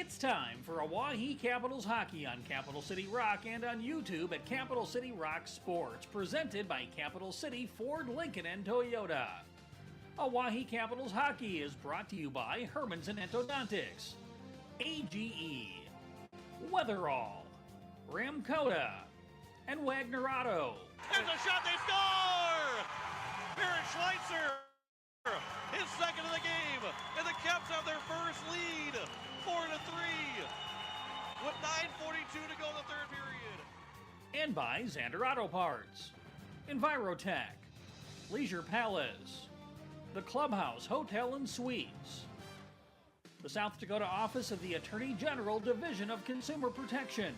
It's time for Oahe Capitals hockey on Capital City Rock and on YouTube at Capital City Rock Sports, presented by Capital City Ford, Lincoln, and Toyota. Oahe Capitals hockey is brought to you by Herman's and Endodontics, AGE, Weatherall, Ramcoda, and Wagner Auto. There's a shot, they score! Barrett Schweitzer, his second of the game, and the Caps have their first lead, 4-3, with 9:42 to go in the third period. And by Xander Auto Parts, Envirotech, Leisure Palace, the Clubhouse Hotel and Suites, the South Dakota Office of the Attorney General Division of Consumer Protection,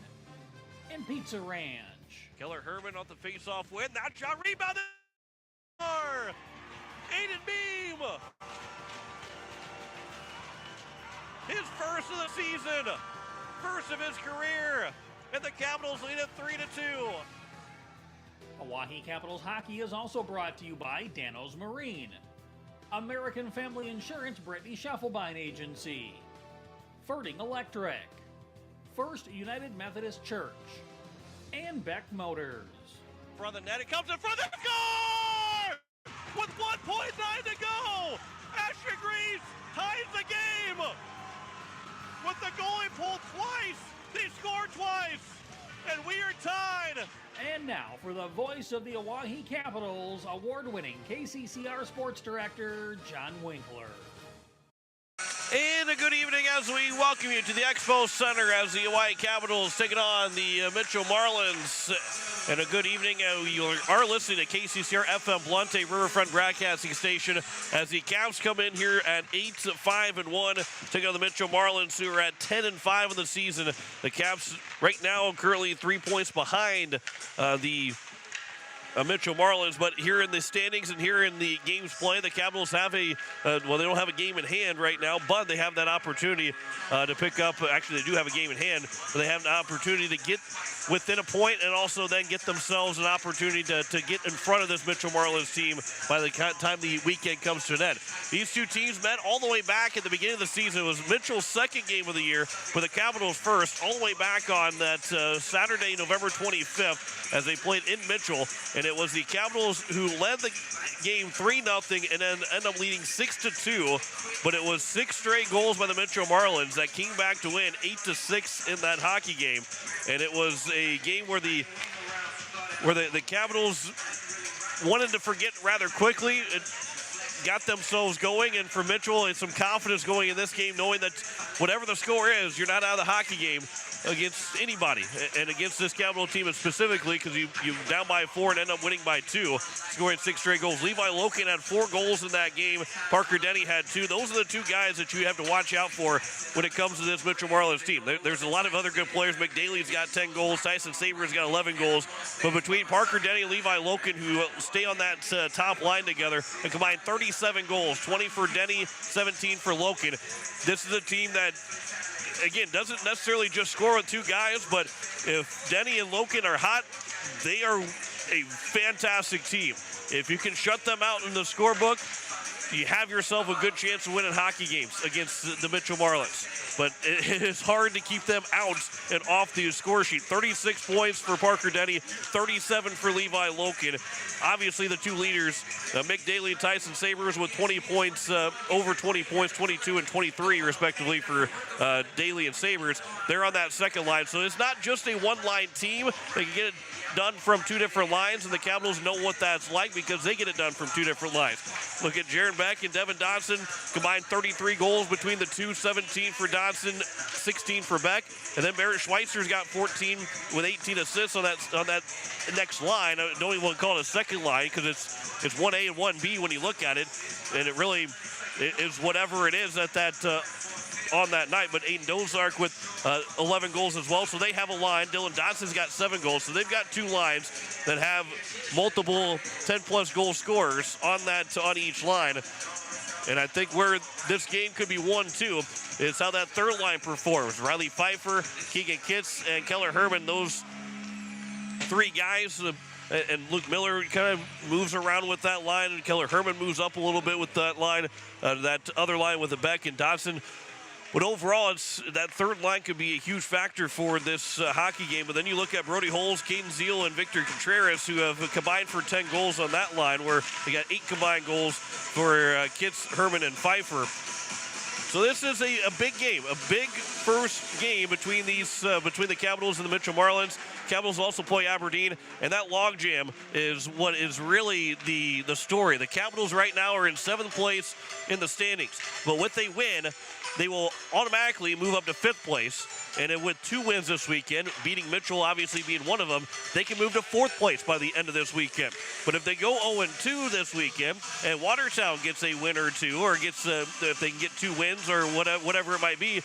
and Pizza Ranch. Keller Herman off the face-off win. That shot rebounded. Aiden Beam. His first of the season. First of his career. And the Capitals lead it 3-2. Oahe Capitals hockey is also brought to you by Dano's Marine, American Family Insurance Brittany Scheffelbein Agency, Ferding Electric, First United Methodist Church, and Beck Motors. From the net, it comes in front of the score! With 1.9 to go! Asher Greaves ties the game! With the goalie pulled twice, they scored twice, and we are tied! And now for the voice of the Oahe Capitals, award-winning KCCR Sports Director, John Winkler. And a good evening as we welcome you to the Expo Center as the Oahe Capitals taking on the Mitchell Marlins. And a good evening. You are listening to KCCR FM Blunte Riverfront Broadcasting Station as the Caps come in here at 8-5-1, taking on the Mitchell Marlins, who are at 10-5 in the season. The Caps right now currently 3 points behind the Mitchell Marlins, but here in the standings and here in the games played, the Capitals have they don't have a game in hand right now, but they have that opportunity to pick up. Actually, they do have a game in hand, but they have an opportunity to get within a point and also then get themselves an opportunity to get in front of this Mitchell Marlins team by the time the weekend comes to an end. These two teams met all the way back at the beginning of the season. It was Mitchell's second game of the year, with the Capitals first, all the way back on that Saturday, November 25th, as they played in Mitchell. And it was the Capitals who led the game 3-0 and then ended up leading 6-2. But it was 6 straight goals by the Mitchell Marlins that came back to win 8-6 in that hockey game. And it was a game where the Capitals wanted to forget rather quickly. It got themselves going, and for Mitchell, it's some confidence going in this game, knowing that whatever the score is, you're not out of the hockey game against anybody, and against this Capital team specifically, because you down by 4 and end up winning by 2, scoring 6 straight goals. Levi Loken had 4 goals in that game. Parker Denny had 2. Those are the 2 guys that you have to watch out for when it comes to this Mitchell Marlins team. There's a lot of other good players. McDaly's got 10 goals. Tyson Saber's got 11 goals. But between Parker Denny and Levi Loken, who stay on that top line together and combine 37 goals, 20 for Denny, 17 for Loken. This is a team that, again, doesn't necessarily just score with 2 guys, but if Denny and Loken are hot, they are a fantastic team. If you can shut them out in the scorebook, you have yourself a good chance of winning hockey games against the Mitchell Marlins. But it is hard to keep them out and off the score sheet. 36 points for Parker Denny, 37 for Levi Loken. Obviously, the 2 leaders, Mick Daly and Tyson Sabers, with 20 points, over 20 points, 22 and 23, respectively, for Daly and Sabers. They're on that second line. So it's not just a one-line team. They can get it done from 2 different lines, and the Capitals know what that's like because they get it done from 2 different lines. Look at Jaron Beck and Devin Dodson, combined 33 goals between the 2, 17 for Dodson, 16 for Beck, and then Barrett Schweitzer's got 14 with 18 assists on that next line. I don't even want to call it a second line because it's 1A and 1B when you look at it, and it really is whatever it is at that on that night. But Aiden Dozark with 11 goals as well, so they have a line. Dylan Dodson's got 7 goals, so they've got 2 lines that have multiple 10-plus goal scorers on each line. And I think where this game could be won too is how that third line performs. Riley Pfeiffer, Keegan Kitts, and Keller Herman, those 3 guys. And Luke Miller kind of moves around with that line, and Keller Herman moves up a little bit with that line. That other line with the Beck and Dodson. But overall, that third line could be a huge factor for this hockey game. But then you look at Brody Holes, Caden Zeal, and Victor Contreras, who have combined for 10 goals on that line, where they got 8 combined goals for Kitts, Herman, and Pfeiffer. So this is a big game, a big first game between the Capitals and the Mitchell Marlins. Capitals also play Aberdeen, and that logjam is what is really the story. The Capitals right now are in 7th place in the standings, but what they win, they will automatically move up to 5th place. And with 2 wins this weekend, beating Mitchell obviously being one of them, they can move to 4th place by the end of this weekend. But if they go 0-2 this weekend, and Watertown gets a win or 2, or gets if they can get 2 wins or whatever it might be,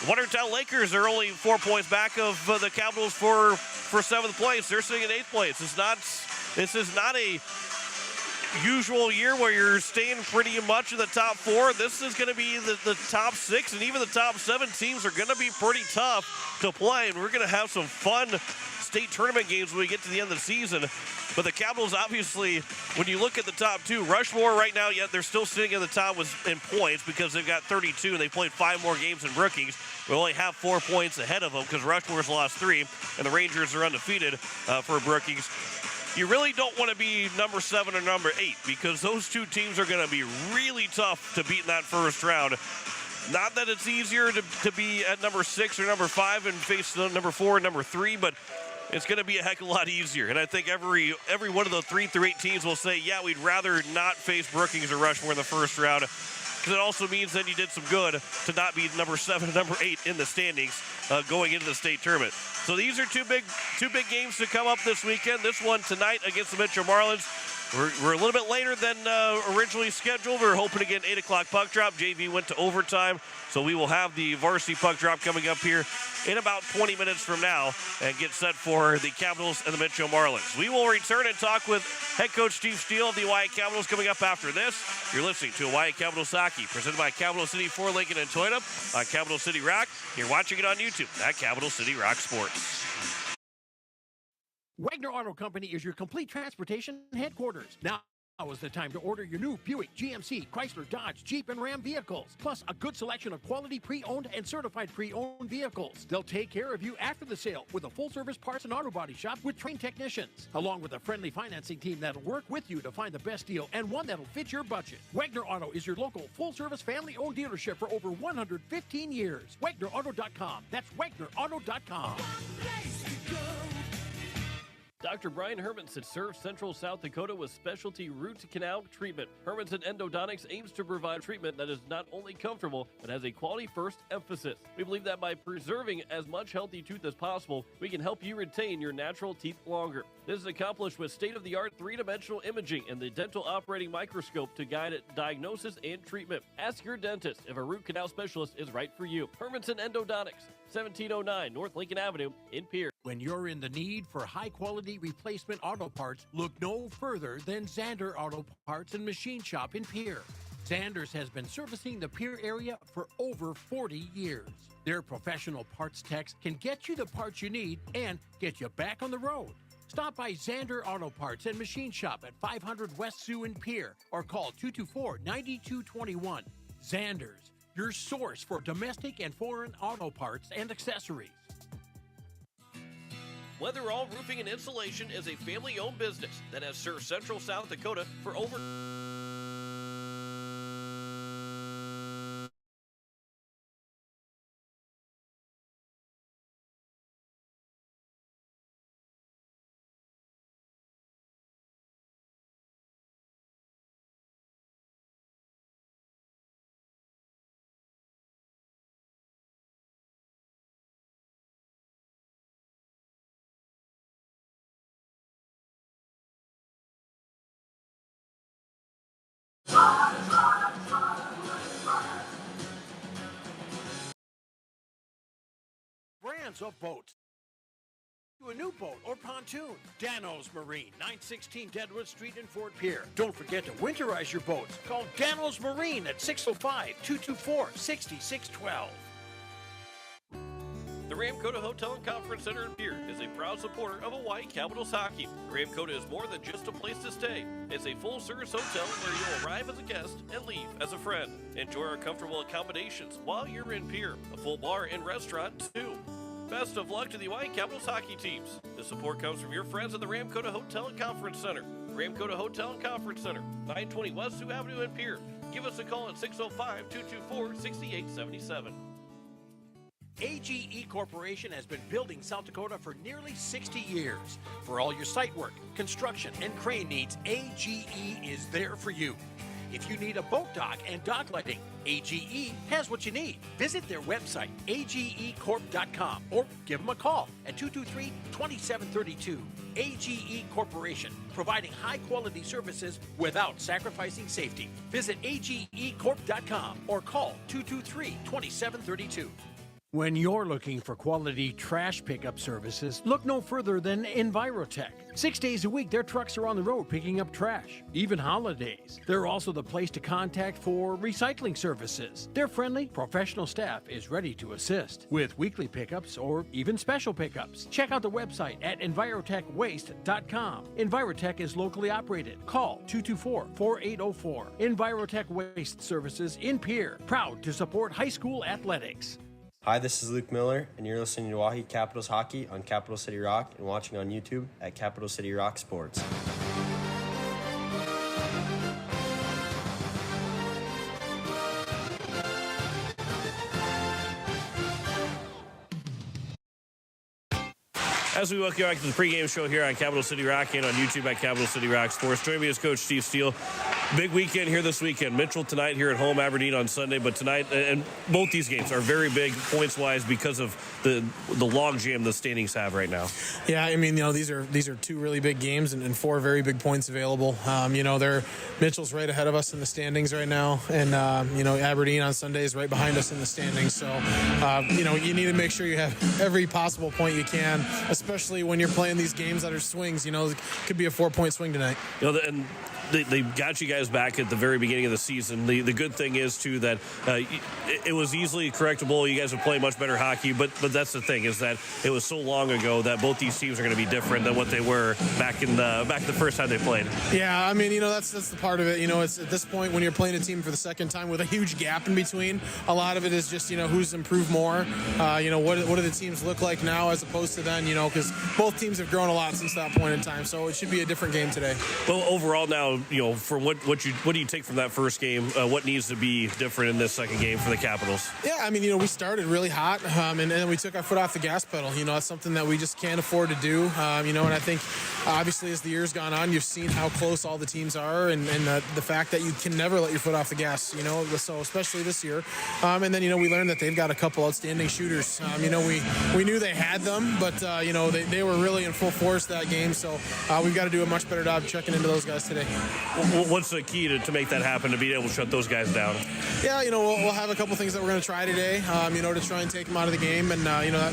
Watertown Lakers are only 4 points back of the Capitals for 7th place. They're sitting in 8th place. This is not a usual year where you're staying pretty much in the top 4. This is going to be the top 6, and even the top 7 teams are going to be pretty tough to play, and we're going to have some fun state tournament games when we get to the end of the season. But the Capitals, obviously, when you look at the top 2, Rushmore right now, yet they're still sitting at the top in points because they've got 32, and they played 5 more games than Brookings. We only have 4 points ahead of them because Rushmore's lost 3, and the Rangers are undefeated for Brookings. You really don't want to be number 7 or number 8 because those 2 teams are going to be really tough to beat in that first round. Not that it's easier to be at number 6 or number 5 and face the number 4 and number 3, but it's going to be a heck of a lot easier. And I think every one of the 3 through 8 teams will say, yeah, we'd rather not face Brookings or Rushmore in the first round. Because it also means that you did some good to not be number 7 and number 8 in the standings going into the state tournament. So these are two big games to come up this weekend. This one tonight against the Mitchell Marlins. We're a little bit later than originally scheduled. We were hoping to get an 8 o'clock puck drop. JV went to overtime, so we will have the varsity puck drop coming up here in about 20 minutes from now and get set for the Capitals and the Mitchell Marlins. We will return and talk with head coach Steve Steele of the Oahe Capitals coming up after this. You're listening to Oahe Capitals Hockey, presented by Capital City Ford Lincoln and Toyota on Capital City Rock. You're watching it on YouTube at Capital City Rock Sports. Wagner Auto Company is your complete transportation headquarters. Now is the time to order your new Buick, GMC, Chrysler, Dodge, Jeep, and Ram vehicles, plus a good selection of quality pre-owned and certified pre-owned vehicles. They'll take care of you after the sale with a full-service parts and auto body shop with trained technicians, along with a friendly financing team that'll work with you to find the best deal and one that'll fit your budget. Wagner Auto is your local full-service family-owned dealership for over 115 years. WagnerAuto.com. That's WagnerAuto.com. Dr. Brian Hermanson serves Central South Dakota with specialty root canal treatment. Hermanson Endodontics aims to provide treatment that is not only comfortable, but has a quality-first emphasis. We believe that by preserving as much healthy tooth as possible, we can help you retain your natural teeth longer. This is accomplished with state-of-the-art three-dimensional imaging and the dental operating microscope to guide diagnosis and treatment. Ask your dentist if a root canal specialist is right for you. Hermanson Endodontics, 1709 North Lincoln Avenue in Pierre. When you're in the need for high-quality replacement auto parts, look no further than Zander Auto Parts and Machine Shop in Pierre. Zanders has been servicing the Pierre area for over 40 years. Their professional parts techs can get you the parts you need and get you back on the road. Stop by Zander Auto Parts and Machine Shop at 500 West Sioux in Pierre or call 224-9221. Zanders, your source for domestic and foreign auto parts and accessories. Weatherall Roofing and Insulation is a family-owned business that has served Central South Dakota for over... Brands of boats. To a new boat or pontoon. Dano's Marine, 916 Deadwood Street in Fort Pierre. Don't forget to winterize your boats. Call Dano's Marine at 605-224-6612. The Ramkota Hotel and Conference Center in Pierre is a proud supporter of Hawaii Capitals hockey. Ramkota is more than just a place to stay. It's a full-service hotel where you'll arrive as a guest and leave as a friend. Enjoy our comfortable accommodations while you're in Pierre. A full bar and restaurant, too. Best of luck to the Hawaii Capitals hockey teams. The support comes from your friends at the Ramkota Hotel and Conference Center. Ramkota Hotel and Conference Center, 920 West Sioux Avenue in Pierre. Give us a call at 605-224-6877. AGE Corporation has been building South Dakota for nearly 60 years. For all your site work, construction, and crane needs, AGE is there for you. If you need a boat dock and dock lighting, AGE has what you need. Visit their website, agecorp.com, or give them a call at 223-2732. AGE Corporation, providing high-quality services without sacrificing safety. Visit agecorp.com or call 223-2732. When you're looking for quality trash pickup services, look no further than Envirotech. 6 days a week, their trucks are on the road picking up trash, even holidays. They're also the place to contact for recycling services. Their friendly, professional staff is ready to assist with weekly pickups or even special pickups. Check out the website at envirotechwaste.com. Envirotech is locally operated. Call 224-4804. Envirotech Waste Services in Pierre, proud to support high school athletics. Hi, this is Luke Miller, and you're listening to Oahe Capitals Hockey on Capital City Rock and watching on YouTube at Capital City Rock Sports. As we welcome you back to the pregame show here on Capital City Rock and on YouTube at Capital City Rock Sports. Join me as Coach Steve Steele. Big weekend here this weekend. Mitchell tonight here at home, Aberdeen on Sunday. But tonight, and both these games are very big points-wise because of the log jam the standings have right now. Yeah, I mean, these are two really big games and four very big points available. Mitchell's right ahead of us in the standings right now, and Aberdeen on Sunday is right behind us in the standings. So, you need to make sure you have every possible point you can, especially when you're playing these games that are swings. It could be a 4-point swing tonight. And they got you guys back at the very beginning of the season. The good thing is, too, that it was easily correctable. You guys would play much better hockey, but that's the thing, is that it was so long ago that both these teams are going to be different than what they were back the first time they played. Yeah, I mean, that's the part of it. It's at this point when you're playing a team for the second time with a huge gap in between, a lot of it is just, who's improved more. What do the teams look like now as opposed to then, because both teams have grown a lot since that point in time, so it should be a different game today. Well, overall now, for what do you take from that first game? What needs to be different in this second game for the Capitals? Yeah, I mean, we started really hot, and then we took our foot off the gas pedal. That's something that we just can't afford to do. And I think, obviously, as the year's gone on, you've seen how close all the teams are, and the fact that you can never let your foot off the gas. So especially this year. And then we learned that they've got a couple outstanding shooters. We knew they had them, but they were really in full force that game. So we've got to do a much better job checking into those guys today. What's the key to make that happen, to be able to shut those guys down? Yeah, we'll have a couple things that we're going to try today, to try and take them out of the game. And,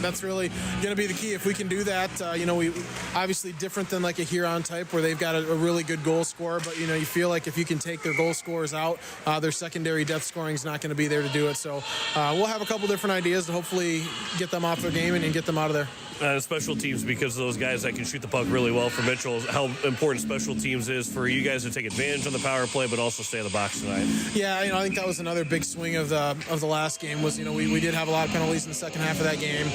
that's really going to be the key. If we can do that, we obviously different than like a Huron type where they've got a really good goal scorer. But, you feel like if you can take their goal scorers out, their secondary depth scoring is not going to be there to do it. So we'll have a couple different ideas to hopefully get them off their game and get them out of there. Special teams, because of those guys that can shoot the puck really well for Mitchell, how important special teams is for you guys to take advantage on the power play, but also stay in the box tonight. Yeah, I think that was another big swing of the last game was, we did have a lot of penalties in the second half of that game.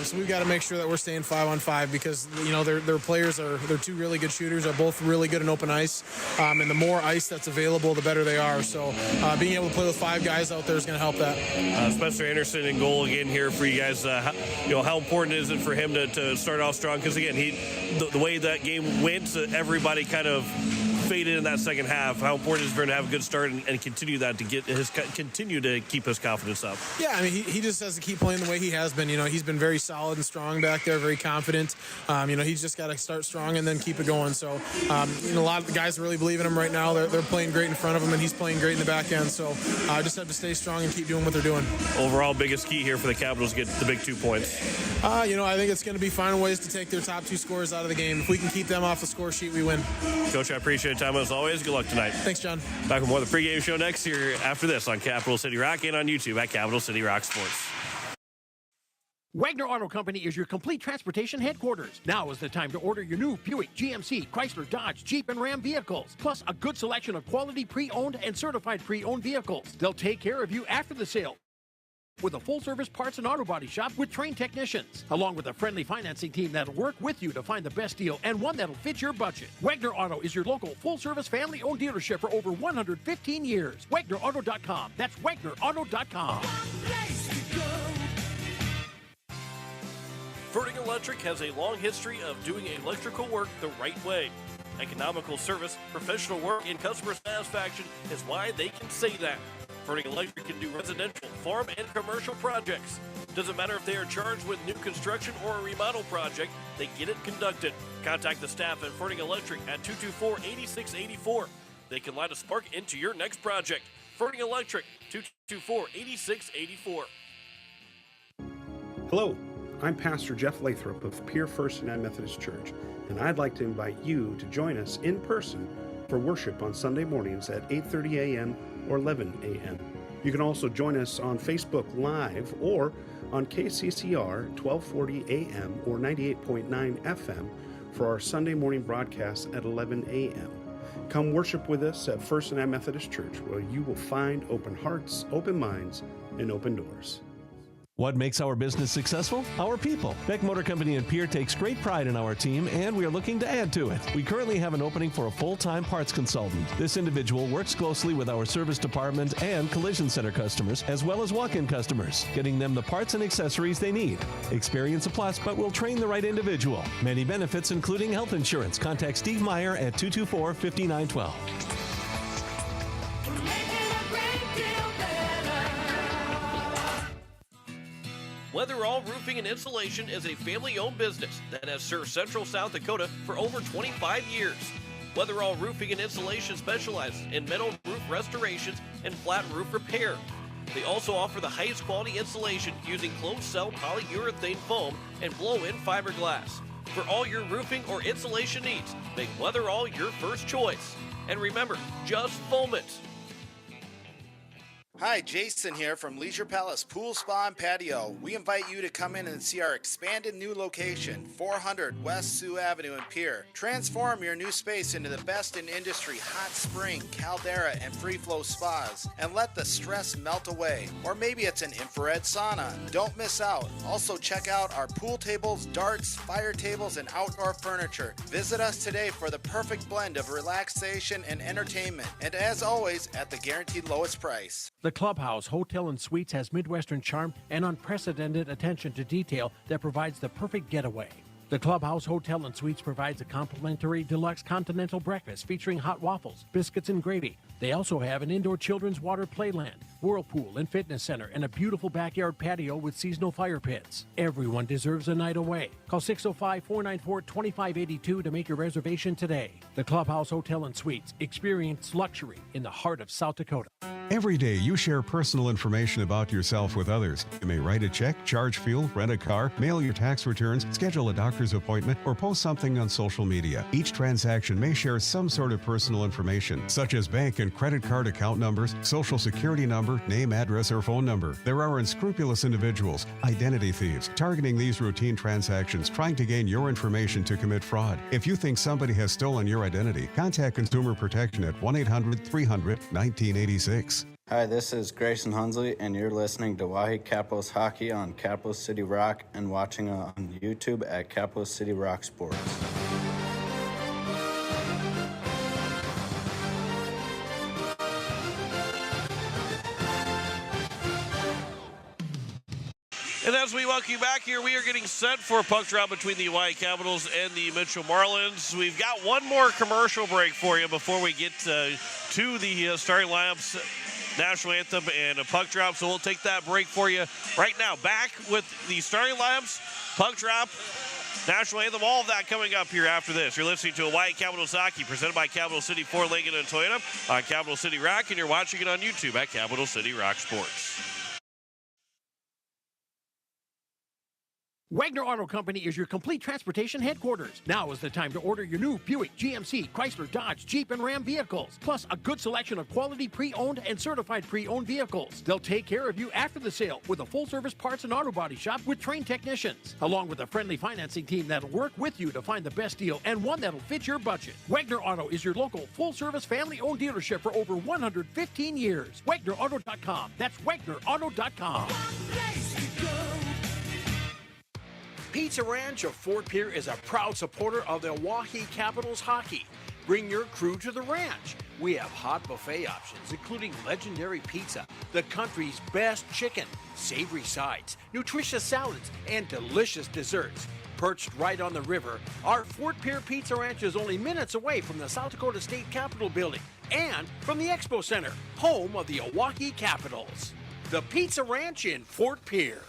So we've got to make sure that we're staying 5-on-5 because, their players they're two really good shooters, are both really good in open ice. And the more ice that's available, the better they are. So being able to play with 5 guys out there is going to help that. Spencer Anderson in goal again here for you guys. How important is it for him to start off strong? Because again, the way that game went, everybody kind of faded in that second half. How important is it for him to have a good start and continue that to continue to keep his confidence up? Yeah, I mean, he just has to keep playing the way he has been. He's been very solid and strong back there, very confident. He's just got to start strong and then keep it going. So, a lot of the guys really believe in him right now. They're playing great in front of him, and he's playing great in the back end. So, I just have to stay strong and keep doing what they're doing. Overall, biggest key here for the Capitals to get the big 2 points? I think it's going to be finding ways to take their top 2 scorers out of the game. If we can keep them off the score sheet, we win. Coach, I appreciate your time as always. Good luck tonight. Thanks, John. Back with more of the pregame show next year after this on Capital City Rock and on YouTube at Capital City Rock Sports. Wagner Auto Company is your complete transportation headquarters. Now is the time to order your new Buick, GMC, Chrysler, Dodge, Jeep, and Ram vehicles, plus a good selection of quality pre-owned and certified pre-owned vehicles. They'll take care of you after the sale with a full-service parts and auto body shop with trained technicians, along with a friendly financing team that'll work with you to find the best deal and one that'll fit your budget. Wagner Auto is your local full-service family-owned dealership for over 115 years. WagnerAuto.com. That's WagnerAuto.com. Ferding Electric has a long history of doing electrical work the right way. Economical service, professional work, and customer satisfaction is why they can say that. Ferding Electric can do residential, farm, and commercial projects. Doesn't matter if they are charged with new construction or a remodel project, they get it conducted. Contact the staff at Ferding Electric at 224-8684. They can light a spark into your next project. Ferding Electric, 224-8684. Hello, I'm Pastor Jeff Lathrop of Pierre First United Methodist Church, and I'd like to invite you to join us in person for worship on Sunday mornings at 8:30 a.m. or 11 a.m. You can also join us on Facebook Live or on KCCR 1240 a.m. or 98.9 FM for our Sunday morning broadcast at 11 a.m. Come worship with us at First United Methodist Church, where you will find open hearts, open minds, and open doors. What makes our business successful? Our people. Beck Motor Company in Pierre takes great pride in our team, and we are looking to add to it. We currently have an opening for a full-time parts consultant. This individual works closely with our service department and collision center customers, as well as walk-in customers, getting them the parts and accessories they need. Experience a plus, but we'll train the right individual. Many benefits, including health insurance. Contact Steve Meyer at 224-5912. Weatherall Roofing and Insulation is a family-owned business that has served Central South Dakota for over 25 years. Weatherall Roofing and Insulation specializes in metal roof restorations and flat roof repair. They also offer the highest quality insulation using closed-cell polyurethane foam and blow-in fiberglass. For all your roofing or insulation needs, make Weatherall your first choice. And remember, just foam it. Hi, Jason here from Leisure Palace Pool, Spa, and Patio. We invite you to come in and see our expanded new location, 400 West Sioux Avenue in Pierre. Transform your new space into the best in industry hot spring, caldera, and free flow spas, and let the stress melt away. Or maybe it's an infrared sauna. Don't miss out. Also check out our pool tables, darts, fire tables, and outdoor furniture. Visit us today for the perfect blend of relaxation and entertainment. And as always, at the guaranteed lowest price. The Clubhouse Hotel and Suites has Midwestern charm and unprecedented attention to detail that provides the perfect getaway. The Clubhouse Hotel and Suites provides a complimentary deluxe continental breakfast featuring hot waffles, biscuits, and gravy. They also have an indoor children's water playland, whirlpool and fitness center, and a beautiful backyard patio with seasonal fire pits. Everyone deserves a night away. Call 605-494-2582 to make your reservation today. The Clubhouse Hotel and Suites. Experience luxury in the heart of South Dakota. Every day, you share personal information about yourself with others. You may write a check, charge fuel, rent a car, mail your tax returns, schedule a doctor's appointment, or post something on social media. Each transaction may share some sort of personal information, such as bank and credit card account numbers, social security number, name, address, or phone number. There are unscrupulous individuals, identity thieves, targeting these routine transactions, trying to gain your information to commit fraud. If you think somebody has stolen your identity, contact Consumer Protection at 1-800-300-1986. Hi, this is Grayson Hunsley, and you're listening to Oahe Capitals Hockey on Capital City Rock and watching on YouTube at Capital City Rock Sports. And as we welcome you back here, we are getting set for a puck drop between the Oahe Capitals and the Mitchell Marlins. We've got one more commercial break for you before we get to the starting lineups, national anthem, and a puck drop. So we'll take that break for you right now. Back with the starting lineups, puck drop, national anthem, all of that coming up here after this. You're listening to Oahe Capitals Hockey, presented by Capital City Ford, Lincoln, and Toyota on Capital City Rock, and you're watching it on YouTube at Capital City Rock Sports. Wagner Auto Company is your complete transportation headquarters. Now is the time to order your new Buick, GMC, Chrysler, Dodge, Jeep, and Ram vehicles, plus a good selection of quality pre-owned and certified pre-owned vehicles. They'll take care of you after the sale with a full-service parts and auto body shop with trained technicians, along with a friendly financing team that'll work with you to find the best deal and one that'll fit your budget. Wagner Auto is your local full-service family-owned dealership for over 115 years. WagnerAuto.com. That's WagnerAuto.com. Pizza Ranch of Fort Pierre is a proud supporter of the Oahe Capitals hockey. Bring your crew to the ranch. We have hot buffet options, including legendary pizza, the country's best chicken, savory sides, nutritious salads, and delicious desserts. Perched right on the river, our Fort Pierre Pizza Ranch is only minutes away from the South Dakota State Capitol building and from the Expo Center, home of the Oahe Capitals. The Pizza Ranch in Fort Pierre.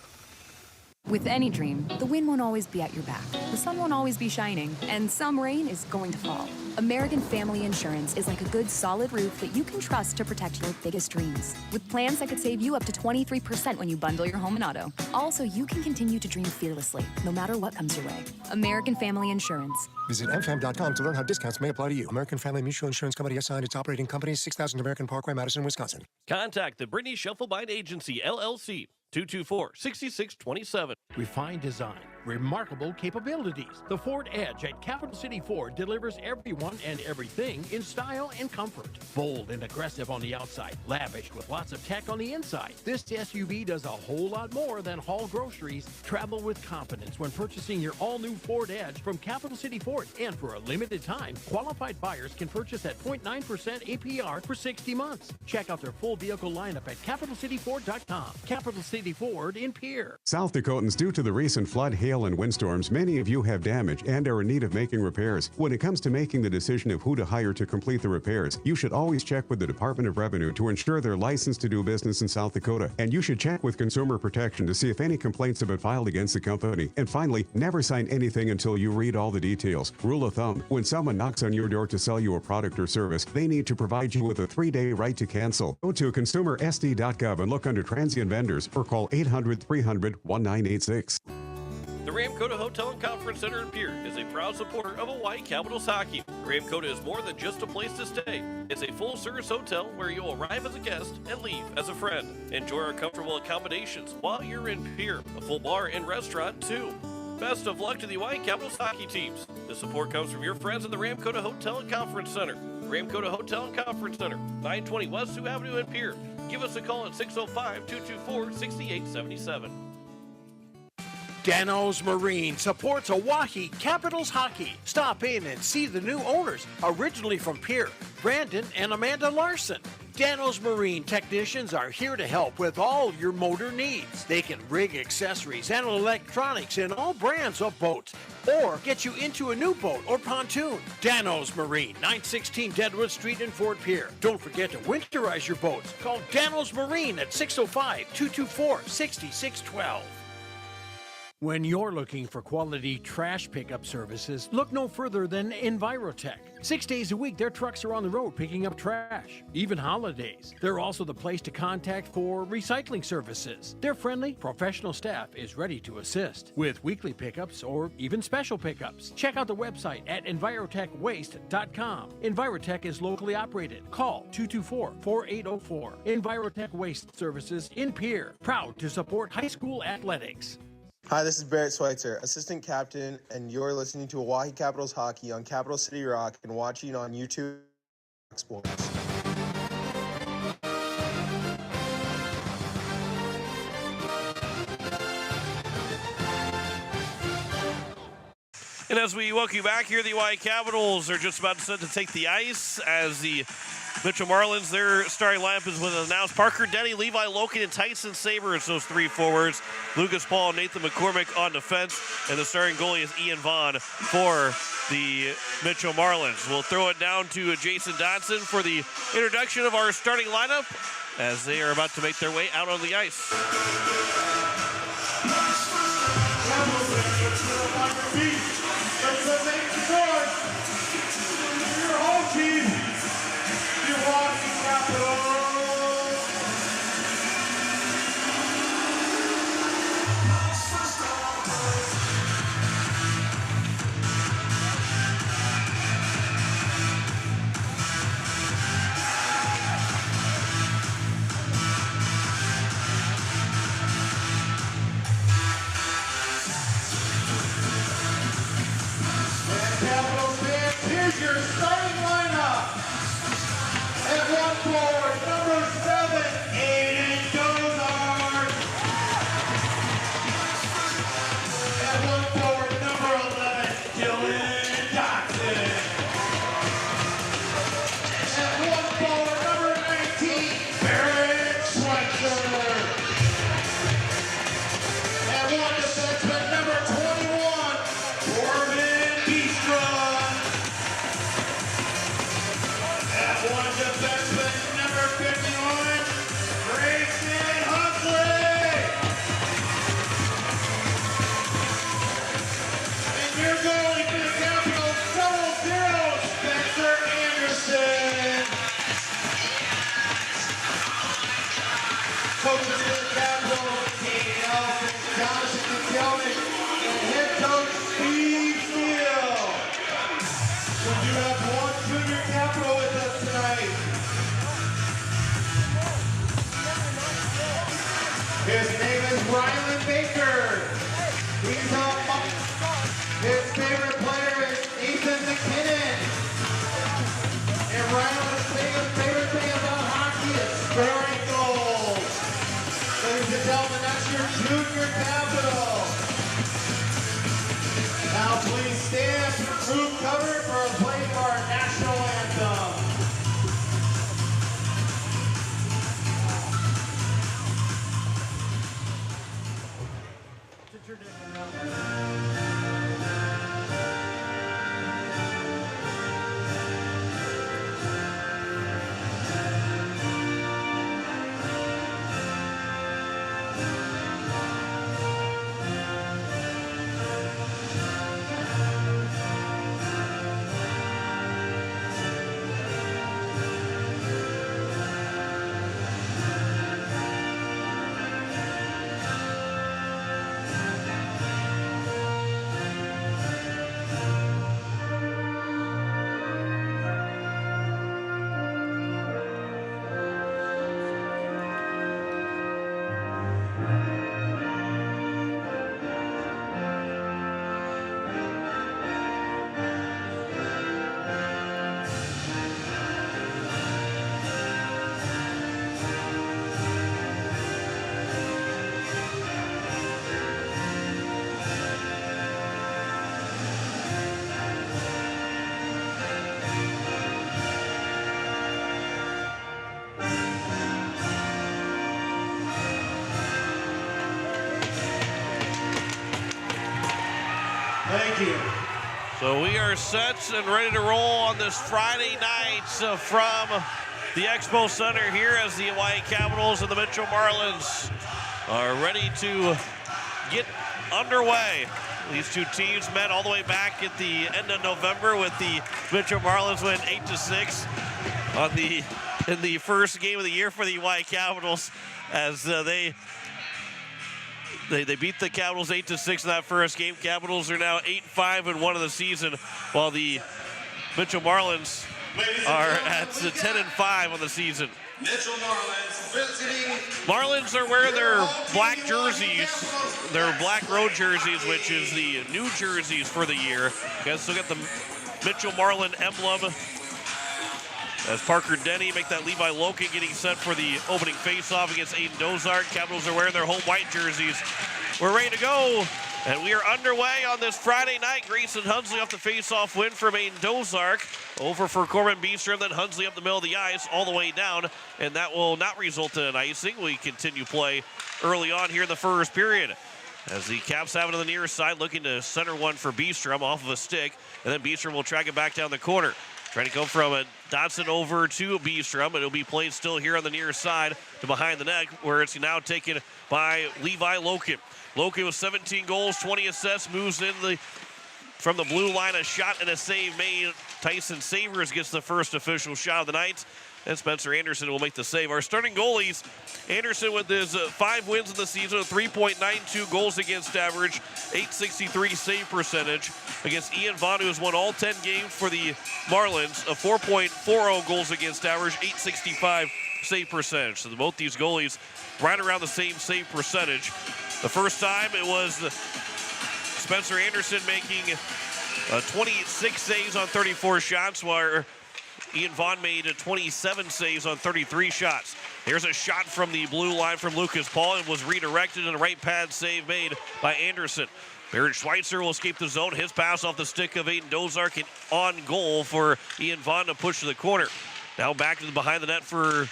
With any dream, the wind won't always be at your back, the sun won't always be shining, and some rain is going to fall. American Family Insurance is like a good solid roof that you can trust to protect your biggest dreams. With plans that could save you up to 23% when you bundle your home and auto. Also, you can continue to dream fearlessly, no matter what comes your way. American Family Insurance. Visit mfam.com to learn how discounts may apply to you. American Family Mutual Insurance Company assigned its operating company, 6000 American Parkway, Madison, Wisconsin. Contact the Brittany Shufflebine Agency, LLC, 224-6627. Refined design, remarkable capabilities. The Ford Edge at Capital City Ford delivers everyone and everything in style and comfort. Bold and aggressive on the outside, lavish with lots of tech on the inside. This SUV does a whole lot more than haul groceries. Travel with confidence when purchasing your all-new Ford Edge from Capital City Ford. And for a limited time, qualified buyers can purchase at 0.9% APR for 60 months. Check out their full vehicle lineup at CapitalCityFord.com. Capital City Ford in Pierre. South Dakotans, due to the recent flood, hail, and windstorms, many of you have damage and are in need of making repairs. When it comes to making the decision of who to hire to complete the repairs, you should always check with the Department of Revenue to ensure they're licensed to do business in South Dakota. And you should check with Consumer Protection to see if any complaints have been filed against the company. And finally, never sign anything until you read all the details. Rule of thumb, when someone knocks on your door to sell you a product or service, they need to provide you with a 3-day right to cancel. Go to consumersd.gov and look under transient vendors or call 800-300-1986. The Ramkota Hotel and Conference Center in Pierre is a proud supporter of Hawaii Capitals hockey. Ramkota is more than just a place to stay. It's a full-service hotel where you'll arrive as a guest and leave as a friend. Enjoy our comfortable accommodations while you're in Pierre. A full bar and restaurant, too. Best of luck to the Hawaii Capitals hockey teams. The support comes from your friends at the Ramkota Hotel and Conference Center. Ramkota Hotel and Conference Center, 920 West Sioux Avenue in Pierre. Give us a call at 605-224-6877. Dano's Marine supports Oahe Capitals hockey. Stop in and see the new owners, originally from Pierre, Brandon and Amanda Larson. Dano's Marine technicians are here to help with all your motor needs. They can rig accessories and electronics in all brands of boats or get you into a new boat or pontoon. Dano's Marine, 916 Deadwood Street in Fort Pierre. Don't forget to winterize your boats. Call Dano's Marine at 605-224-6612. When you're looking for quality trash pickup services, look no further than Envirotech. 6 days a week, their trucks are on the road picking up trash, even holidays. They're also the place to contact for recycling services. Their friendly, professional staff is ready to assist with weekly pickups or even special pickups. Check out the website at EnvirotechWaste.com. Envirotech is locally operated. Call 224-4804. Envirotech Waste Services in Pierre, proud to support high school athletics. Hi, this is Barrett Schweitzer, assistant captain, and you're listening to Oahe Capitals hockey on Capital City Rock and watching on YouTube Sports. And as we welcome you back here, the Oahe Capitals are just about to take the ice as the Mitchell Marlins, their starting lineup is with announced Parker Denny, Levi Loken, and Tyson Saber as those three forwards. Lucas Paul and Nathan McCormick on defense. And the starting goalie is Ian Vaughn for the Mitchell Marlins. We'll throw it down to Jason Dodson for the introduction of our starting lineup as they are about to make their way out on the ice. Your home team. Capitals. defenseman, number 51, Grayson Huntley. And your goalie for the Capitals, double zero, Spencer Anderson. Coaches for the Capitals, Katie Nelson, Jonathan McKelvin, and head coach Steve Steele. We do have one junior Capital with us tonight. His name is Rylan Baker. He's his favorite player is Ethan McKinnon. And Rylan's favorite thing about hockey is scoring goals. Ladies and gentlemen, that's your junior Capital. Now please stand, group cover for a play for our national anthem. Thank you. So we are set and ready to roll on this Friday night from the Expo Center here as the Hawaii Capitals and the Mitchell Marlins are ready to get underway. These two teams met all the way back at the end of November with the Mitchell Marlins win 8-6 in the first game of the year for the Hawaii Capitals as they beat the Capitals 8-6 in that first game. Capitals are now 8-5-1 of the season, while the Mitchell Marlins are at 10-5 on the season. Mitchell Marlins visiting. Marlins are wearing their black jerseys, their black road jerseys, which is the new jerseys for the year. Okay, so got the Mitchell Marlin emblem as Parker Denny make that Levi Loken getting set for the opening faceoff against Aiden Dozark. Capitals are wearing their home white jerseys. We're ready to go, and we are underway on this Friday night. Grayson Hunsley off the faceoff win from Aiden Dozark. Over for Corbin Beastrom, then Hunsley up the middle of the ice all the way down, and that will not result in an icing. We continue play early on here in the first period. As the Caps have it on the near side, looking to center one for Beastrom off of a stick, and then Beastrom will track it back down the corner. Trying to go from Dotson over to Beastrom, and it'll be played still here on the near side to behind the net, where it's now taken by Levi Loken. Loken with 17 goals, 20 assists, moves in from the blue line, a shot and a save made. Tyson Savers gets the first official shot of the night, and Spencer Anderson will make the save. Our starting goalies, Anderson with his 5 wins in the season, a 3.92 goals against average, 863 save percentage. Against Ian Vaughn, who has won all 10 games for the Marlins, a 4.40 goals against average, 865 save percentage. So both these goalies right around the same save percentage. The first time it was Spencer Anderson making 26 saves on 34 shots, while Ian Vaughn made 27 saves on 33 shots. There's a shot from the blue line from Lucas Paul and was redirected, and a right pad save made by Anderson. Barrett Schweitzer will escape the zone. His pass off the stick of Aiden Dozark and on goal for Ian Vaughn to push to the corner. Now back to the behind the net for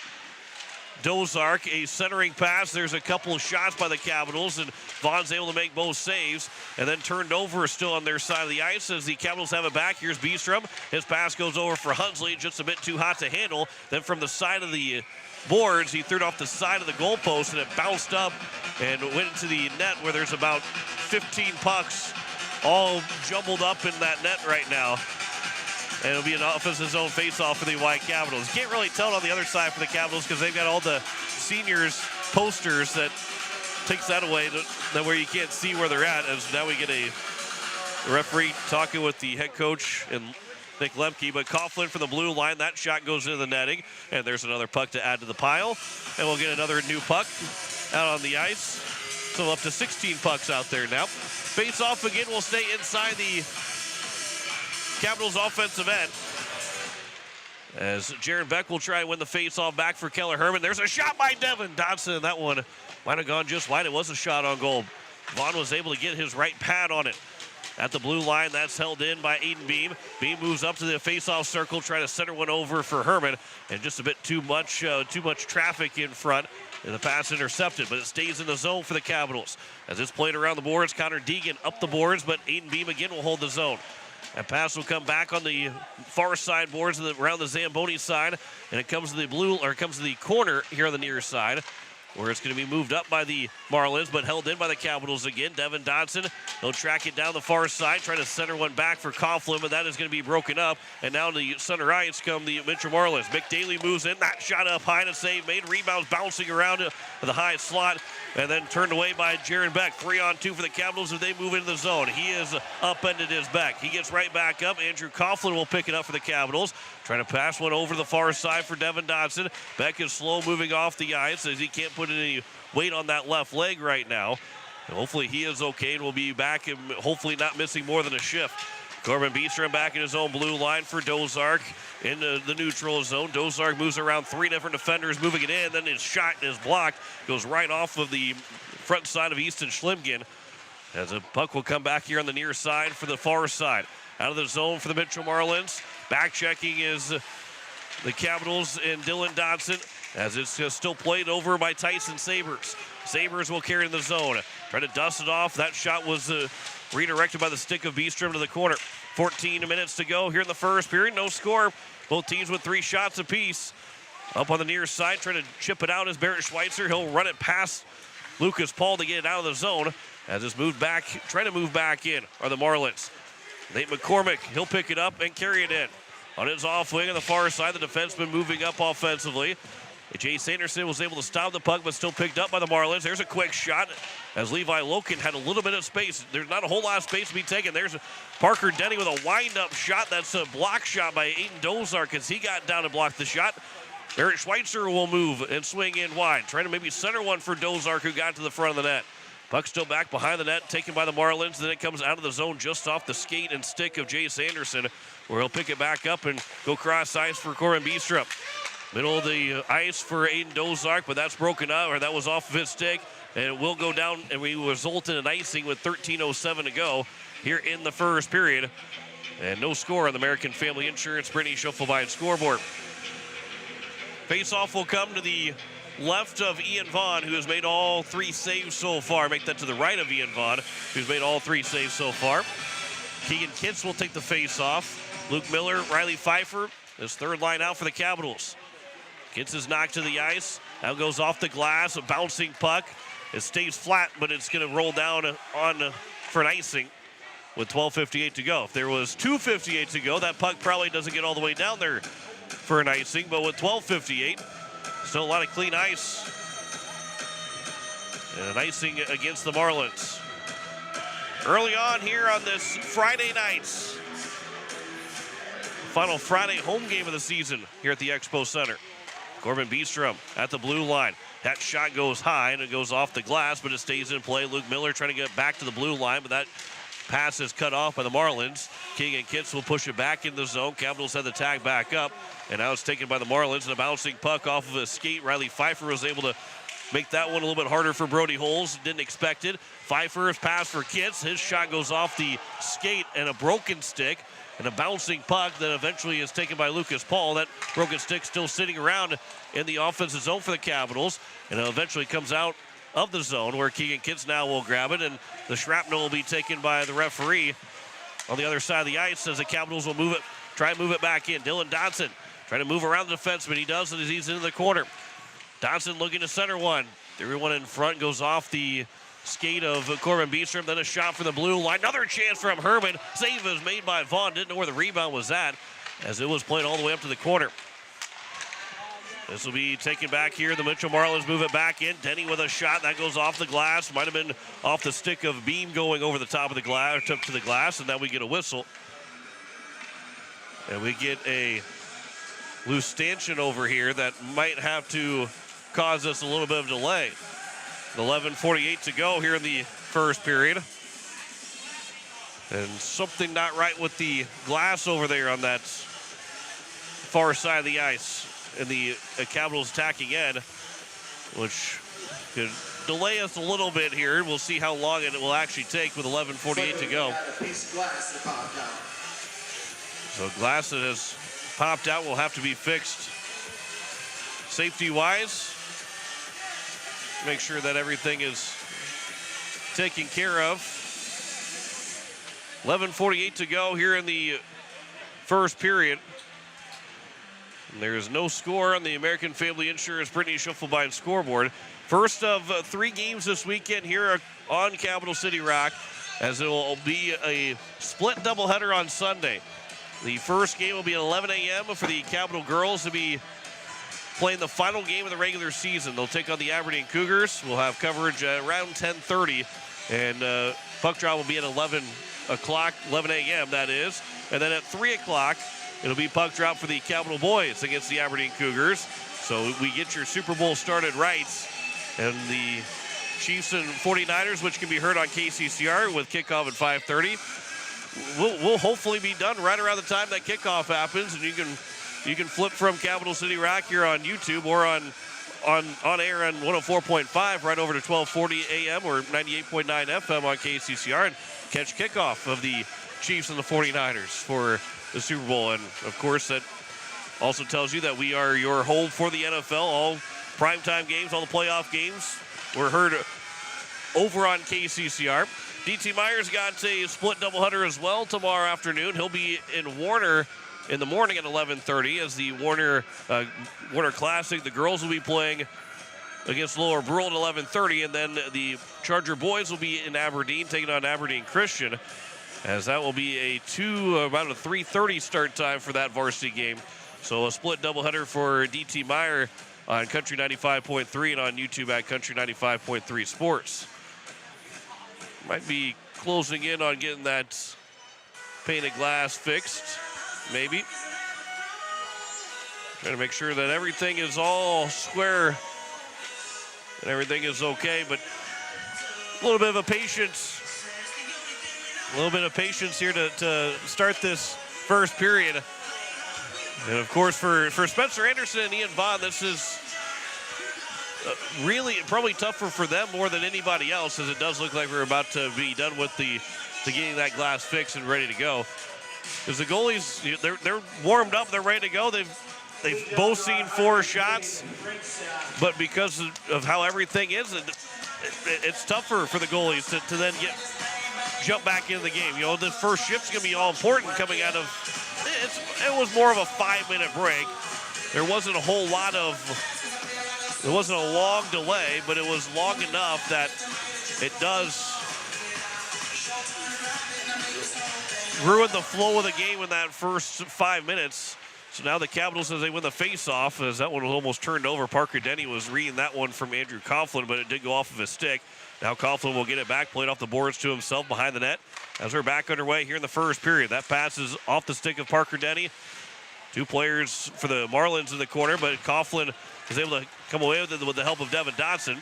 Dozark, a centering pass. There's a couple of shots by the Capitals, and Vaughn's able to make both saves, and then turned over still on their side of the ice as the Capitals have it back. Here's Beestrom. His pass goes over for Hunsley, just a bit too hot to handle. Then from the side of the boards, he threw it off the side of the goalpost, and it bounced up and went into the net where there's about 15 pucks all jumbled up in that net right now. And it'll be an offensive zone face-off for the White Capitals. Can't really tell it on the other side for the Capitals because they've got all the seniors posters that takes that away that where you can't see where they're at. As now we get a referee talking with the head coach and Nick Lemke, but Coughlin for the blue line. That shot goes into the netting, and there's another puck to add to the pile. And we'll get another new puck out on the ice. So up to 16 pucks out there now. Face-off again will stay inside the Capitals offensive end. As Jaron Beck will try and win the face-off back for Keller Herman. There's a shot by Devin Dodson. That one might have gone just wide. It was a shot on goal. Vaughn was able to get his right pad on it. At the blue line, that's held in by Aiden Beam. Beam moves up to the face-off circle, trying to center one over for Herman, and just a bit too much traffic in front. And the pass intercepted, but it stays in the zone for the Capitals. As it's played around the boards, Connor Deegan up the boards, but Aiden Beam again will hold the zone. That pass will come back on the far side boards around the Zamboni side, and it comes to the corner here on the near side, where it's going to be moved up by the Marlins, but held in by the Capitals again. Devin Dodson, he'll track it down the far side, trying to center one back for Coughlin, but that is going to be broken up. And now to the center ice come the Mitchell Marlins. Mick Daly moves in, that shot up high to save, made rebounds bouncing around to the high slot, and then turned away by Jaron Beck. 3-on-2 for the Capitals as they move into the zone. He is upended his back. He gets right back up. Andrew Coughlin will pick it up for the Capitals. Trying to pass one over the far side for Devin Dodson. Beck is slow moving off the ice as he can't put any weight on that left leg right now. And hopefully he is okay and will be back and hopefully not missing more than a shift. Corbin Beestrom back in his own blue line for Dozark in the neutral zone. Dozark moves around three different defenders, moving it in. Then his shot is blocked. Goes right off of the front side of Easton Schlimgen. As a puck will come back here on the near side for the far side. Out of the zone for the Mitchell Marlins. Back checking is the Capitals and Dylan Dodson. As it's still played over by Tyson Sabers. Sabers will carry in the zone. Try to dust it off. That shot was redirected by the stick of Beestrom to the corner. 14 minutes to go here in the first period. No score. Both teams with 3 shots apiece. Up on the near side, trying to chip it out is Barrett Schweitzer. He'll run it past Lucas Paul to get it out of the zone. As it's moved back, trying to move back in are the Marlins. Nate McCormick, he'll pick it up and carry it in. On his off wing on the far side, the defenseman moving up offensively. Jay Sanderson was able to stop the puck, but still picked up by the Marlins. There's a quick shot as Levi Loken had a little bit of space. There's not a whole lot of space to be taken. There's Parker Denny with a wind-up shot. That's a block shot by Aiden Dozark as he got down and blocked the shot. Barrett Schweitzer will move and swing in wide, trying to maybe center one for Dozark, who got to the front of the net. Puck still back behind the net, taken by the Marlins. Then it comes out of the zone just off the skate and stick of Jay Sanderson, where he'll pick it back up and go cross ice for Corbin Beestrom. Middle of the ice for Aiden Dozark, but that's broken up, or that was off of his stick. And it will go down, and we result in an icing with 13:07 to go here in the first period. And no score on the American Family Insurance Brittany Schuffelbein scoreboard. Face-off will come to the left of Ian Vaughn, who has made all 3 saves so far. Make that to the right of Ian Vaughn, who's made all 3 saves so far. Keegan Kitts will take the face-off. Luke Miller, Riley Pfeiffer, his third line out for the Capitals. Kitts is knocked to the ice. Now goes off the glass, a bouncing puck. It stays flat, but it's going to roll down on for an icing with 12:58 to go. If there was 2:58 to go, that puck probably doesn't get all the way down there for an icing, but with 12:58, still a lot of clean ice. And an icing against the Marlins. Early on here on this Friday night, final Friday home game of the season here at the Expo Center. Corbin Beestrom at the blue line. That shot goes high and it goes off the glass, but it stays in play. Luke Miller trying to get back to the blue line, but that pass is cut off by the Marlins. Keegan Kitts will push it back in the zone. Capitals had the tag back up, and now it's taken by the Marlins. And a bouncing puck off of a skate. Riley Pfeiffer was able to make that one a little bit harder for Brody Holes. Didn't expect it. Pfeiffer's pass for Kitts. His shot goes off the skate and a broken stick. and a bouncing puck that eventually is taken by Lucas Paul. That broken stick still sitting around in the offensive zone for the Capitals, and it eventually comes out of the zone where Keegan Kitts now will grab it, and the shrapnel will be taken by the referee on the other side of the ice as the Capitals will move it, try and move it back in. Dylan Dodson trying to move around the defenseman. He does it as he's into the corner. Dodson looking to center one. Everyone in front goes off the skate of Corbin Beestrom. Then a shot from the blue line. Another chance from Herman. Save is made by Vaughn. Didn't know where the rebound was at as it was played all the way up to the corner. This will be taken back here. The Mitchell Marlins move it back in. Denny with a shot. That goes off the glass. Might have been off the stick of Beam going over the top of the glass, up to the glass, and now we get a whistle. And we get a loose stanchion over here that might have to cause us a little bit of delay. 11:48 to go here in the first period. And something not right with the glass over there on that far side of the ice in the Capitals attacking end, which could delay us a little bit here. We'll see how long it will actually take with 11:48 to go. So glass that has popped out will have to be fixed safety-wise. Make sure that everything is taken care of. 11:48 to go here in the first period. And there is no score on the American Family Insurance Brittany Schiffelbein scoreboard. First of 3 games this weekend here on Capital City Rock, as it will be a split doubleheader on Sunday. The first game will be at 11 a.m. for the Capital girls to be playing the final game of the regular season. They'll take on the Aberdeen Cougars. We'll have coverage around 10:30, and puck drop will be at 11 a.m. that is. And then at 3 o'clock, it'll be puck drop for the Capital boys against the Aberdeen Cougars. So we get your Super Bowl started right. And the Chiefs and 49ers, which can be heard on KCCR with kickoff at 5:30. We'll hopefully be done right around the time that kickoff happens, and you can flip from Capital City Rock here on YouTube or on air on 104.5 right over to 1240 AM or 98.9 FM on KCCR and catch kickoff of the Chiefs and the 49ers for the Super Bowl. And of course, that also tells you that we are your home for the NFL. All primetime games, all the playoff games were heard over on KCCR. D.T. Myers got a split doubleheader as well tomorrow afternoon. He'll be in Warner in the morning at 11:30 as the Warner Classic. The girls will be playing against Lower Brule at 11:30, and then the Charger boys will be in Aberdeen taking on Aberdeen Christian, as that will be about a 3:30 start time for that varsity game. So a split doubleheader for D.T. Meyer on Country 95.3 and on YouTube at Country 95.3 Sports. Might be closing in on getting that painted glass fixed, maybe. Trying to make sure that everything is all square and everything is okay, but a little bit of patience here to start this first period. And of course, for Spencer Anderson and Ian Vaughn, this is really probably tougher for them more than anybody else, as it does look like we're about to be done with to getting that glass fixed and ready to go. Because the goalies, they're warmed up, they're ready to go. They've both seen 4 shots, but because of how everything is, it's tougher for the goalies to then jump back into the game. You know, the first shift's going to be all important coming out of. It was more of a 5-minute break. There wasn't a long delay, but it was long enough that it does ruin the flow of the game in that first 5 minutes. So now the Capitals, as they win the face-off, as that one was almost turned over. Parker Denny was reading that one from Andrew Coughlin, but it did go off of his stick. Now Coughlin will get it back, played off the boards to himself behind the net. As we're back underway here in the first period, that pass is off the stick of Parker Denny. 2 players for the Marlins in the corner, but Coughlin is able to come away with it with the help of Devin Dotson.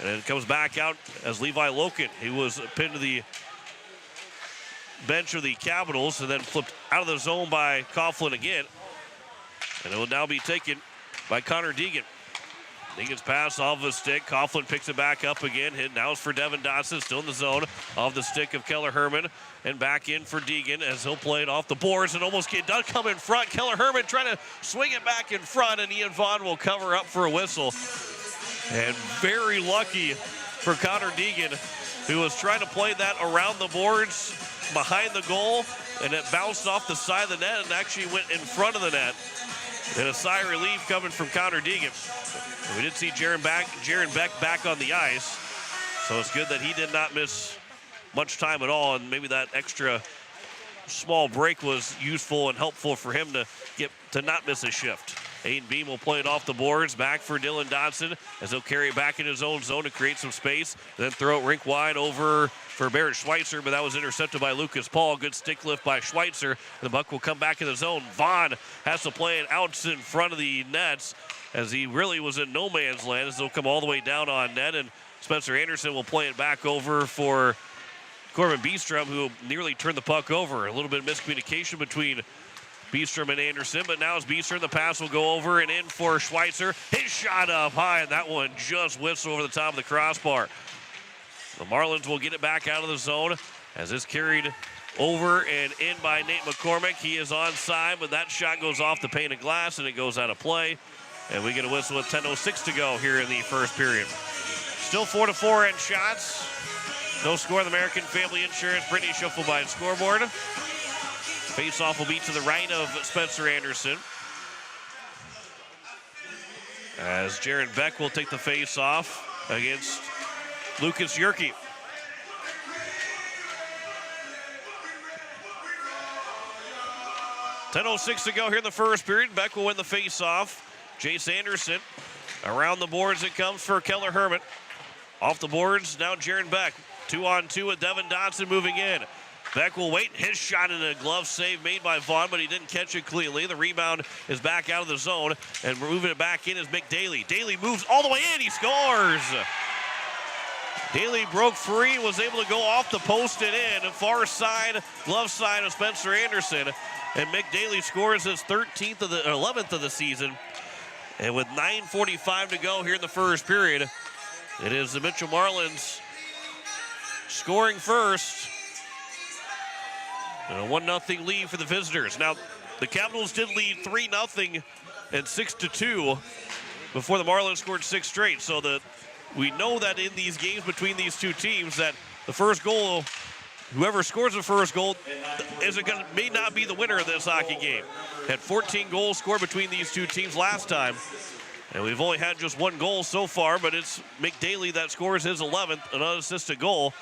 And it comes back out as Levi Loken. He was pinned to the bench of the Capitals and then flipped out of the zone by Coughlin again. And it will now be taken by Connor Deegan. Deegan's pass off of a stick. Coughlin picks it back up again. Hit now is for Devin Dotson, still in the zone. Off the stick of Keller Herman. And back in for Deegan as he'll play it off the boards and almost does come in front. Keller Herman trying to swing it back in front, and Ian Vaughn will cover up for a whistle. And very lucky for Connor Deegan, who was trying to play that around the boards behind the goal, and it bounced off the side of the net and actually went in front of the net. And a sigh of relief coming from Connor Deegan. And we did see Jaron Beck back on the ice, so it's good that he did not miss much time at all, and maybe that extra small break was useful and helpful for him to not miss a shift. Aiden Beam will play it off the boards, back for Dylan Dodson as he'll carry it back in his own zone to create some space, then throw it rink wide over for Barrett Schweitzer, but that was intercepted by Lucas Paul. Good stick lift by Schweitzer. The puck will come back in the zone. Vaughn has to play it out in front of the nets as he really was in no man's land, as they'll come all the way down on net, and Spencer Anderson will play it back over for Corbin Beestrom, who nearly turned the puck over. A little bit of miscommunication between Beestrom and Anderson, but now as Beestrom, the pass will go over and in for Schweitzer. His shot up high, and that one just whiffs over the top of the crossbar. The Marlins will get it back out of the zone as it's carried over and in by Nate McCormick. He is onside, but that shot goes off the pane of glass, and it goes out of play. And we get a whistle with 10:06 to go here in the first period. Still 4-4 in shots. No score in the American Family Insurance Brittany Schiffelbein scoreboard. Face-off will be to the right of Spencer Anderson, as Jaron Beck will take the face-off against Lucas Yerke. .10:06 to go here in the first period. Beck will win the face-off. Jace Anderson around the boards it comes for Keller Herman. Off the boards, now Jaron Beck. 2-on-2 with Devin Dodson moving in. Beck will wait. His shot in a glove save made by Vaughn, but he didn't catch it cleanly. The rebound is back out of the zone, and moving it back in is Mick Daly. Daly moves all the way in. He scores. Daly broke free, was able to go off the post and in. Far side, glove side of Spencer Anderson, and Mick Daly scores his 11th of the season. And with 9:45 to go here in the first period, it is the Mitchell Marlins scoring first. And a 1-0 lead for the visitors. Now, the Capitals did lead 3-0 and 6-2 before the Marlins scored 6 straight. So we know that in these games between these two teams that the first goal, whoever scores the first goal may not be the winner of this hockey game. Had 14 goals scored between these two teams last time. And we've only had just 1 goal so far, but it's Mick Daly that scores his 11th, an unassisted goal,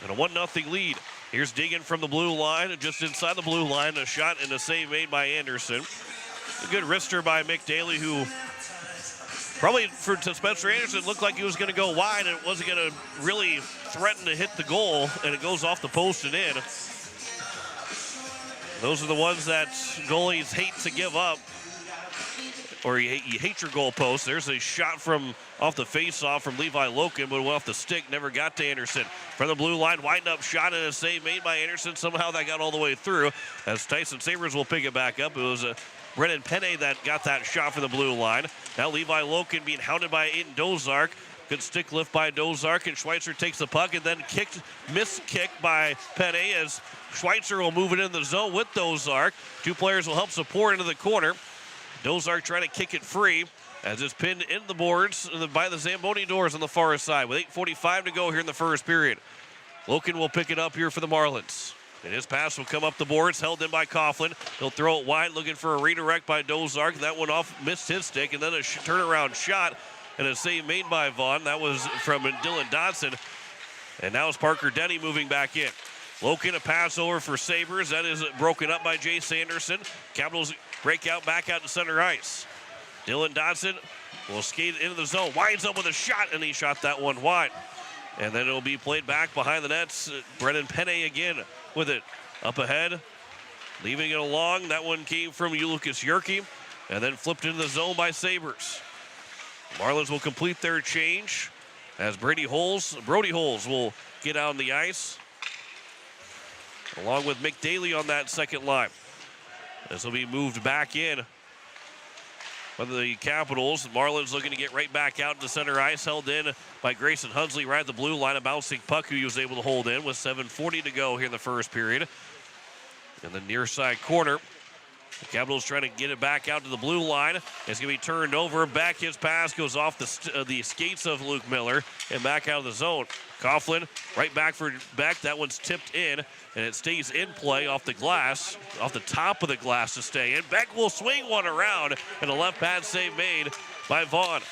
and a 1-0 lead. Here's Deegan from the blue line, just inside the blue line, a shot and a save made by Anderson. A good wrister by Mick Daly, who probably to Spencer Anderson looked like he was going to go wide and it wasn't going to really threaten to hit the goal, and it goes off the post and in. Those are the ones that goalies hate to give up, or you hate your goal post. There's a shot from off the face-off from Levi Loken, but went off the stick, never got to Anderson. From the blue line, wind-up shot and a save made by Anderson. Somehow that got all the way through, as Tyson Sabres will pick it back up. It was Brennan Penne that got that shot from the blue line. Now Levi Loken being hounded by Aiden Dozark. Good stick lift by Dozark, and Schweitzer takes the puck, and then missed kick by Penne, as Schweitzer will move it in the zone with Dozark. 2 players will help support into the corner. Dozark trying to kick it free as it's pinned in the boards by the Zamboni doors on the far side with 8:45 to go here in the first period. Loken will pick it up here for the Marlins. And his pass will come up the boards, held in by Coughlin. He'll throw it wide, looking for a redirect by Dozark. That one off, missed his stick, and then a turnaround shot and a save made by Vaughn. That was from Dylan Dodson. And now it's Parker Denny moving back in. Loken, a pass over for Sabres. That is broken up by Jay Sanderson. Capitals break out back out to center ice. Dylan Dodson will skate into the zone. Winds up with a shot, and he shot that one wide. And then it'll be played back behind the nets. Brennan Penne again with it. Up ahead, leaving it along. That one came from Lucas Yerke, and then flipped into the zone by Sabres. Marlins will complete their change as Brody Holes will get out on the ice, along with Mick Daly on that second line. This will be moved back in for the Capitals. The Marlins looking to get right back out to center ice, held in by Grayson Hunsley right at the blue line. A bouncing puck who he was able to hold in with 7:40 to go here in the first period. In the near side corner, the Capitals trying to get it back out to the blue line. It's going to be turned over. Back his pass goes off the skates of Luke Miller and back out of the zone. Coughlin right back for Beck. That one's tipped in, and it stays in play off the glass, off the top of the glass to stay in. Beck will swing one around, and a left pad save made by Vaughn.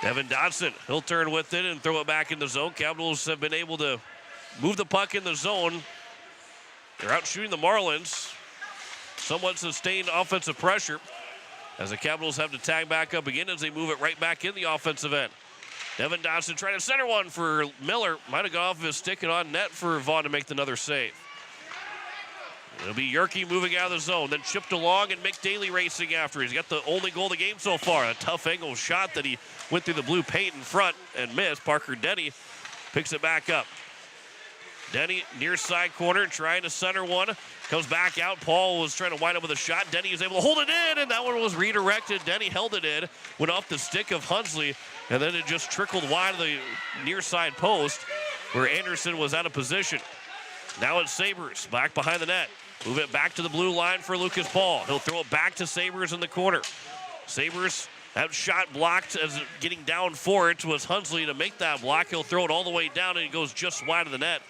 Devin Dodson, he'll turn with it and throw it back in the zone. Capitals have been able to move the puck in the zone. They're out shooting the Marlins. Somewhat sustained offensive pressure as the Capitals have to tag back up again as they move it right back in the offensive end. Devin Dodson trying to center one for Miller. Might have gone off of his stick and on net for Vaughn to make another save. It'll be Yerke moving out of the zone, then chipped along and Mick Daly racing after. He's got the only goal of the game so far. A tough angle shot that he went through the blue paint in front and missed. Parker Denny picks it back up. Denny near side corner trying to center one. Comes back out. Paul was trying to wind up with a shot. Denny is able to hold it in, and that one was redirected. Denny held it in, went off the stick of Hunsley, and then it just trickled wide of the near side post where Anderson was out of position. Now it's Sabres back behind the net. Move it back to the blue line for Lucas Paul. He'll throw it back to Sabres in the corner. Sabres, that shot blocked as getting down for it was Hunsley to make that block. He'll throw it all the way down, and it goes just wide of the net.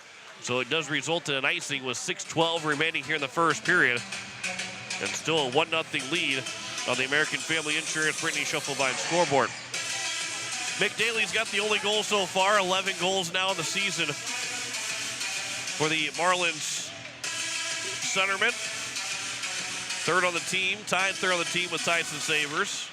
So it does result in an icing with 6:12 remaining here in the first period. And still a 1-0 lead on the American Family Insurance Brittany Schuffelbein scoreboard. Mick Daly's got the only goal so far, 11 goals now in the season for the Marlins centerman. Third on the team, tied third on the team with Tyson Sabres.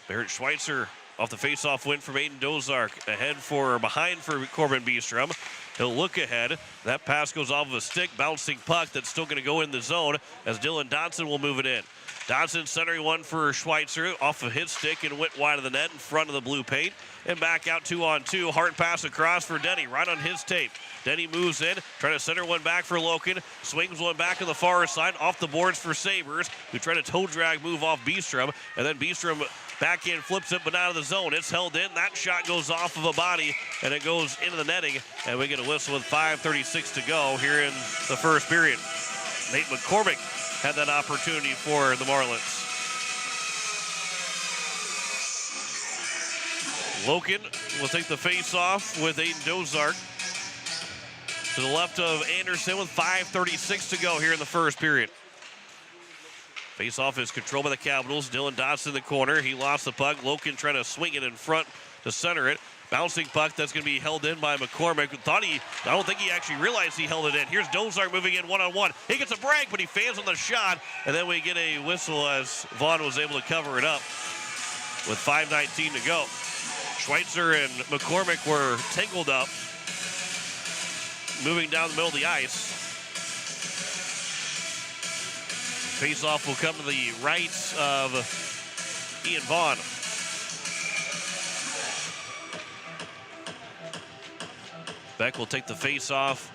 Barrett Schweitzer off the face-off win from Aiden Dozark. Behind for Corbin Biestrom. He'll look ahead. That pass goes off of a stick, bouncing puck that's still going to go in the zone as Dylan Dodson will move it in. Dodson centering one for Schweitzer off of his stick and went wide of the net in front of the blue paint. And back out 2-on-2. Hard pass across for Denny right on his tape. Denny moves in, trying to center one back for Loken. Swings one back on the far side, off the boards for Sabres, who try to toe drag move off Biestrom. And then Biestrom back in, flips it, but out of the zone. It's held in. That shot goes off of a body, and it goes into the netting. And we get a whistle with 5:36 to go here in the first period. Nate McCormick had that opportunity for the Marlins. Loken will take the face-off with Aiden Dozark. To the left of Anderson with 5:36 to go here in the first period. Face-off is controlled by the Capitals. Dylan Dodson in the corner. He lost the puck. Loken trying to swing it in front to center it. Bouncing puck that's going to be held in by McCormick. I don't think he actually realized he held it in. Here's Dozark moving in one-on-one. He gets a break, but he fails on the shot. And then we get a whistle as Vaughn was able to cover it up with 5:19 to go. Schweitzer and McCormick were tangled up, moving down the middle of the ice. Face-off will come to the right of Ian Vaughn. Beck will take the face-off.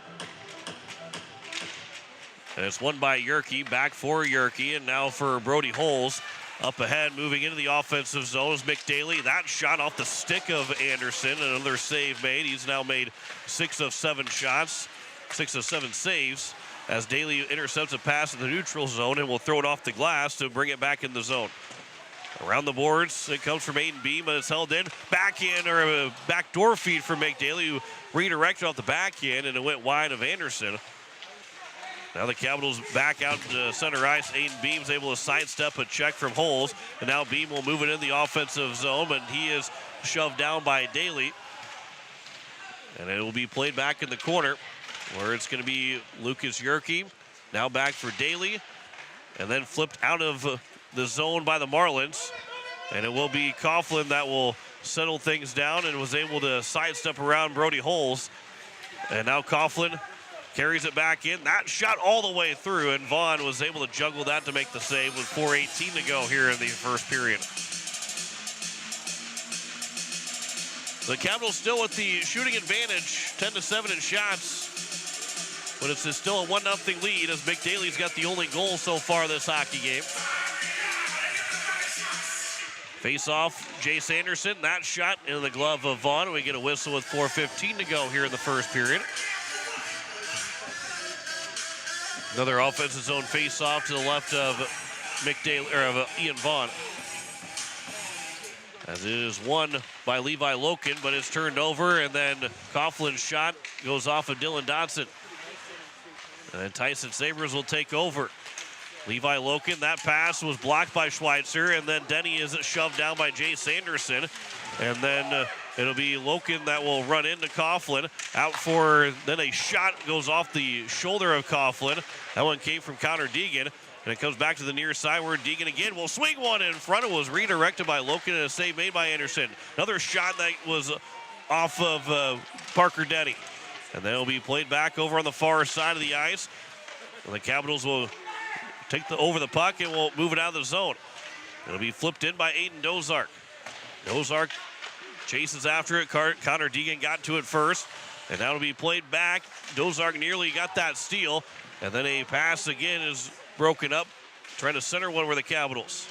And it's won by Yerke. Back for Yerke, and now for Brody Holes. Up ahead, moving into the offensive zone is Mick Daly. That shot off the stick of Anderson. Another save made. He's now made 6 of 7 shots, 6 of 7 saves, as Daly intercepts a pass in the neutral zone and will throw it off the glass to bring it back in the zone. Around the boards, it comes from Aiden Beam, but it's held in. Backhand or a backdoor feed for Mick Daly, who redirected off the backhand, and it went wide of Anderson. Now the Capitals back out to center ice. Aiden Beam's able to sidestep a check from Holes, and now Beam will move it in the offensive zone, but he is shoved down by Daly. And it will be played back in the corner, where it's going to be Lucas Yerke. Now back for Daly, and then flipped out of the zone by the Marlins. And it will be Coughlin that will settle things down and was able to sidestep around Brody Holes. And now Coughlin carries it back in. That shot all the way through, and Vaughn was able to juggle that to make the save with 4:18 to go here in the first period. The Capitals still with the shooting advantage, 10-7 in shots, but it's still a 1-0 lead as Mick Daly's got the only goal so far this hockey game. Face off, Jace Anderson. That shot in the glove of Vaughn. We get a whistle with 4:15 to go here in the first period. Another offensive zone face off to the left of Ian Vaughn. As it is won by Levi Loken, but it's turned over, and then Coughlin's shot goes off of Dylan Dodson. And then Tyson Sabres will take over. Levi Loken, that pass was blocked by Schweitzer, and then Denny is shoved down by Jace Anderson. And then it'll be Loken that will run into Coughlin. Out for, then a shot goes off the shoulder of Coughlin. That one came from Connor Deegan. And it comes back to the near side where Deegan again will swing one in front. It was redirected by Loken and a save made by Anderson. Another shot that was off of Parker Denny. And then it'll be played back over on the far side of the ice. And the Capitals will take over the puck and will move it out of the zone. It'll be flipped in by Aiden Dozark. Dozark chases after it. Connor Deegan got to it first. And now it'll be played back. Dozark nearly got that steal. And then a pass again is broken up. Trying to center one with the Capitals.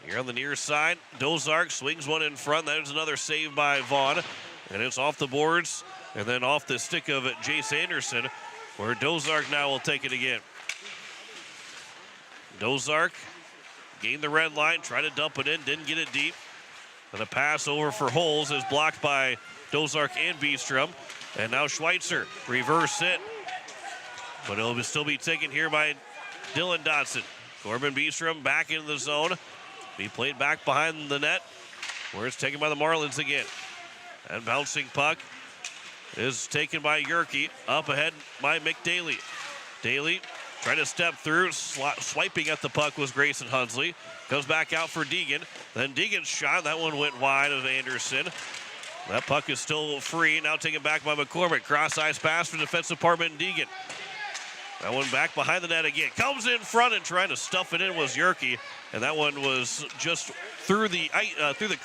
Here on the near side, Dozark swings one in front. There's another save by Vaughn. And it's off the boards. And then off the stick of Jace Anderson, where Dozark now will take it again. Dozark gained the red line, tried to dump it in, didn't get it deep. And a pass over for Holes is blocked by Dozark and Beestrom. And now Schweitzer reverse it. But it'll still be taken here by Dylan Dodson. Corbin Beestrom back into the zone. Be played back behind the net, where it's taken by the Marlins again. And bouncing puck is taken by Yerke. Up ahead by McDaly. Daly trying to step through. Swiping at the puck was Grayson Hunsley. Comes back out for Deegan. Then Deegan's shot. That one went wide of Anderson. That puck is still free. Now taken back by McCormick. Cross-ice pass for defensive partment Deegan. That one back behind the net again. Comes in front and trying to stuff it in was Yerke. And that one was just through the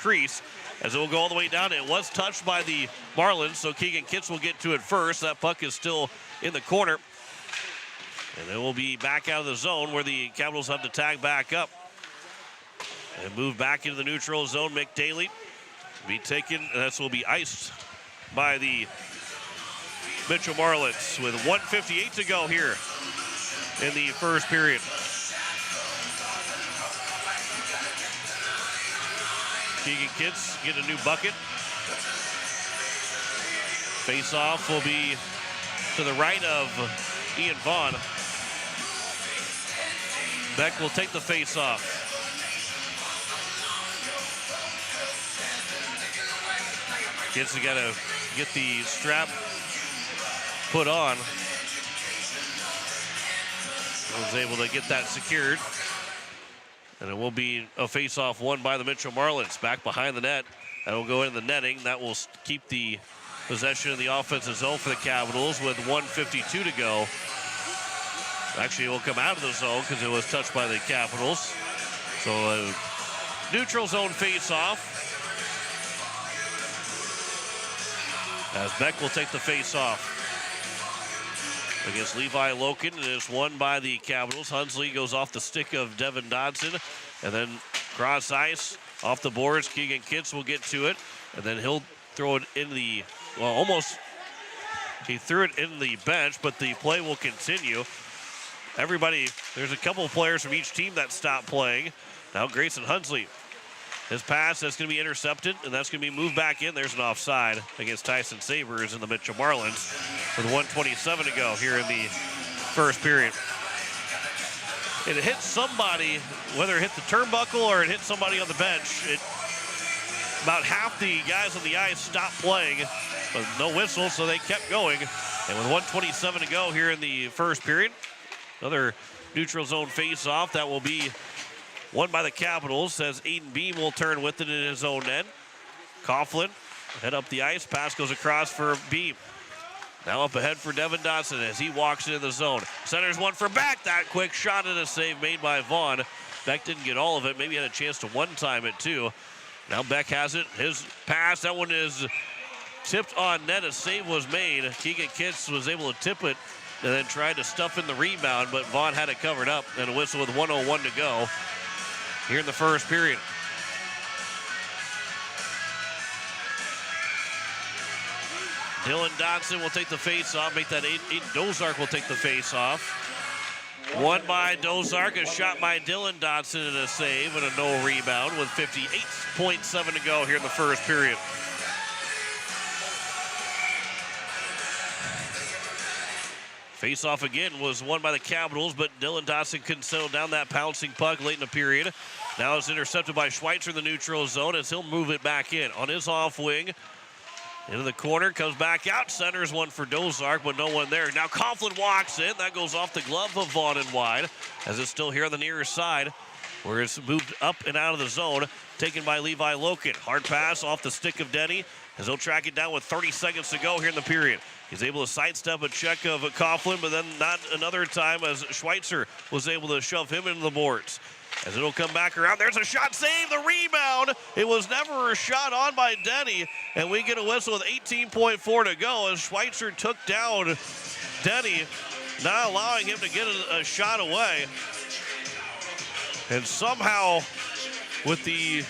crease. As it will go all the way down. It was touched by the Marlins, so Keegan Kitts will get to it first. That puck is still in the corner. And it will be back out of the zone where the Capitals have to tag back up. And move back into the neutral zone. McDaly be taken, and this will be iced by the Mitchell Marlins with 1:58 to go here in the first period. Keegan Kitts get a new bucket. Face-off will be to the right of Ian Vaughn. Beck will take the face-off. Kitts has got to get the strap put on. Was able to get that secured. And it will be a face-off won by the Mitchell Marlins. Back behind the net. That will go into the netting. That will keep the possession of the offensive zone for the Capitals with 1:52 to go. Actually, it will come out of the zone because it was touched by the Capitals. So a neutral zone face-off. As Beck will take the face-off against Levi Loken, and it's won by the Capitals. Hunsley goes off the stick of Devin Dodson, and then cross ice off the boards. Keegan Kitts will get to it, and then he'll throw it in the, well, almost, he threw it in the bench, but the play will continue. Everybody, there's a couple of players from each team that stopped playing. Now Grayson Hunsley, his pass, that's going to be intercepted, and that's going to be moved back in. There's an offside against Tyson Sabres and the Mitchell Marlins with 1:27 to go here in the first period. It hit somebody, whether it hit the turnbuckle or it hit somebody on the bench. About half the guys on the ice stopped playing, but no whistle, so they kept going. And with 1:27 to go here in the first period, another neutral zone face-off that will be won by the Capitals, as Aiden Beam will turn with it in his own end. Coughlin head up the ice. Pass goes across for Beam. Now up ahead for Devin Dodson as he walks into the zone. Centers one for Beck. That quick shot and a save made by Vaughn. Beck didn't get all of it. Maybe had a chance to one-time it too. Now Beck has it. His pass, that one is tipped on net. A save was made. Keegan Kitts was able to tip it and then tried to stuff in the rebound, but Vaughn had it covered up, and a whistle with 1:01 to go here in the first period. Dylan Dotson will take the face-off, make that Aiden Dozark will take the face-off. One by Dozark, a shot by Dylan Dotson and a save and a no rebound with 58.7 to go here in the first period. Face-off again was won by the Capitals, but Dylan Dotson couldn't settle down that pouncing puck late in the period. Now it's intercepted by Schweitzer in the neutral zone as he'll move it back in on his off wing. Into the corner, comes back out, centers one for Dozark, but no one there. Now Coughlin walks in, that goes off the glove of Vaughn and wide, as it's still here on the near side, where it's moved up and out of the zone, taken by Levi Loken. Hard pass off the stick of Denny, as he'll track it down with 30 seconds to go here in the period. He's able to sidestep a check of Coughlin, but then not another time as Schweitzer was able to shove him into the boards. As it'll come back around, there's a shot, save, the rebound. It was never a shot on by Denny, and we get a whistle with 18.4 to go as Schweitzer took down Denny, not allowing him to get a shot away. And somehow, with the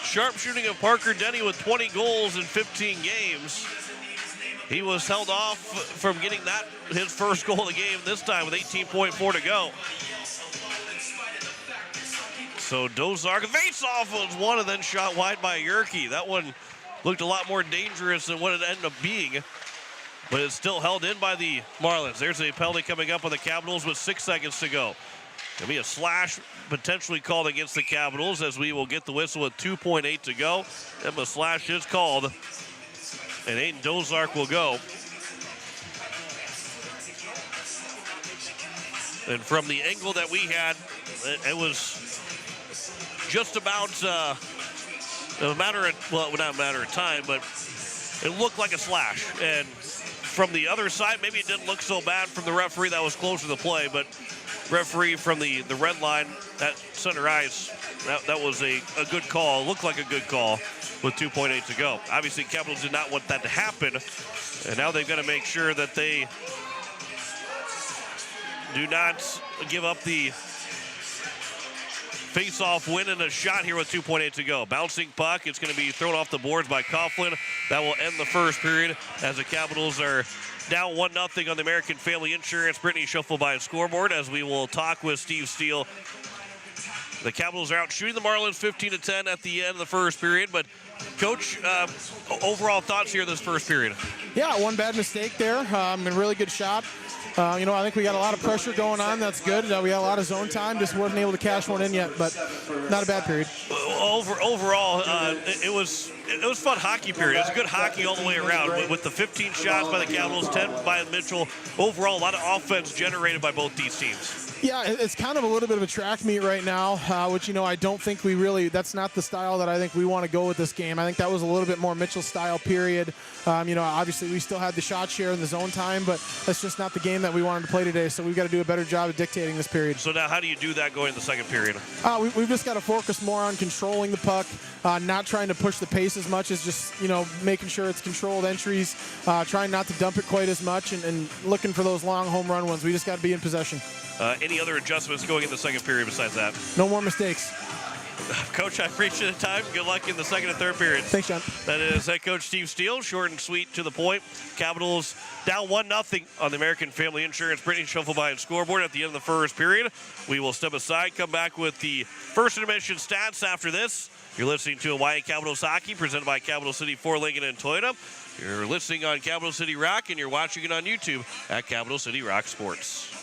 sharpshooting of Parker Denny with 20 goals in 15 games, he was held off from getting his first goal of the game this time with 18.4 to go. So Dozark, face-off was one and then shot wide by Yerke. That one looked a lot more dangerous than what it ended up being, but it's still held in by the Marlins. There's a penalty coming up on the Capitals with 6 seconds to go. There'll be a slash potentially called against the Capitals as we will get the whistle with 2.8 to go. And a slash is called, and Aiden Dozark will go. And from the angle that we had, it was just about a matter of, well, not a matter of time, but it looked like a slash. And from the other side, maybe it didn't look so bad from the referee that was closer to the play, but referee from the red line at center ice, that was a good call. Looked like a good call with 2.8 to go. Obviously, Capitals did not want that to happen, and now they've got to make sure that they do not give up the face-off win and a shot here with 2.8 to go. Bouncing puck, it's going to be thrown off the boards by Coughlin. That will end the first period as the Capitals are down 1-0 on the American Family Insurance. Brittany Shuffle by a scoreboard as we will talk with Steve Steele. The Capitals are out shooting the Marlins 15-10 at the end of the first period, but Coach, overall thoughts here this first period? Yeah, one bad mistake there, and really good shot. I think we got a lot of pressure going on. That's good. We had a lot of zone time. Just wasn't able to cash one in yet, but not a bad period. Overall, it was fun hockey period. It was good hockey all the way around with the 15 shots by the Capitals, 10 by Mitchell. Overall, a lot of offense generated by both these teams. Yeah, it's kind of a little bit of a track meet right now, which, I don't think we really, that's not the style that I think we want to go with this game. I think that was a little bit more Mitchell style period. Obviously we still had the shot share in the zone time, but that's just not the game that we wanted to play today. So we've got to do a better job of dictating this period. So now how do you do that going in the second period? We've just got to focus more on controlling the puck, not trying to push the pace as much as just, making sure it's controlled entries, trying not to dump it quite as much and looking for those long home run ones. We just got to be in possession. Any other adjustments going in the second period besides that? No more mistakes. Coach, I appreciate the time. Good luck in the second and third period. Thanks, John. That is head coach Steve Steele, short and sweet to the point. Capitals down 1-0 on the American Family Insurance Brittany Shuffle by and scoreboard at the end of the first period. We will step aside, come back with the first intermission stats after this. You're listening to Hawaii Capitals Hockey presented by Capital City Ford Lincoln and Toyota. You're listening on Capital City Rock, and you're watching it on YouTube at Capital City Rock Sports.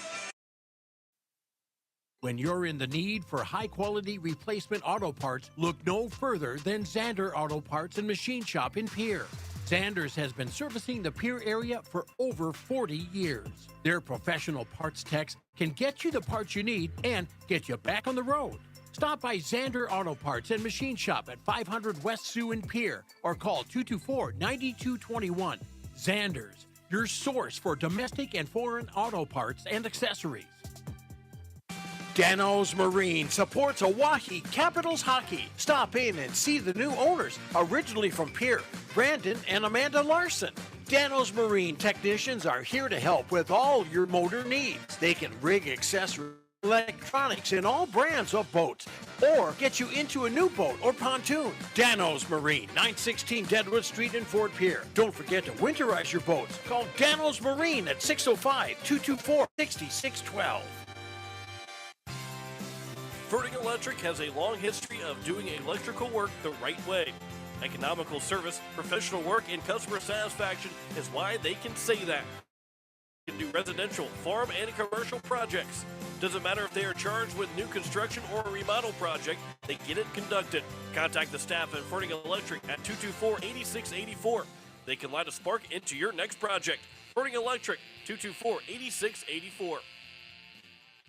When you're in the need for high-quality replacement auto parts, look no further than Zander Auto Parts and Machine Shop in Pierre. Zanders has been servicing the Pierre area for over 40 years. Their professional parts techs can get you the parts you need and get you back on the road. Stop by Zander Auto Parts and Machine Shop at 500 West Sioux in Pierre or call 224-9221. Zanders, your source for domestic and foreign auto parts and accessories. Danos Marine supports Oahe Capitals hockey. Stop in and see the new owners, originally from Pierre, Brandon and Amanda Larson. Danos Marine technicians are here to help with all your motor needs. They can rig accessories electronics in all brands of boats, or get you into a new boat or pontoon. Dano's Marine, 916 Deadwood Street in Fort Pierre. Don't forget to winterize your boats. Call Dano's Marine at 605-224-6612. Ferding Electric has a long history of doing electrical work the right way. Economical service, professional work, and customer satisfaction is why they can say that. They can do residential, farm, and commercial projects. Doesn't matter if they are charged with new construction or a remodel project, they get it conducted. Contact the staff at Ferding Electric at 224-8684. They can light a spark into your next project. Ferding Electric, 224-8684.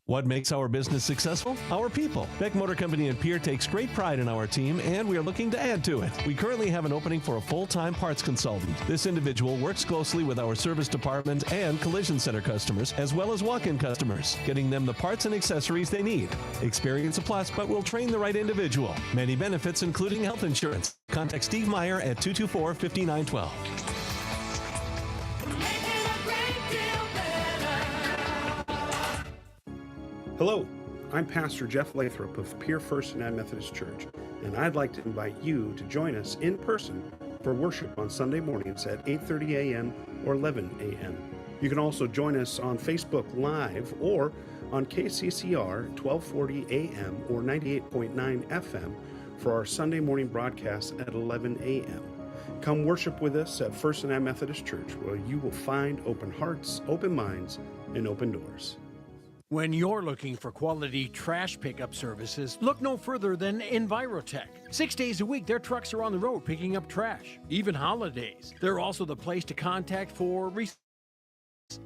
What makes our business successful? Our people. Beck Motor Company in Pierre takes great pride in our team, and we are looking to add to it. We currently have an opening for a full-time parts consultant. This individual works closely with our service department and collision center customers, as well as walk-in customers, getting them the parts and accessories they need. Experience a plus, but we'll train the right individual. Many benefits, including health insurance. Contact Steve Meyer at 224-5912. Hello, I'm Pastor Jeff Lathrop of Pierre First United Methodist Church, and I'd like to invite you to join us in person for worship on Sunday mornings at 8:30 a.m. or 11 a.m. You can also join us on Facebook Live or on KCCR 1240 a.m. or 98.9 FM for our Sunday morning broadcast at 11 a.m. Come worship with us at First United Methodist Church, where you will find open hearts, open minds, and open doors. When you're looking for quality trash pickup services, look no further than Envirotech. 6 days a week, their trucks are on the road picking up trash, even holidays. They're also the place to contact for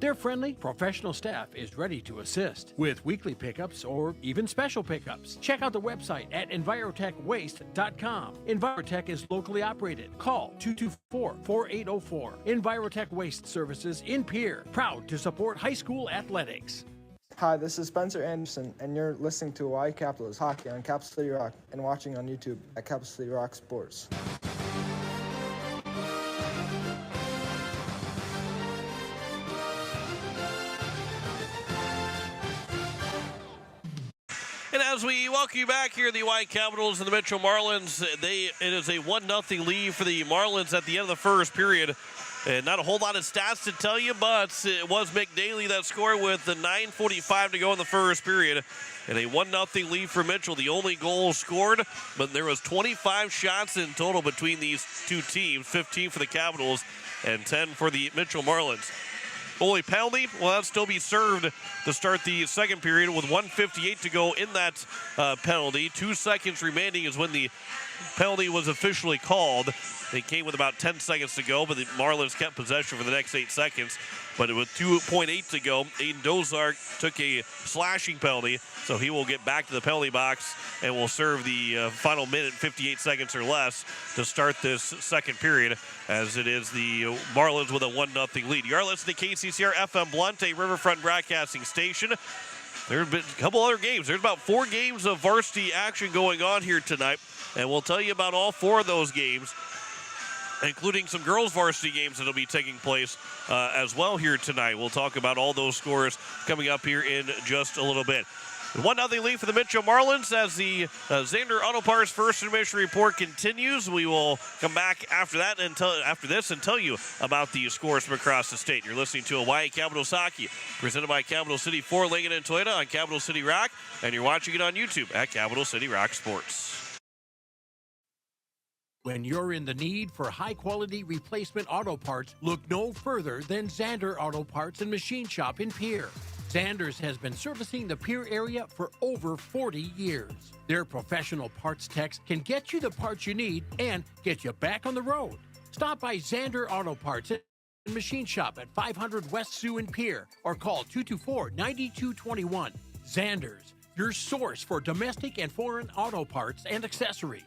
Their friendly, professional staff is ready to assist with weekly pickups or even special pickups. Check out the website at EnvirotechWaste.com. Envirotech is locally operated. Call 224-4804. Envirotech Waste Services in Pierre, proud to support high school athletics. Hi, this is Spencer Anderson, and you're listening to Hawaii Capitals Hockey on Capital City Rock and watching on YouTube at Capital City Rock Sports. And as we welcome you back here, the Hawaii Capitals and the Mitchell Marlins, it is a 1-0 lead for the Marlins at the end of the first period. And not a whole lot of stats to tell you, but it was McDaly that scored with the 9:45 to go in the first period. And a 1-0 lead for Mitchell, the only goal scored, but there was 25 shots in total between these two teams, 15 for the Capitals and 10 for the Mitchell Marlins. Only penalty, well, that'll still be served to start the second period with 1:58 to go in that penalty. 2 seconds remaining is when the penalty was officially called. It came with about 10 seconds to go, but the Marlins kept possession for the next 8 seconds. But with 2.8 to go, Aiden Dozark took a slashing penalty, so he will get back to the penalty box and will serve the final minute, 58 seconds or less, to start this second period, as it is the Marlins with a 1-0 lead. You are listening to KCCR FM Blunt, a Riverfront broadcasting station. There have been a couple other games. There's about 4 games of varsity action going on here tonight, and we'll tell you about all 4 of those games, including some girls varsity games that will be taking place as well here tonight. We'll talk about all those scores coming up here in just a little bit. 1-0 lead for the Mitchell Marlins as the Xander Auto Parts First Intermission Report continues. We will come back after that and tell you about the scores from across the state. You're listening to Hawaii Capitals Hockey, presented by Capital City Ford, Lincoln, and Toyota on Capital City Rock, and you're watching it on YouTube at Capital City Rock Sports. When you're in the need for high-quality replacement auto parts, look no further than Xander Auto Parts and Machine Shop in Pierre. Xander's has been servicing the Pierre area for over 40 years. Their professional parts techs can get you the parts you need and get you back on the road. Stop by Xander Auto Parts and Machine Shop at 500 West Sioux in Pierre or call 224-9221. Xander's, your source for domestic and foreign auto parts and accessories.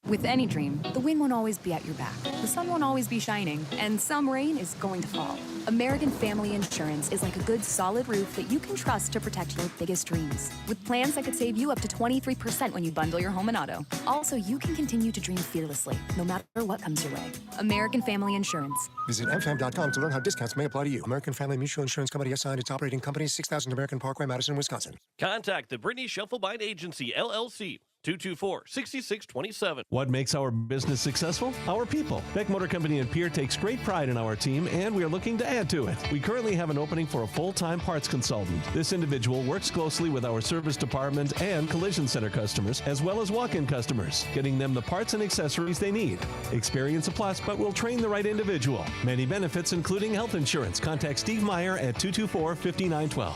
With any dream, the wind won't always be at your back, the sun won't always be shining, and some rain is going to fall. American Family Insurance is like a good solid roof that you can trust to protect your biggest dreams. With plans that could save you up to 23% when you bundle your home and auto. Also, you can continue to dream fearlessly, no matter what comes your way. American Family Insurance. Visit mfam.com to learn how discounts may apply to you. American Family Mutual Insurance Company assigned its operating company, 6000 American Parkway, Madison, Wisconsin. Contact the Brittany Shufflebind Agency, LLC, 224-6627. What makes our business successful? Our people. Beck Motor Company in Pierre takes great pride in our team, and we are looking to add to it. We currently have an opening for a full-time parts consultant. This individual works closely with our service department and collision center customers, as well as walk-in customers, getting them the parts and accessories they need. Experience a plus, but we'll train the right individual. Many benefits, including health insurance. Contact Steve Meyer at 224-5912.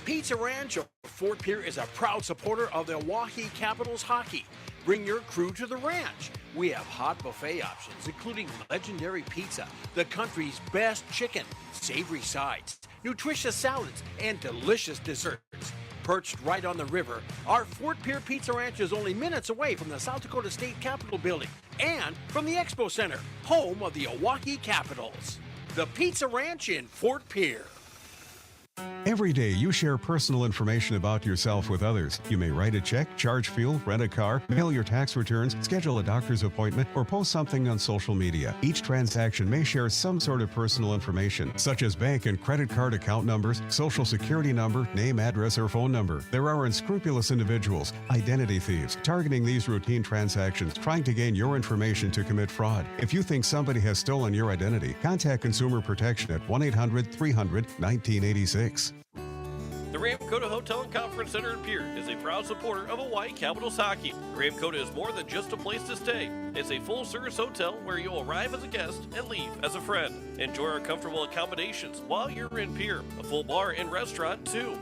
Pizza Ranch of Fort Pierre is a proud supporter of the Oahe Capitals hockey. Bring your crew to the ranch. We have hot buffet options, including legendary pizza, the country's best chicken, savory sides, nutritious salads, and delicious desserts. Perched right on the river, our Fort Pierre Pizza Ranch is only minutes away from the South Dakota State Capitol building and from the Expo Center, home of the Oahe Capitals. The Pizza Ranch in Fort Pierre. Every day you share personal information about yourself with others. You may write a check, charge fuel, rent a car, mail your tax returns, schedule a doctor's appointment, or post something on social media. Each transaction may share some sort of personal information, such as bank and credit card account numbers, social security number, name, address, or phone number. There are unscrupulous individuals, identity thieves, targeting these routine transactions, trying to gain your information to commit fraud. If you think somebody has stolen your identity, contact Consumer Protection at 1-800-300-1986. The Ramkota Hotel and Conference Center in Pierre is a proud supporter of Hawaii Capitals hockey. Ramkota is more than just a place to stay. It's a full-service hotel where you'll arrive as a guest and leave as a friend. Enjoy our comfortable accommodations while you're in Pierre. A full bar and restaurant, too.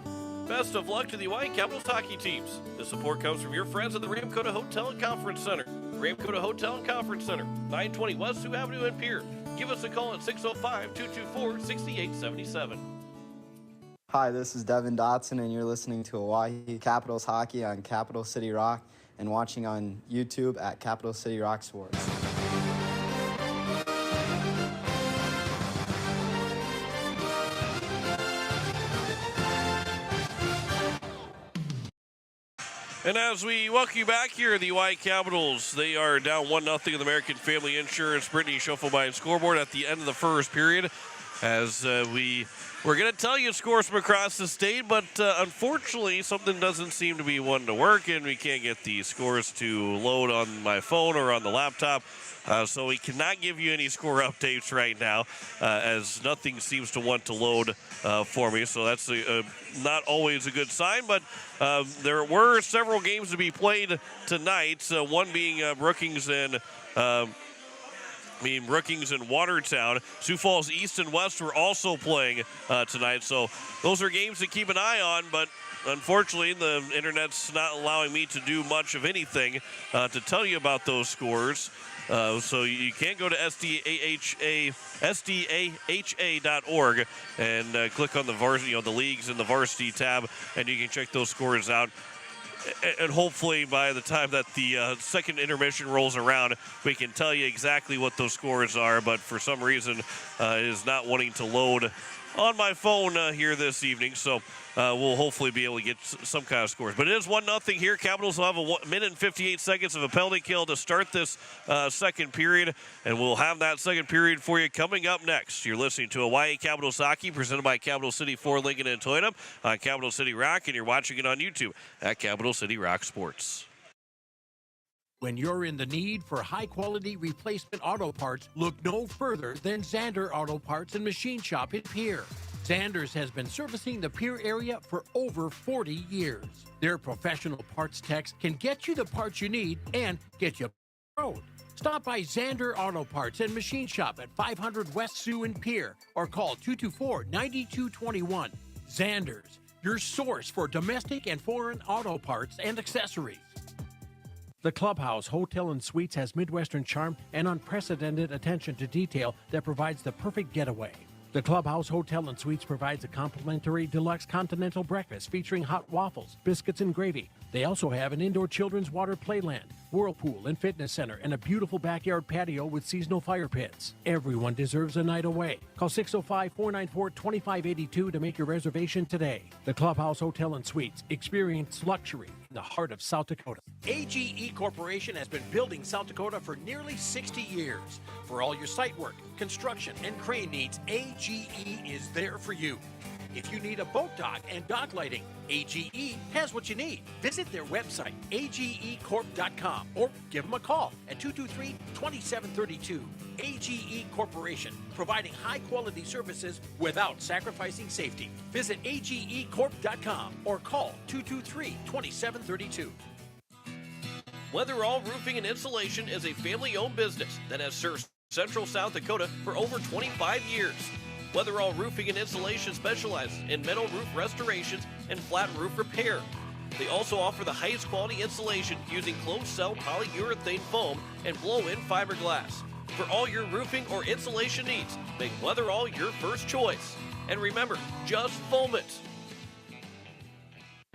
Best of luck to the Hawaii Capitals hockey teams. The support comes from your friends at the Ramkota Hotel and Conference Center. Ramkota Hotel and Conference Center, 920 West Sioux Avenue in Pierre. Give us a call at 605-224-6877. Hi, this is Devin Dotson, and you're listening to Hawaii Capitals hockey on Capital City Rock and watching on YouTube at Capital City Rock Sports. And as we welcome you back here, the Hawaii Capitals, they are down 1-0 in the American Family Insurance Brittany Shufflebind scoreboard at the end of the first period. As we're going to tell you scores from across the state, but unfortunately something doesn't seem to be wanting to work, and we can't get the scores to load on my phone or on the laptop. So we cannot give you any score updates right now, as nothing seems to want to load for me. So that's not always a good sign, but there were several games to be played tonight, one being Brookings and Watertown. Sioux Falls East and West were also playing tonight. So those are games to keep an eye on, but unfortunately the internet's not allowing me to do much of anything to tell you about those scores. So you can go to SDAHA.org and click on the varsity, the leagues and the varsity tab, and you can check those scores out. And hopefully by the time that the second intermission rolls around, we can tell you exactly what those scores are. But for some reason, it is not wanting to load on my phone here this evening. So we'll hopefully be able to get some kind of scores. But it is 1-0 here. Capitals will have a minute and 58 seconds of a penalty kill to start this second period. And we'll have that second period for you coming up next. You're listening to Hawaii Capitals Hockey presented by Capital City Ford Lincoln and Toyota on Capital City Rock. And you're watching it on YouTube at Capital City Rock Sports. When you're in the need for high-quality replacement auto parts, look no further than Zander Auto Parts and Machine Shop in Pierre. Zanders has been servicing the Pierre area for over 40 years. Their professional parts techs can get you the parts you need and get you on the road. Stop by Zander Auto Parts and Machine Shop at 500 West Sioux in Pierre or call 224-9221. Zanders, your source for domestic and foreign auto parts and accessories. The Clubhouse Hotel and Suites has Midwestern charm and unprecedented attention to detail that provides the perfect getaway. The Clubhouse Hotel and Suites provides a complimentary deluxe continental breakfast featuring hot waffles, biscuits, and gravy. They also have an indoor children's water playland, whirlpool and fitness center, and a beautiful backyard patio with seasonal fire pits. Everyone deserves a night away. Call 605-494-2582 to make your reservation today. The Clubhouse Hotel and Suites. Experience luxury in the heart of South Dakota. AGE Corporation has been building South Dakota for nearly 60 years. For all your site work, construction, and crane needs, AGE is there for you. If you need a boat dock and dock lighting, AGE has what you need. Visit their website, agecorp.com, or give them a call at 223-2732. AGE Corporation, providing high-quality services without sacrificing safety. Visit agecorp.com or call 223-2732. Weatherall Roofing and Insulation is a family-owned business that has served Central South Dakota for over 25 years. Weatherall Roofing and Insulation specializes in metal roof restorations and flat roof repair. They also offer the highest quality insulation using closed-cell polyurethane foam and blow-in fiberglass. For all your roofing or insulation needs, make Weatherall your first choice. And remember, just foam it.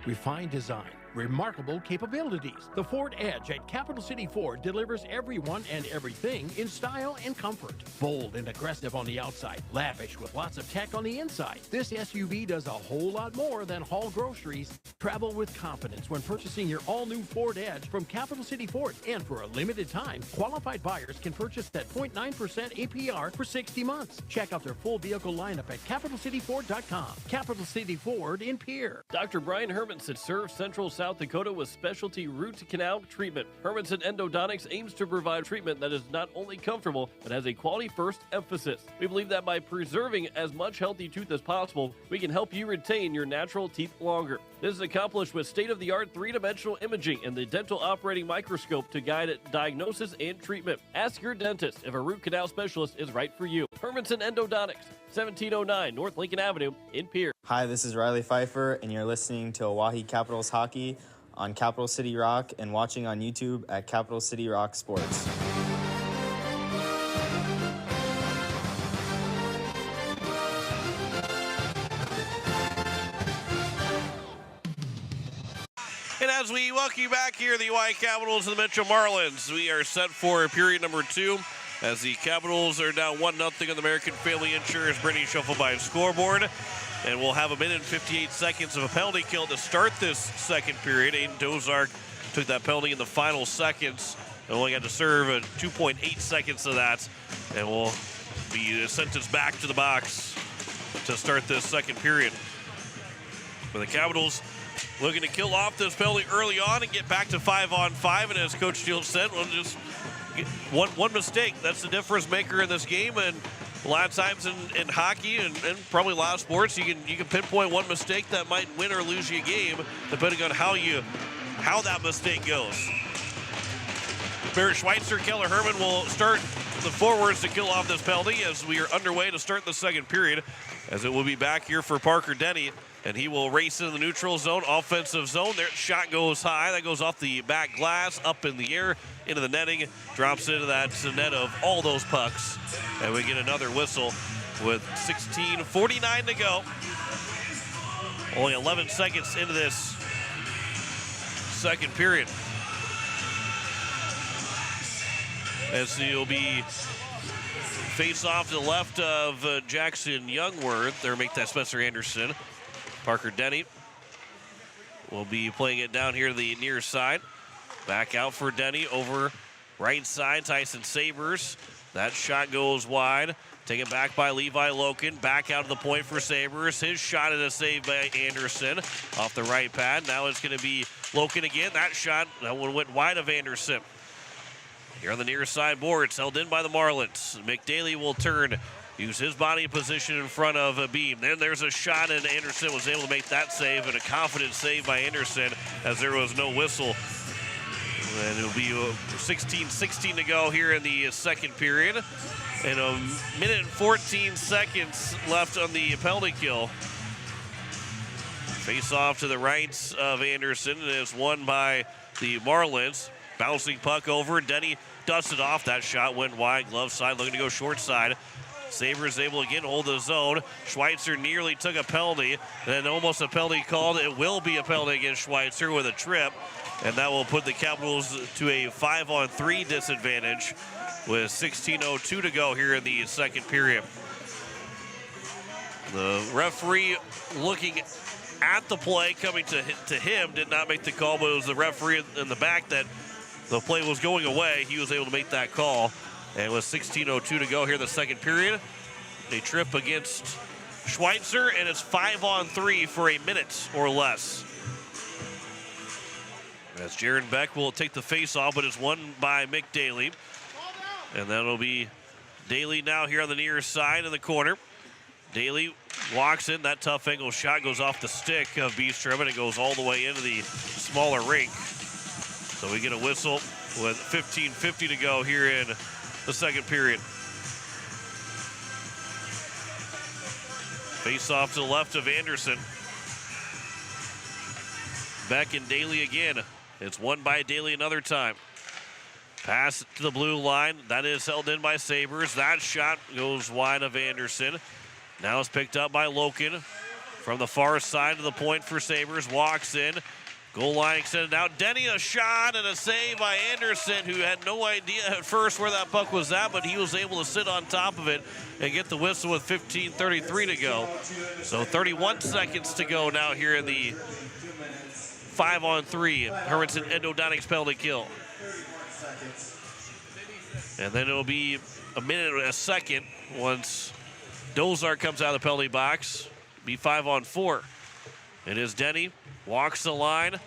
Refined design, remarkable capabilities. The Ford Edge at Capital City Ford delivers everyone and everything in style and comfort. Bold and aggressive on the outside, lavish with lots of tech on the inside. This SUV does a whole lot more than haul groceries. Travel with confidence when purchasing your all-new Ford Edge from Capital City Ford. And for a limited time, qualified buyers can purchase that 0.9% APR for 60 months. Check out their full vehicle lineup at CapitalCityFord.com. Capital City Ford in Pierre. Dr. Brian Hermanson serves Central South Dakota with specialty root canal treatment. Hermanson Endodontics aims to provide treatment that is not only comfortable, but has a quality-first emphasis. We believe that by preserving as much healthy tooth as possible, we can help you retain your natural teeth longer. This is accomplished with state-of-the-art three-dimensional imaging and the dental operating microscope to guide diagnosis and treatment. Ask your dentist if a root canal specialist is right for you. Hermanson Endodontics, 1709 North Lincoln Avenue in Pierre. Hi, this is Riley Pfeiffer, and you're listening to Oahe Capitals Hockey on Capital City Rock and watching on YouTube at Capital City Rock Sports. And as we welcome you back here, the Oahe Capitals and the Metro Marlins, we are set for period number 2 as the Capitals are down 1-0 on the American Family Insurance Brady Shuffleby scoreboard. And we'll have a minute and 58 seconds of a penalty kill to start this second period. Aiden Dozark took that penalty in the final seconds and only got to serve 2.8 seconds of that. And will be sentenced back to the box to start this second period. For the Capitals, looking to kill off this penalty early on and get back to 5-on-5. And as Coach Steele said, we'll just get one mistake. That's the difference maker in this game. And a lot of times in hockey and probably a lot of sports, you can pinpoint one mistake that might win or lose you a game, depending on how that mistake goes. Barrett Schweitzer, Keller Herman will start the forwards to kill off this penalty as we are underway to start the second period, as it will be back here for Parker Denny, and he will race into the neutral zone, offensive zone. Their shot goes high. That goes off the back glass, up in the air, into the netting, drops into that net of all those pucks. And we get another whistle with 16:49 to go. Only 11 seconds into this second period. As he'll be face off to the left of Jackson Youngworth, or make that Spencer Anderson. Parker Denny will be playing it down here to the near side. Back out for Denny over right side, Tyson Sabers. That shot goes wide. Taken back by Levi Loken. Back out to the point for Sabers. His shot is a save by Anderson off the right pad. Now it's going to be Loken again. That one went wide of Anderson. Here on the near side boards, held in by the Marlins. McDaly will turn, use his body position in front of a beam. Then there's a shot, and Anderson was able to make that save, and a confident save by Anderson as there was no whistle. And it'll be 16-16 to go here in the second period. And a minute and 14 seconds left on the penalty kill. Face off to the right of Anderson, and it's won by the Marlins. Bouncing puck over, Denny dusted off. That shot went wide, glove side, looking to go short side. Sabres able again to hold the zone. Schweitzer nearly took a penalty, and almost a penalty called. It will be a penalty against Schweitzer with a trip. And that will put the Capitals to a 5-on-3 disadvantage with 16:02 to go here in the second period. The referee looking at the play, coming to him, did not make the call, but it was the referee in the back that the play was going away. He was able to make that call. And with 16:02 to go here in the second period, a trip against Schweitzer, and it's 5-on-3 for a minute or less. As Jaron Beck will take the face-off, but it's won by Mick Daly. And that'll be Daly now here on the near side in the corner. Daly walks in. That tough angle shot goes off the stick of Beestrom, and it goes all the way into the smaller rink. So we get a whistle with 15:50 to go here in the second period. Face-off to the left of Anderson. Beck and Daly again. It's won by Daly another time. Pass to the blue line. That is held in by Sabres. That shot goes wide of Anderson. Now it's picked up by Loken from the far side of the point for Sabres. Walks in. Goal line extended out. Denny, a shot and a save by Anderson, who had no idea at first where that puck was at, but he was able to sit on top of it and get the whistle with 15:33 to go. So 31 seconds to go now here in the 5-on-3. Hermanson Endodontics penalty kill. And then it'll be a minute and a second once Dozart comes out of the penalty box. Be 5-on-4. It is Denny. Walks the line.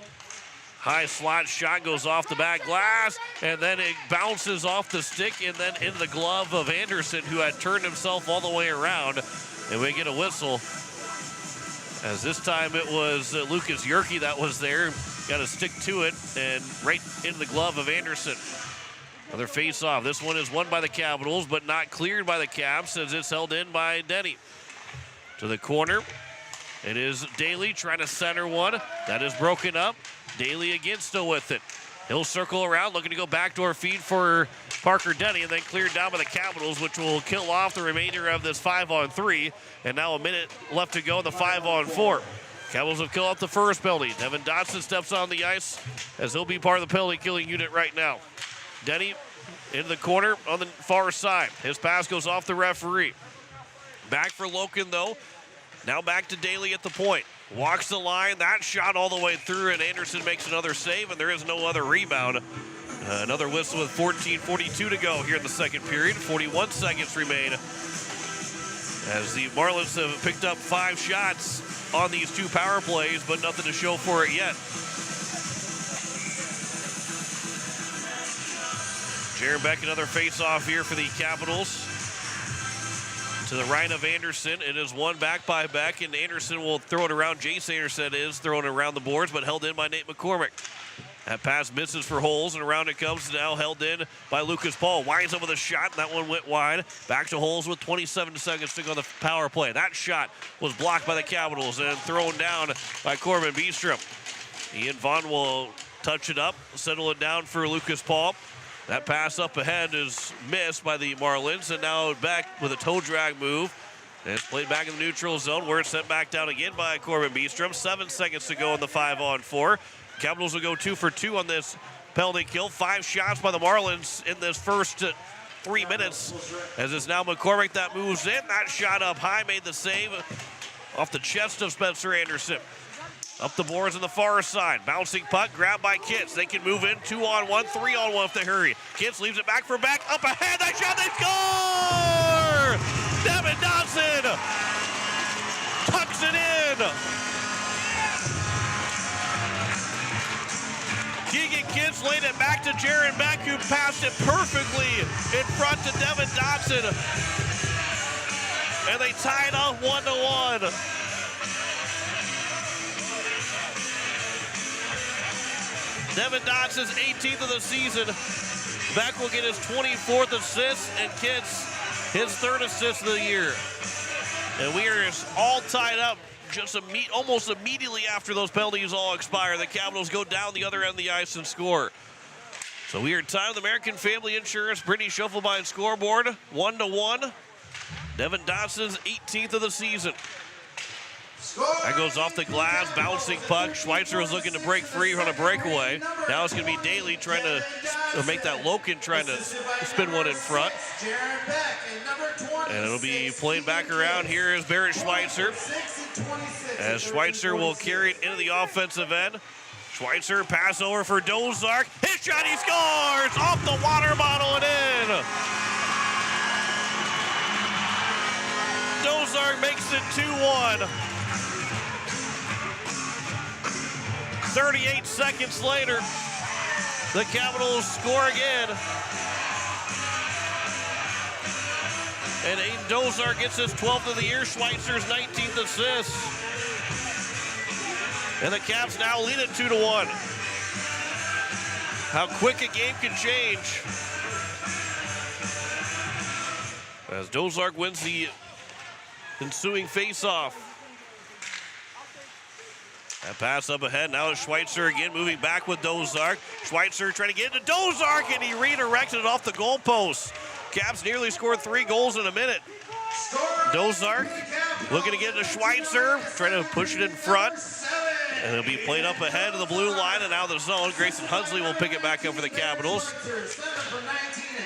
High slot shot goes off the back glass, and then it bounces off the stick and then into the glove of Anderson, who had turned himself all the way around. And we get a whistle. As this time it was Lucas Yerke that was there. Got to stick to it and right into the glove of Anderson. Another face-off. This one is won by the Capitals, but not cleared by the Caps as it's held in by Denny. To the corner. It is Daly trying to center one. That is broken up. Daly again still with it. He'll circle around, looking to go backdoor feed for Parker Denny, and then cleared down by the Capitals, which will kill off the remainder of this 5-on-3. And now a minute left to go in the 5-on-4. Capitals have killed off the first penalty. Devin Dotson steps on the ice as he'll be part of the penalty killing unit right now. Denny into the corner on the far side. His pass goes off the referee. Back for Loken, though. Now back to Daly at the point. Walks the line. That shot all the way through, and Anderson makes another save, and there is no other rebound. Another whistle with 14:42 to go here in the second period. 41 seconds remain as the Marlins have picked up 5 shots on these 2 power plays, but nothing to show for it yet. Jaron Beck, another face-off here for the Capitals. To the right of Anderson. It is won back by Beck, and Anderson will throw it around. Jace Anderson is throwing it around the boards, but held in by Nate McCormick. That pass misses for Holes, and around it comes now, held in by Lucas Paul. Winds up with a shot, and that one went wide. Back to Holes with 27 seconds to go on the power play. That shot was blocked by the Capitals and thrown down by Corbin Beestrom. Ian Vaughn will touch it up, settle it down for Lucas Paul. That pass up ahead is missed by the Marlins, and now Beck with a toe drag move. And it's played back in the neutral zone where it's sent back down again by Corbin Beestrom. 7 seconds to go in the 5-on-4. Capitals will go 2 for 2 on this penalty kill. 5 shots by the Marlins in this first 3 minutes. As it's now McCormick that moves in. That shot up high made the save off the chest of Spencer Anderson. Up the boards on the far side. Bouncing puck, grabbed by Kitts. They can move in 2-on-1, 3-on-1 if they hurry. Kitts leaves it back for Beck. Up ahead, that shot, they score! Devin Dotson tucks it in. Keegan Kitts laid it back to Jaron Beck, who passed it perfectly in front to Devin Dotson. And they tie it up 1-1. Devin Dotson's 18th of the season. Beck will get his 24th assist, and Kitts his 3rd assist of the year. And we are all tied up just almost immediately after those penalties all expire. The Capitals go down the other end of the ice and score. So we are tied with American Family Insurance. Brittany Schuffelbein scoreboard, 1-1. Devin Dotson's 18th of the season. Score! That goes off the glass, bouncing puck. Schweitzer is looking to break free on a breakaway. Now it's going to be Daly trying to make that Loken trying to spin one in front. And it'll be played back around. Here is Barrett Schweitzer. As Schweitzer will carry it into the offensive end. Schweitzer pass over for Dozark. His shot, he scores! Off the water bottle and in! Dozark makes it 2-1. 38 seconds later, the Capitals score again. And Aiden Dozark gets his 12th of the year, Schweitzer's 19th assist. And the Caps now lead it 2-1. How quick a game can change. As Dozark wins the ensuing face-off. That pass up ahead. Now it's Schweitzer again, moving back with Dozark. Schweitzer trying to get into Dozark, and he redirected it off the goalpost. Caps nearly scored 3 goals in a minute. Dozark looking to get into Schweitzer, trying to push it in front. And it'll be played up ahead of the blue line and out of the zone. Grayson Hunsley will pick it back up for the Capitals.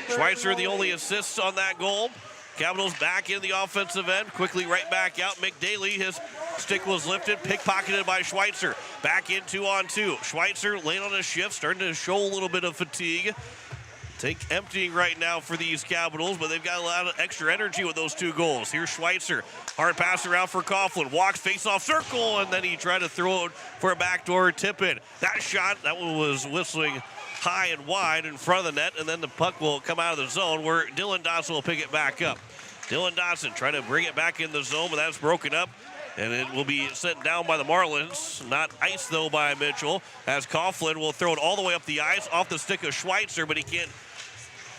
Schweitzer the only assist on that goal. Capitals back in the offensive end, quickly right back out. Mick Daly, his stick was lifted, pickpocketed by Schweitzer. Back in 2-on-2. Schweitzer late on his shift, starting to show a little bit of fatigue. Take emptying right now for these Capitals, but they've got a lot of extra energy with those 2 goals. Here's Schweitzer, hard pass around for Coughlin, walks face-off circle, and then he tried to throw it for a backdoor tip-in. That shot, that one was whistling high and wide in front of the net, and then the puck will come out of the zone where Dylan Dotson will pick it back up. Dylan Dotson trying to bring it back in the zone, but that's broken up, and it will be sent down by the Marlins. Not iced, though, by Mitchell, as Coughlin will throw it all the way up the ice off the stick of Schweitzer, but he can't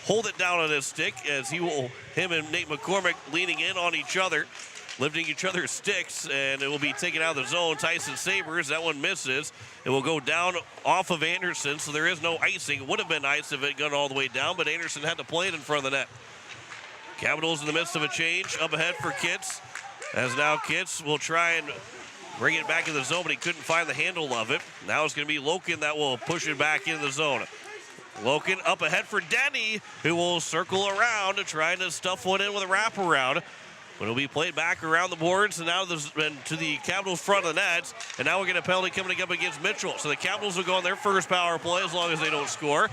hold it down on his stick as him and Nate McCormick leaning in on each other, lifting each other's sticks, and it will be taken out of the zone. Tyson Sabers, that one misses. It will go down off of Anderson, so there is no icing. It would have been ice if it had gone all the way down, but Anderson had to play it in front of the net. Capitals in the midst of a change, up ahead for Kitts, as now Kitts will try and bring it back in the zone, but he couldn't find the handle of it. Now it's going to be Loken that will push it back into the zone. Loken up ahead for Denny, who will circle around to try to stuff one in with a wraparound. But it'll be played back around the boards and now to the Capitals front of the nets. And now we're getting a penalty coming up against Mitchell. So the Capitals will go on their first power play as long as they don't score.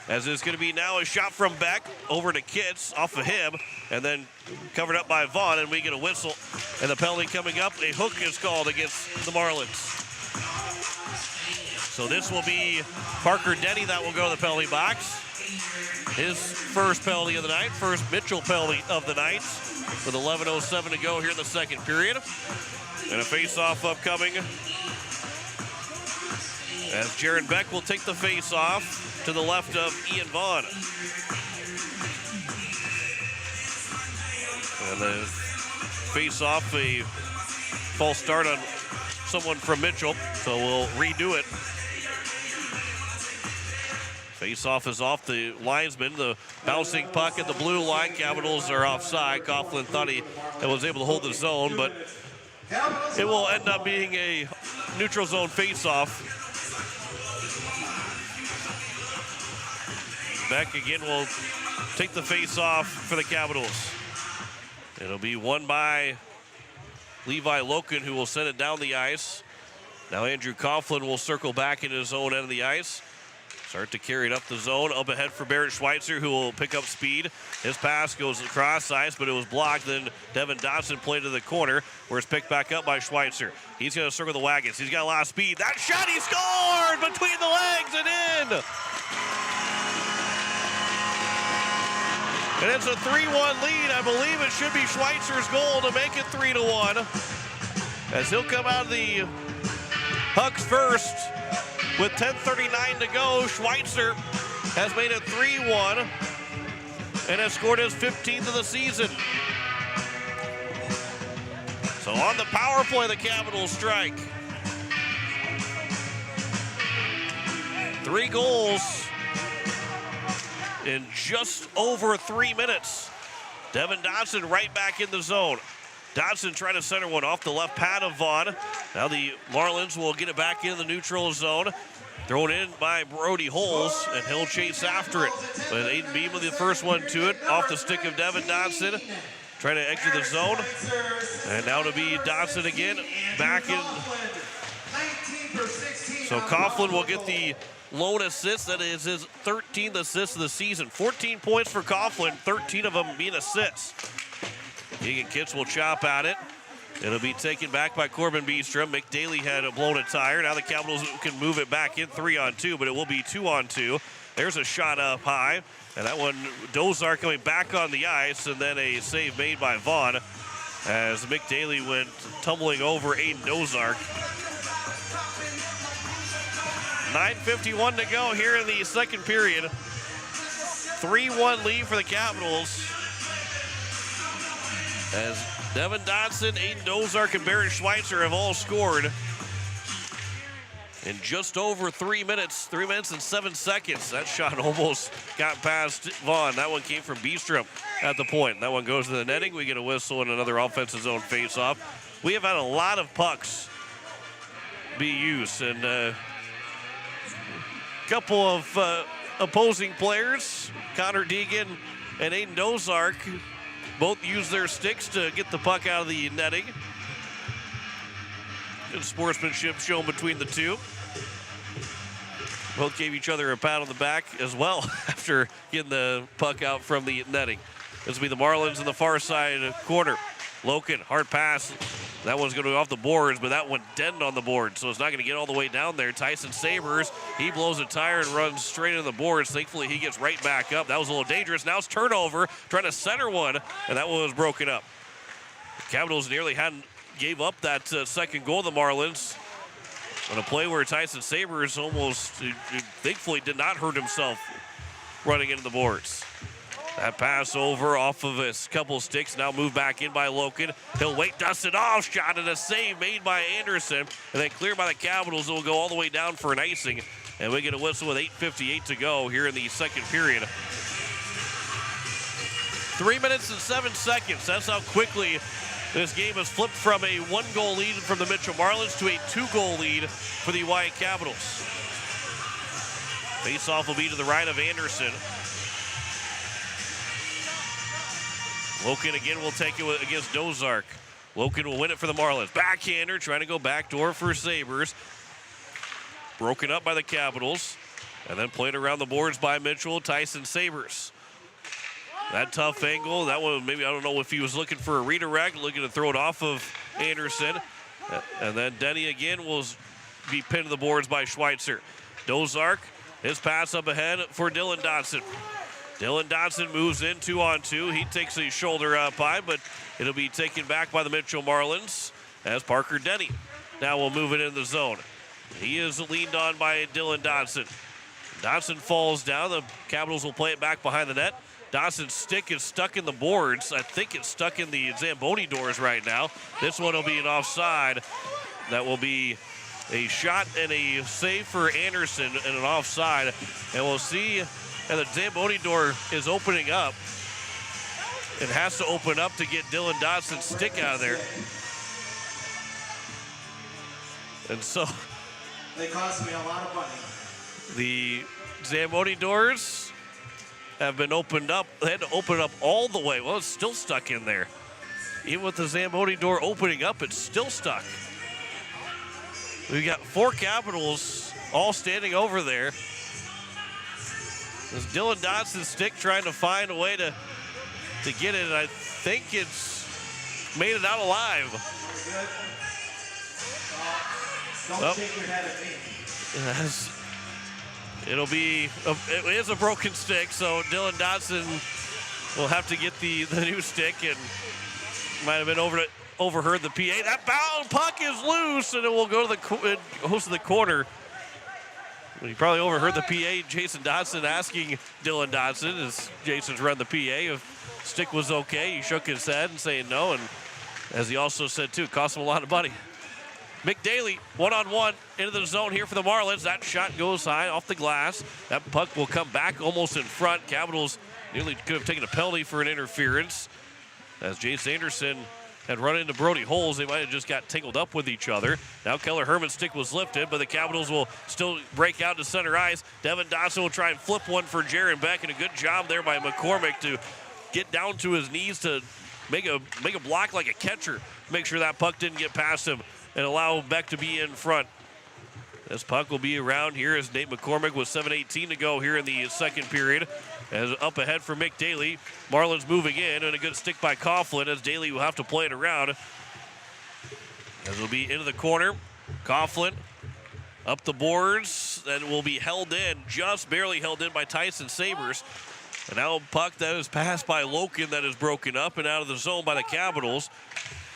As it's going to be now a shot from Beck over to Kitts off of him. And then covered up by Vaughn, and we get a whistle. And the penalty coming up, a hook is called against the Marlins. So this will be Parker Denny that will go to the penalty box. His first penalty of the night, first Mitchell penalty of the night, with 11:07 to go here in the second period. And a face-off upcoming as Jaron Beck will take the face-off to the left of Ian Vaughn. And the face-off, a false start on someone from Mitchell, so we'll redo it. Face-off is off the linesman. The bouncing puck at the blue line. Capitals are offside. Coughlin thought he was able to hold the zone, but it will end up being a neutral zone face-off. Beck again will take the face-off for the Capitals. It'll be won by Levi Loken, who will send it down the ice. Now Andrew Coughlin will circle back into his own end of the ice. Start to carry it up the zone. Up ahead for Barrett Schweitzer, who will pick up speed. His pass goes across ice, but it was blocked. Then Devin Dotson played to the corner, where it's picked back up by Schweitzer. He's going to circle the wagons. He's got a lot of speed. That shot, he scored between the legs and in. And it's a 3-1 lead. I believe it should be Schweitzer's goal to make it 3-1. As he'll come out of the Hucks first. With 10:39 to go, Schweitzer has made it 3-1 and has scored his 15th of the season. So on the power play, the Capitals strike. 3 goals in just over 3 minutes. Devin Dotson right back in the zone. Dodson trying to center one off the left pad of Vaughn. Now the Marlins will get it back in the neutral zone. Thrown in by Brody Holes, and he'll chase after it. But Aiden Beam with the first one to it, off the stick of Devin Dodson. Trying to exit the zone. And now to be Dodson again, back in. So Coughlin will get the lone assist. That is his 13th assist of the season. 14 points for Coughlin, 13 of them being assists. Keegan Kitts will chop at it. It'll be taken back by Corbin Beestrom. McDaly had blown a tire. Now the Capitals can move it back in 3-on-2, but it will be 2-on-2. There's a shot up high, and that one, Dozar coming back on the ice, and then a save made by Vaughn as McDaly went tumbling over Aiden Dozark. 9:51 to go here in the second period. 3-1 lead for the Capitals. As Devin Dodson, Aiden Dozark, and Barrett Schweitzer have all scored in just over 3 minutes, 3 minutes and 7 seconds. That shot almost got past Vaughn. That one came from Beestrom at the point. That one goes to the netting. We get a whistle and another offensive zone faceoff. We have had a lot of pucks be used, and a couple of opposing players, Connor Deegan and Aiden Dozark, both use their sticks to get the puck out of the netting. Good sportsmanship shown between the two. Both gave each other a pat on the back as well after getting the puck out from the netting. This will be the Marlins in the far side corner. Loken, hard pass. That one's going to go off the boards, but that one didn't on the board, so it's not going to get all the way down there. Tyson Sabers, he blows a tire and runs straight into the boards. Thankfully, he gets right back up. That was a little dangerous. Now it's turnover, trying to center one, and that one was broken up. The Capitals nearly gave up that second goal, the Marlins, on a play where Tyson Sabers almost, thankfully, did not hurt himself running into the boards. That pass over off of a couple sticks. Now moved back in by Loken. He'll wait, dust it off. Shot and a save made by Anderson. And then cleared by the Capitals. It will go all the way down for an icing. And we get a whistle with 8:58 to go here in the second period. 3 minutes and 7 seconds. That's how quickly this game has flipped from a 1-goal lead from the Mitchell Marlins to a 2-goal lead for the Hawaii Capitals. Face-off will be to the right of Anderson. Loken again will take it against Dozark. Loken will win it for the Marlins. Backhander trying to go backdoor for Sabres. Broken up by the Capitals. And then played around the boards by Mitchell. Tyson Sabres. That tough angle. That one, maybe, I don't know if he was looking for a redirect, looking to throw it off of Anderson. And then Denny again will be pinned to the boards by Schweitzer. Dozark, his pass up ahead for Dylan Dodson. Dylan Dodson moves in 2-on-2. He takes a shoulder up high, but it'll be taken back by the Mitchell Marlins as Parker Denny now will move it in the zone. He is leaned on by Dylan Dodson. Dodson falls down. The Capitals will play it back behind the net. Dodson's stick is stuck in the boards. I think it's stuck in the Zamboni doors right now. This one will be an offside. That will be a shot and a save for Anderson and an offside. And we'll see. And the Zamboni door is opening up. It has to open up to get Dylan Dodson's stick out of there. And so they cost me a lot of money. The Zamboni doors have been opened up. They had to open it up all the way. Well, it's still stuck in there. Even with the Zamboni door opening up, it's still stuck. We've got 4 Capitals all standing over there. There's Dylan Dodson's stick trying to find a way to get it, and I think it's made it out alive. Don't shake your head at me. It'll be, it is a broken stick, so Dylan Dodson will have to get the new stick, and might have been overheard the PA. That bound puck is loose, and it will go to the host of the corner. You probably overheard the PA, Jason Dodson, asking Dylan Dodson, as Jason's run the PA, if stick was okay. He shook his head and saying no, and as he also said, too, it cost him a lot of money. McDaly, one-on-one into the zone here for the Marlins. That shot goes high off the glass. That puck will come back almost in front. Capitals nearly could have taken a penalty for an interference, as Jace Anderson had run into Brody Holes. They might have just got tangled up with each other. Now Keller Herman's stick was lifted, but the Capitals will still break out to center ice. Devin Dotson will try and flip one for Jaron Beck, and a good job there by McCormick to get down to his knees to make a block like a catcher. Make sure that puck didn't get past him and allow Beck to be in front. This puck will be around here as Nate McCormick with 7:18 to go here in the second period. As up ahead for Mick Daly. Marlins moving in, and a good stick by Coughlin as Daly will have to play it around. As it'll be into the corner. Coughlin up the boards. That will be held in, just barely held in by Tyson Sabres. And now a puck that is passed by Loken that is broken up and out of the zone by the Capitals.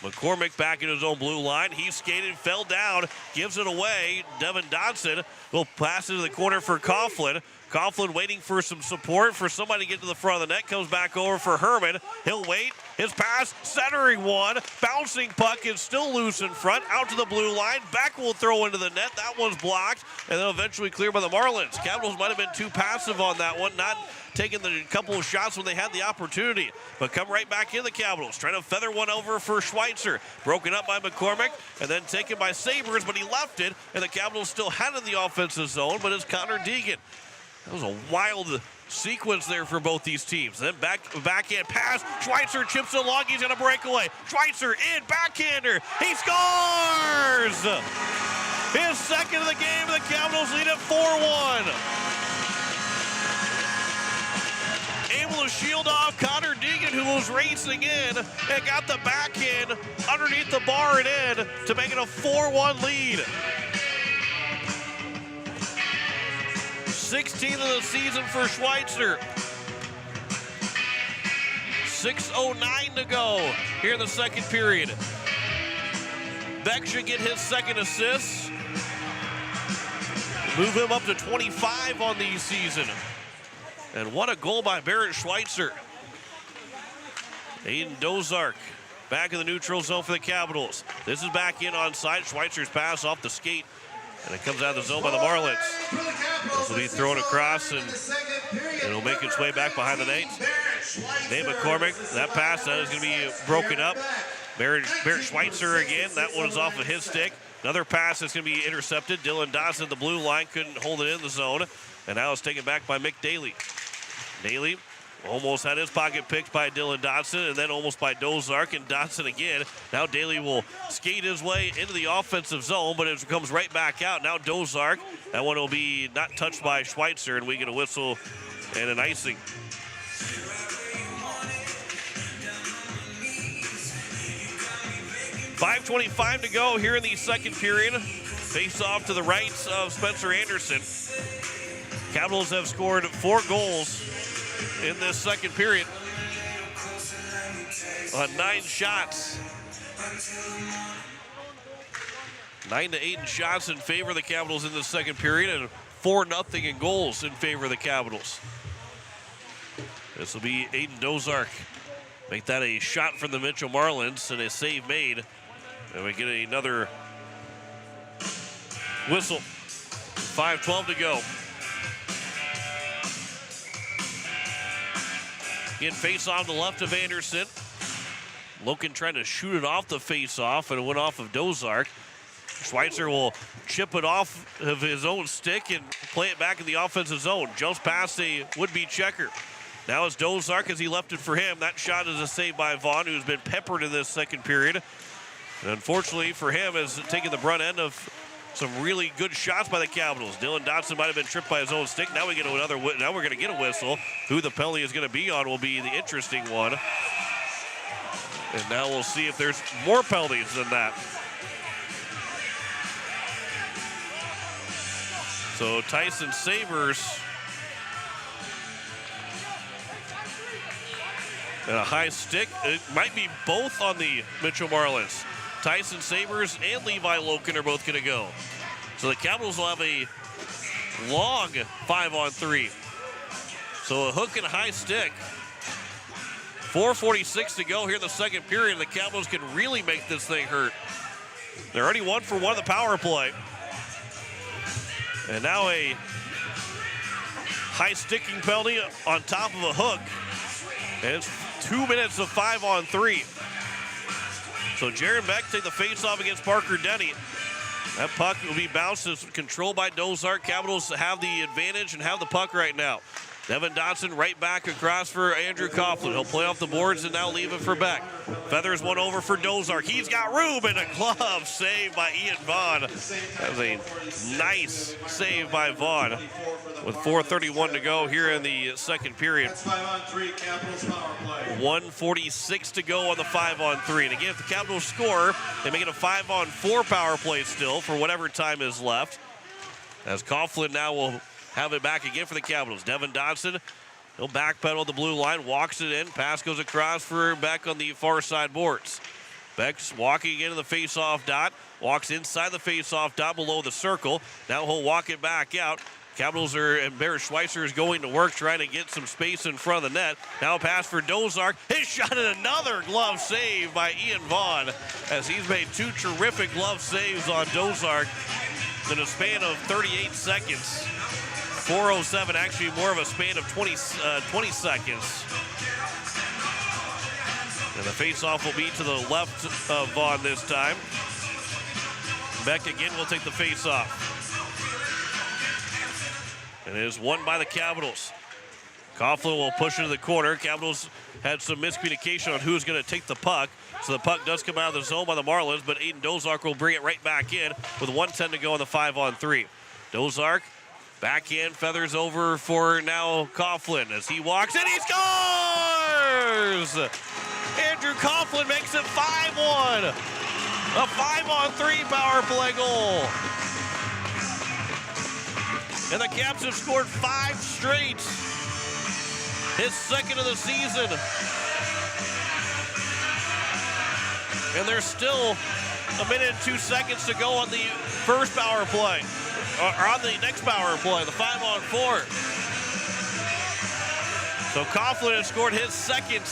McCormick back in his own blue line. He skated, fell down, gives it away. Devin Dodson will pass into the corner for Coughlin. Coughlin waiting for some support for somebody to get to the front of the net. Comes back over for Herman. He'll wait. His pass, centering one. Bouncing puck is still loose in front. Out to the blue line. Beck will throw into the net. That one's blocked. And then eventually cleared by the Marlins. Capitals might have been too passive on that one. Not taking the couple of shots when they had the opportunity. But come right back in the Capitals. Trying to feather one over for Schweitzer. Broken up by McCormick. And then taken by Sabres. But he left it. And the Capitals still had it in the offensive zone. But it's Connor Deegan. That was a wild sequence there for both these teams. Then backhand pass. Schweitzer chips it along. He's going to break away. Schweitzer in, backhander. He scores! His second of the game. The Capitals lead at 4-1. Able to shield off Connor Deegan, who was racing in and got the backhand underneath the bar and in to make it a 4-1 lead. 16th of the season for Schweitzer. 6:09 to go here in the second period. Beck should get his second assist. Move him up to 25 on the season. And what a goal by Barrett Schweitzer. Aiden Dozark back in the neutral zone for the Capitals. This is back in on side. Schweitzer's pass off the skate. And it comes out of the zone by the Marlins. This will be thrown across, and it'll make its way back behind the net. Nate McCormick, that pass, that is going to be broken up. Barrett Schweitzer again. That one is off of his stick. Another pass that's going to be intercepted. Dylan Dodson, the blue line, couldn't hold it in the zone. And now it's taken back by Mick Daly. Daly almost had his pocket picked by Dylan Dodson, and then almost by Dozark, and Dodson again. Now Daly will skate his way into the offensive zone, but it comes right back out. Now Dozark, that one will be not touched by Schweitzer, and we get a whistle and an icing. .525 to go here in the second period. Face off to the right of Spencer Anderson. Capitals have scored 4 goals in this second period on 9 shots. 9 to 8 in shots in favor of the Capitals in the second period, and 4-0 in goals in favor of the Capitals. This will be Aiden Dozark. Make that a shot from the Mitchell Marlins and a save made. And we get another whistle. 5:12 to go. Again, face off the left of Anderson. Loken trying to shoot it off the face-off, and it went off of Dozark. Schweitzer will chip it off of his own stick and play it back in the offensive zone. Jumps past a would-be checker. Now it's Dozark as he left it for him. That shot is a save by Vaughn, who's been peppered in this second period. And unfortunately for him, has taken the brunt end of some really good shots by the Capitals. Dylan Dodson might have been tripped by his own stick. Now we get another. Now we're going to get a whistle. Who the penalty is going to be on will be the interesting one. And now we'll see if there's more penalties than that. So Tyson Sabres and a high stick. It might be both on the Mitchell Marlins. Tyson Sabres and Levi Loken are both going to go. So the Capitals will have a long 5-on-3. So a hook and a high stick. 4:46 to go here in the second period. The Capitals can really make this thing hurt. They're already 1 for 1 of the power play. And now a high sticking penalty on top of a hook. And it's 2 minutes of 5-on-3. So Jaron Beck take the face-off against Parker Denny. That puck will be bounced. It's controlled by Dozark. Capitals have the advantage and have the puck right now. Devin Dotson right back across for Andrew Coughlin. He'll play off the boards and now leave it for Beck. Feathers one over for Dozark. He's got room and a glove save by Ian Vaughn. That was a nice save by Vaughn with 4:31 to go here in the second period. 1:46 to go on the 5-on-3. And again, if the Capitals score, they make it a 5-on-4 power play still for whatever time is left. As Coughlin now will have it back again for the Capitals. Devin Dodson, he'll backpedal the blue line, walks it in. Pass goes across for Beck on the far side boards. Beck's walking into the face-off dot, walks inside the face-off dot below the circle. Now he'll walk it back out. Capitals and Barrett Schweitzer is going to work trying to get some space in front of the net. Now a pass for Dozark. His shot and another glove save by Ian Vaughn as he's made two terrific glove saves on Dozark in a span of 38 seconds. 4:07, actually more of a span of 20 seconds. And the face-off will be to the left of Vaughn this time. Beck again will take the face-off. And it is won by the Capitals. Coughlin will push into the corner. Capitals had some miscommunication on who's going to take the puck. So the puck does come out of the zone by the Marlins, but Aiden Dozark will bring it right back in with 1:10 to go on the 5-on-3. Dozark back in, feathers over for now Coughlin as he walks in, he scores! Andrew Coughlin makes it 5-1. A 5-on-3 power play goal. And the Caps have scored 5 straight. His second of the season. And there's still 1 minute and 2 seconds to go on the first power play. Or on the next power play, the 5-on-4. So Coughlin has scored his second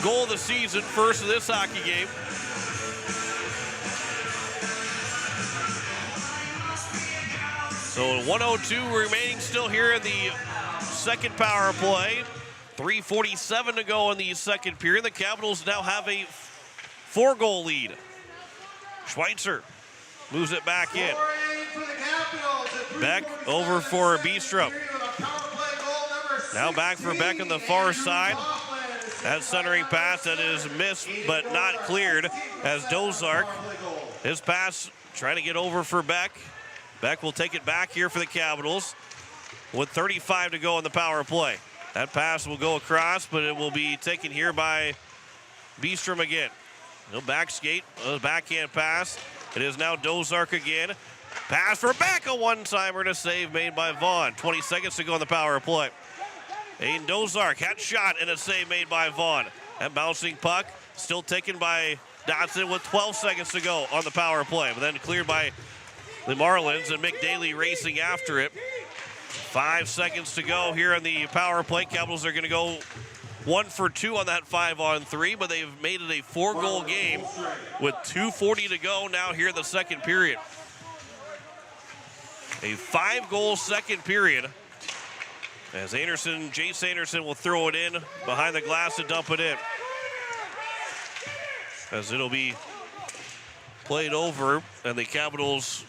goal of the season, first of this hockey game. So 1:02 remaining still here in the second power play. 3:47 to go in the second period. The Capitals now have a 4-goal lead. Schweitzer moves it back in. Beck over for Biestrom. Now back for Beck on the far side. That centering pass that is missed but not cleared as Dozark. His pass trying to get over for Beck. Beck will take it back here for the Capitals with 35 to go on the power play. That pass will go across, but it will be taken here by Biestrom again. No back skate, backhand pass. It is now Dozark again. Pass for Beck, a one-timer and a save made by Vaughn. 20 seconds to go on the power play. Aiden Dozark had shot and a save made by Vaughn. That bouncing puck still taken by Dotson with 12 seconds to go on the power play, but then cleared by the Marlins and Mick Daly racing after it. 5 seconds to go here on the power play. Capitals are going to go 1 for 2 on that 5-on-3, but they've made it a 4-goal game with 2:40 to go now here in the second period. A 5-goal second period as Jace Anderson will throw it in behind the glass and dump it in. As it'll be played over and the Capitals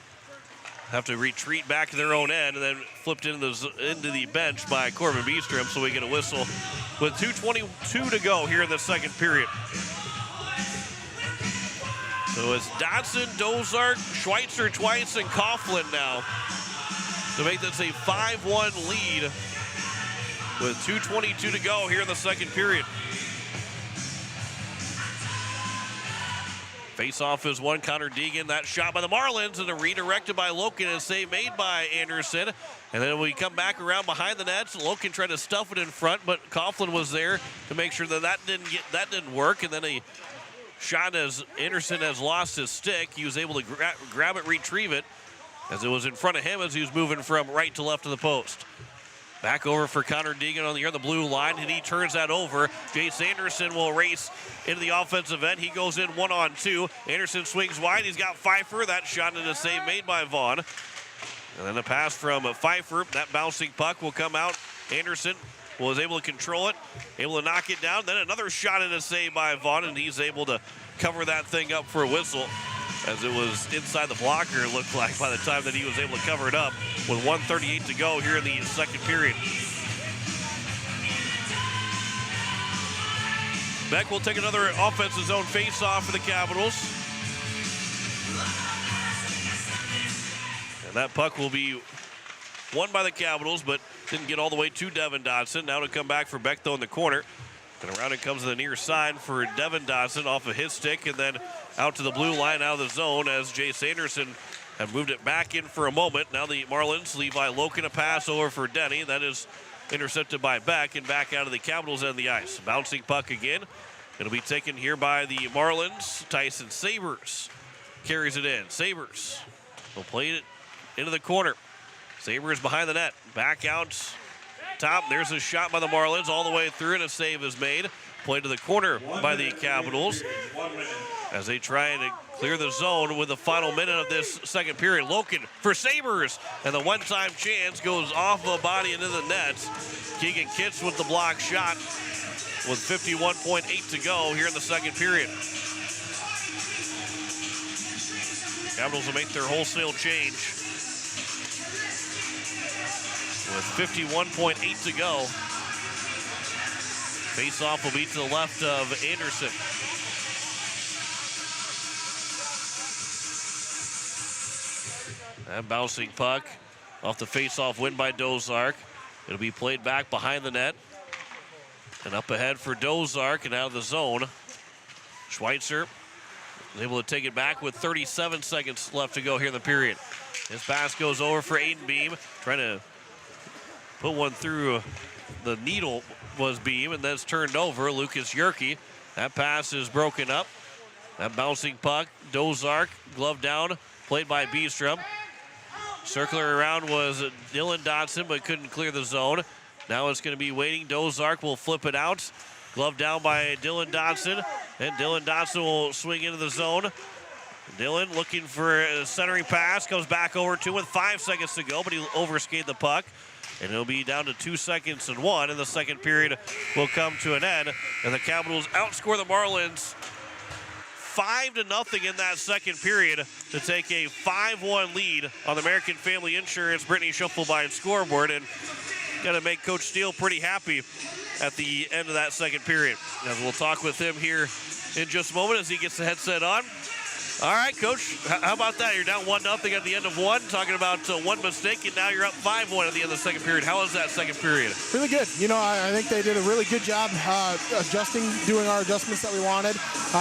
have to retreat back to their own end and then flipped into the bench by Corbin Biestrom, so we get a whistle with 2:22 to go here in the second period. So it's Dotson, Dozark, Schweitzer twice, and Coughlin now to make this a 5-1 lead with 2:22 to go here in the second period. Face-off is one. Connor Deegan. That shot by the Marlins and a redirected by Loken and a save made by Anderson. And then we come back around behind the nets. Loken tried to stuff it in front, but Coughlin was there to make sure that didn't work. And then a shot as Anderson has lost his stick. He was able to grab it, retrieve it, as it was in front of him as he was moving from right to left of the post. Back over for Connor Deegan on the blue line, and he turns that over. Jace Anderson will race into the offensive end. He goes in 1-on-2. Anderson swings wide. He's got Pfeiffer. That shot and a save made by Vaughn. And then a pass from Pfeiffer. That bouncing puck will come out. Anderson was able to control it, able to knock it down. Then another shot and a save by Vaughn, and he's able to cover that thing up for a whistle, as it was inside the blocker, it looked like, by the time that he was able to cover it up with 1:38 to go here in the second period. Beck will take another offensive zone face-off for the Capitals. And that puck will be won by the Capitals, but didn't get all the way to Devin Dodson. Now to come back for Beck, though, in the corner. And around it comes to the near side for Devin Dodson off of his stick, and then out to the blue line out of the zone as Jay Sanderson have moved it back in for a moment. Now the Marlins, Levi Loken a pass over for Denny. That is intercepted by Beck, and back out of the Capitals end the ice. Bouncing puck again. It'll be taken here by the Marlins. Tyson Sabers carries it in. Sabers will play it into the corner. Sabers behind the net. Back out top. There's a shot by the Marlins all the way through, and a save is made. Played to the corner by the Capitals as they try to clear the zone with the final minute of this second period. Loken for Sabers, and the one-time chance goes off the body into the net. Keegan Kitts with the block shot with 51.8 to go here in the second period. Capitals will make their wholesale change with 51.8 to go. Face-off will be to the left of Anderson. That bouncing puck off the face-off win by Dozark. It'll be played back behind the net. And up ahead for Dozark and out of the zone. Schweitzer is able to take it back with 37 seconds left to go here in the period. His pass goes over for Aiden Beam, trying to put one through the needle was Beam, and that's turned over. Lucas Yerke. That pass is broken up. That bouncing puck, Dozark, glove down, played by Beestrom. Circler around was Dylan Dodson, but couldn't clear the zone. Now it's going to be waiting. Dozark will flip it out. Glove down by Dylan Dodson, and Dylan Dodson will swing into the zone. Dylan looking for a centering pass, comes back over to him with 5 seconds to go, but he overskated the puck. And it'll be down to 2 seconds and 1, and the second period will come to an end. And the Capitals outscore the Marlins 5-0 in that second period to take a 5-1 lead on the American Family Insurance Brittany Schuffelbein scoreboard. And got to make Coach Steele pretty happy at the end of that second period. And we'll talk with him here in just a moment as he gets the headset on. All right, Coach, how about that? You're down 1-0 at the end of one, talking about one mistake, and now you're up 5-1 at the end of the second period. How was that second period? Really good. You know, I think they did a really good job doing our adjustments that we wanted.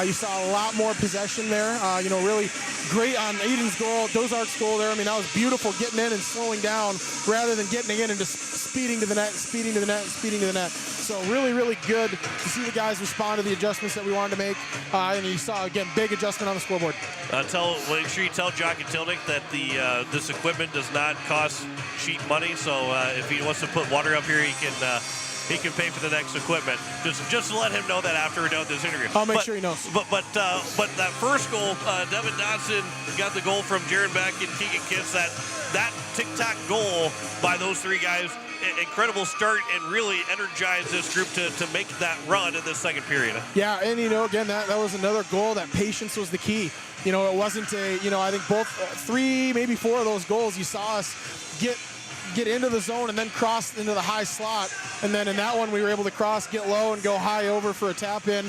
You saw a lot more possession there. You know, really great on Aiden's goal, Dozark's goal there. I mean, that was beautiful, getting in and slowing down rather than getting in and just speeding to the net, speeding to the net, speeding to the net. So really, really good to see the guys respond to the adjustments that we wanted to make. And you saw, again, big adjustment on the scoreboard. Make sure you tell Jock and Tilnick that this equipment does not cost cheap money. So if he wants to put water up here, he can pay for the next equipment. Just to let him know that after we're done with this interview. I'll make sure he knows. But that first goal, Devin Dodson got the goal from Jaron Beck and Keegan Kitts. That tic-tac goal by those three guys, incredible start, and really energized this group to make that run in this second period. Yeah, and you know, again, that was another goal. That patience was the key. You know, it wasn't I think both 3, maybe 4 of those goals you saw us get into the zone and then cross into the high slot. And then in that one, we were able to cross, get low, and go high over for a tap in.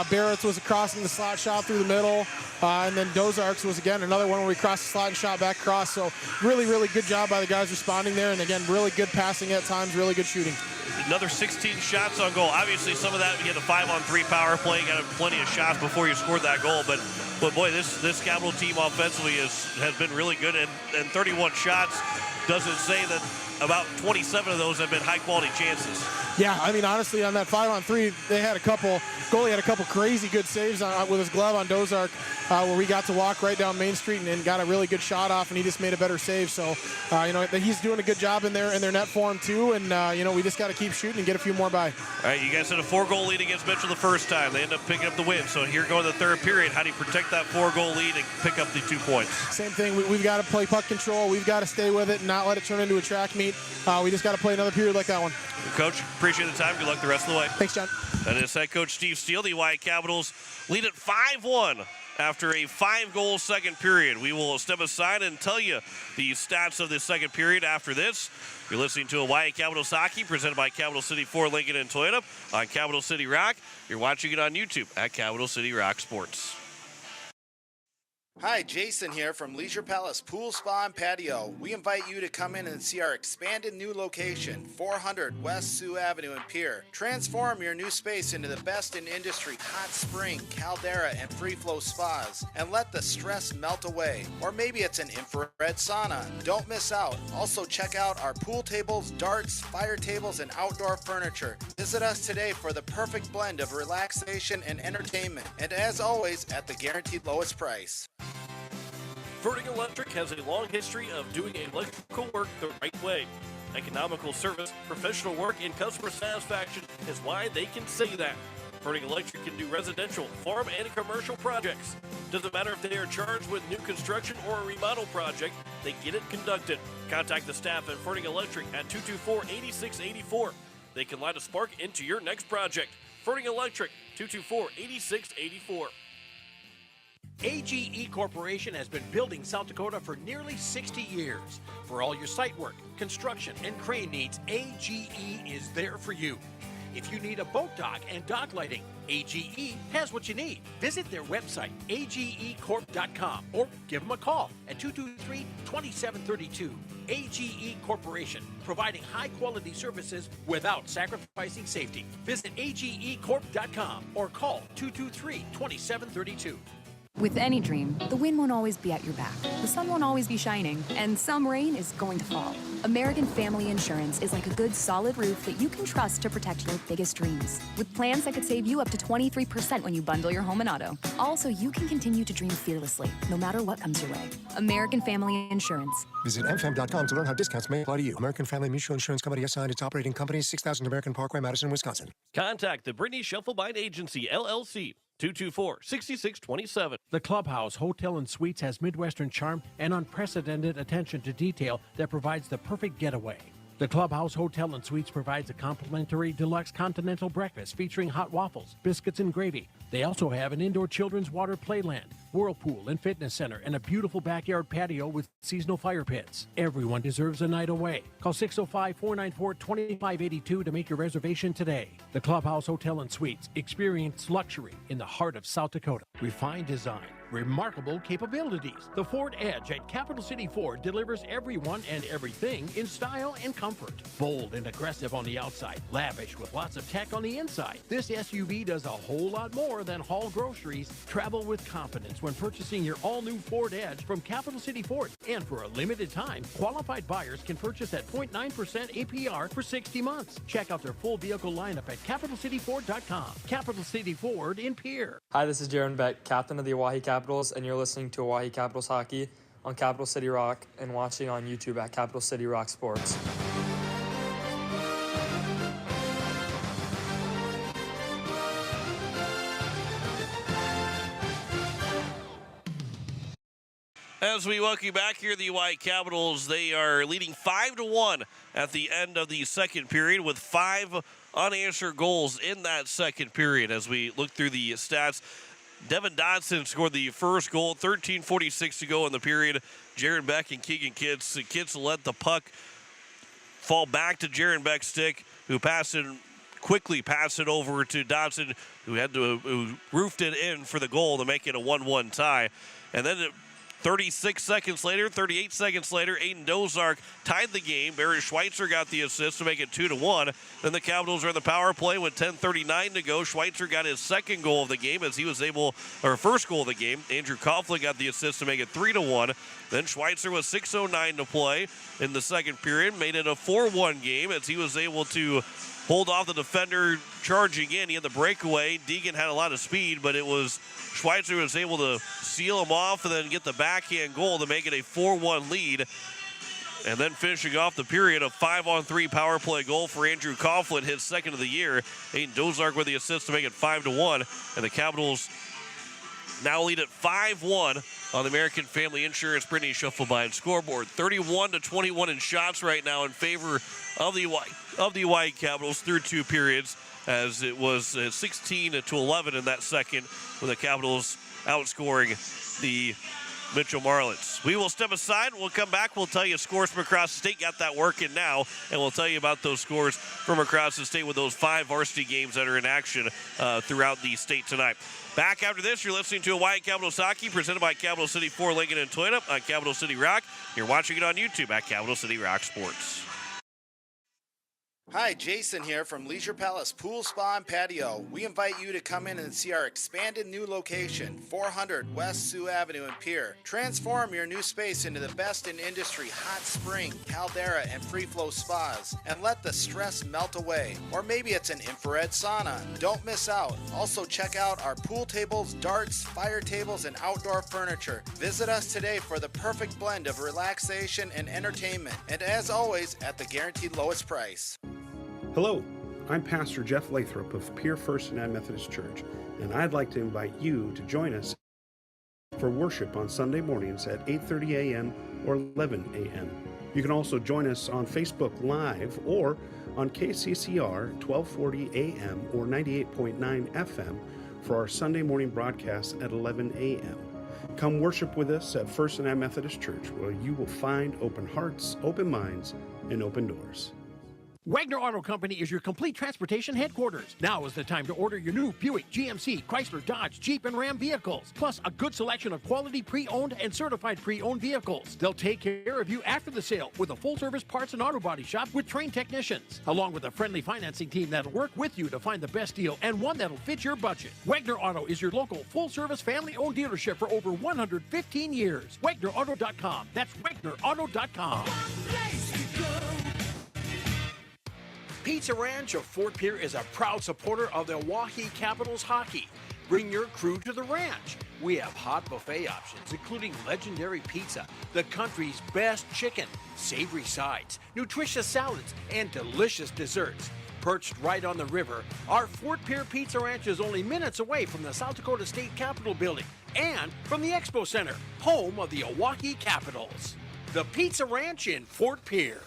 Barrett's was crossing the slot shot through the middle. And then Dozark's was, again, another one where we crossed the slot and shot back across. So really, really good job by the guys responding there. And again, really good passing at times, really good shooting. Another 16 shots on goal. Obviously, some of that, we had a 5-on-3 power play. You got plenty of shots before you scored that goal. But boy, this Capital team offensively has been really good. And 31 shots doesn't say that about 27 of those have been high-quality chances. Yeah, I mean, honestly, on that 5-on-3, goalie had a couple crazy good saves with his glove on Dozark, where we got to walk right down Main Street and got a really good shot off, and he just made a better save. So, you know, he's doing a good job in their net for him too, and you know, we just got to keep shooting and get a few more by. All right, you guys had a 4-goal lead against Mitchell the first time. They end up picking up the win. So here going the third period. How do you protect that 4-goal lead and pick up the 2 points? Same thing. We've got to play puck control. We've got to stay with it and not let it turn into a track meet. We just got to play another period like that one. Coach, appreciate the time. Good luck the rest of the way. Thanks, John. That is head coach Steve Steele. The Oahe Capitals lead at 5-1 after a 5-goal second period. We will step aside and tell you the stats of the second period after this. You're listening to Oahe Capitals Hockey presented by Capital City Ford Lincoln and Toyota on Capital City Rock. You're watching it on YouTube at Capital City Rock Sports. Hi, Jason here from Leisure Palace Pool, Spa, and Patio. We invite you to come in and see our expanded new location, 400 West Sioux Avenue in Pierre. Transform your new space into the best in industry hot spring, caldera, and free flow spas, and let the stress melt away. Or maybe it's an infrared sauna. Don't miss out. Also check out our pool tables, darts, fire tables, and outdoor furniture. Visit us today for the perfect blend of relaxation and entertainment. And as always, at the guaranteed lowest price. Vertic Electric has a long history of doing electrical work the right way. Economical service, professional work, and customer satisfaction is why they can say that. Vertic Electric can do residential, farm, and commercial projects. Doesn't matter if they are charged with new construction or a remodel project, they get it conducted. Contact the staff at Vertic Electric at 224-8684. They can light a spark into your next project. Vertic Electric, 224-8684. AGE Corporation has been building South Dakota for nearly 60 years. For all your site work, construction, and crane needs, AGE is there for you. If you need a boat dock and dock lighting, AGE has what you need. Visit their website, agecorp.com, or give them a call at 223-2732. AGE Corporation, providing high-quality services without sacrificing safety. Visit agecorp.com or call 223-2732. With any dream, the wind won't always be at your back, the sun won't always be shining, and some rain is going to fall. American Family Insurance is like a good solid roof that you can trust to protect your biggest dreams. With plans that could save you up to 23% when you bundle your home and auto. Also, you can continue to dream fearlessly, no matter what comes your way. American Family Insurance. Visit mfam.com to learn how discounts may apply to you. American Family Mutual Insurance Company assigned its operating company, 6000 American Parkway, Madison, Wisconsin. Contact the Brittany Shufflebind Agency, LLC, 224-6627. The Clubhouse Hotel and Suites has Midwestern charm and unprecedented attention to detail that provides the perfect getaway. The Clubhouse Hotel and Suites provides a complimentary deluxe continental breakfast featuring hot waffles, biscuits, and gravy. They also have an indoor children's water playland, whirlpool and fitness center, and a beautiful backyard patio with seasonal fire pits. Everyone deserves a night away. Call 605-494-2582 to make your reservation today. The Clubhouse Hotel and Suites. Experience luxury in the heart of South Dakota. Refined design, remarkable capabilities. The Ford Edge at Capital City Ford delivers everyone and everything in style and comfort. Bold and aggressive on the outside, lavish with lots of tech on the inside. This SUV does a whole lot more than haul groceries. Travel with confidence when purchasing your all-new Ford Edge from Capital City Ford. And for a limited time, qualified buyers can purchase at 0.9% APR for 60 months. Check out their full vehicle lineup at CapitalCityFord.com. Capital City Ford in Pierre. Hi, this is Jaron Beck, captain of the Oahe Capitals, and you're listening to Oahe Capitals Hockey on Capital City Rock and watching on YouTube at Capital City Rock Sports. As we welcome you back here, the Oahe Capitals, they are leading 5-1 at the end of the second period with 5 unanswered goals in that second period. As we look through the stats, Devin Dodson scored the first goal, 13:46 to go in the period. Jaron Beck and Keegan Kitts. Kitts let the puck fall back to Jaron Beck's stick, who quickly passed it over to Dodson, who roofed it in for the goal to make it a 1-1 tie. And then 38 seconds later, Aiden Dozark tied the game. Barry Schweitzer got the assist to make it 2-1. Then the Capitals are in the power play with 10:39 to go. Schweitzer got his second goal of the game as he was first goal of the game. Andrew Coughlin got the assist to make it 3-1. Then Schweitzer with 6:09 to play in the second period, made it a 4-1 game as he was able to hold off the defender charging in. He had the breakaway. Deegan had a lot of speed, but it was Schweitzer was able to seal him off and then get the backhand goal to make it a 4-1 lead. And then finishing off the period, a 5-on-3 power play goal for Andrew Coughlin, his second of the year. Aiden Dozark with the assist to make it 5-1. And the Capitals now lead at 5-1 on the American Family Insurance Brittany Schuffelbein scoreboard. 31-21 in shots right now in favor of the Hawaii Capitals through 2 periods, as it was 16-11 in that second, with the Capitals outscoring the Mitchell Marlins. We will step aside. We'll come back. We'll tell you scores from across the state. Got that working now, and we'll tell you about those scores from across the state with those 5 varsity games that are in action throughout the state tonight. Back after this, you're listening to Hawaii Capitals Hockey, presented by Capital City Ford Lincoln and Toyota on Capital City Rock. You're watching it on YouTube at Capital City Rock Sports. Hi, Jason here from Leisure Palace Pool, Spa, and Patio. We invite you to come in and see our expanded new location, 400 West Sioux Avenue in Pierre. Transform your new space into the best in industry hot spring, caldera, and free flow spas, and let the stress melt away. Or maybe it's an infrared sauna. Don't miss out. Also check out our pool tables, darts, fire tables, and outdoor furniture. Visit us today for the perfect blend of relaxation and entertainment. And as always, at the guaranteed lowest price. Hello, I'm Pastor Jeff Lathrop of Pierre First United Methodist Church, and I'd like to invite you to join us for worship on Sunday mornings at 8:30 a.m. or 11 a.m. You can also join us on Facebook Live or on KCCR 1240 a.m. or 98.9 FM for our Sunday morning broadcast at 11 a.m. Come worship with us at First United Methodist Church, where you will find open hearts, open minds, and open doors. Wagner Auto Company is your complete transportation headquarters. Now is the time to order your new Buick, GMC, Chrysler, Dodge, Jeep, and Ram vehicles, plus a good selection of quality pre-owned and certified pre-owned vehicles. They'll take care of you after the sale with a full-service parts and auto body shop with trained technicians, along with a friendly financing team that'll work with you to find the best deal and one that'll fit your budget. Wagner Auto is your local full-service family-owned dealership for over 115 years. WagnerAuto.com. That's WagnerAuto.com. Pizza Ranch of Fort Pierre is a proud supporter of the Oahe Capitals hockey. Bring your crew to the ranch. We have hot buffet options, including legendary pizza, the country's best chicken, savory sides, nutritious salads, and delicious desserts. Perched right on the river, our Fort Pierre Pizza Ranch is only minutes away from the South Dakota State Capitol building and from the Expo Center, home of the Oahe Capitals. The Pizza Ranch in Fort Pierre.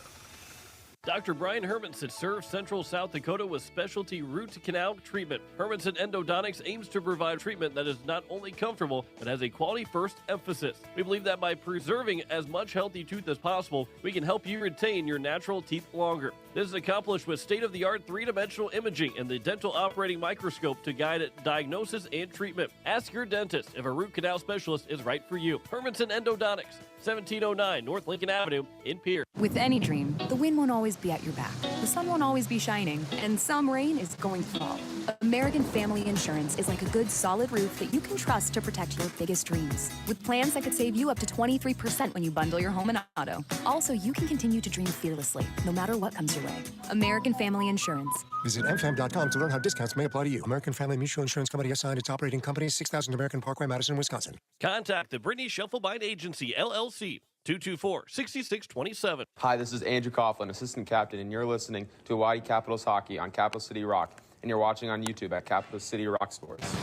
Dr. Brian Hermanson serves Central South Dakota with specialty root canal treatment. Hermanson Endodontics aims to provide treatment that is not only comfortable, but has a quality-first emphasis. We believe that by preserving as much healthy tooth as possible, we can help you retain your natural teeth longer. This is accomplished with state-of-the-art three-dimensional imaging and the dental operating microscope to guide diagnosis and treatment. Ask your dentist if a root canal specialist is right for you. Hermanson Endodontics, 1709 North Lincoln Avenue in Pierre. With any dream, the wind won't always be at your back. The sun won't always be shining, and some rain is going to fall. American Family Insurance is like a good, solid roof that you can trust to protect your biggest dreams. With plans that could save you up to 23% when you bundle your home and auto. Also, you can continue to dream fearlessly, no matter what comes your way. American Family Insurance. Visit mfam.com to learn how discounts may apply to you. American Family Mutual Insurance Company assigned its operating company, 6000 American Parkway, Madison, Wisconsin. Contact the Brittany Schuffelbein Agency, LLC, 224-6627. Hi, this is Andrew Coughlin, assistant captain, and you're listening to Hawaii Capitals Hockey on Capital City Rock, and you're watching on YouTube at Capital City Rock Sports.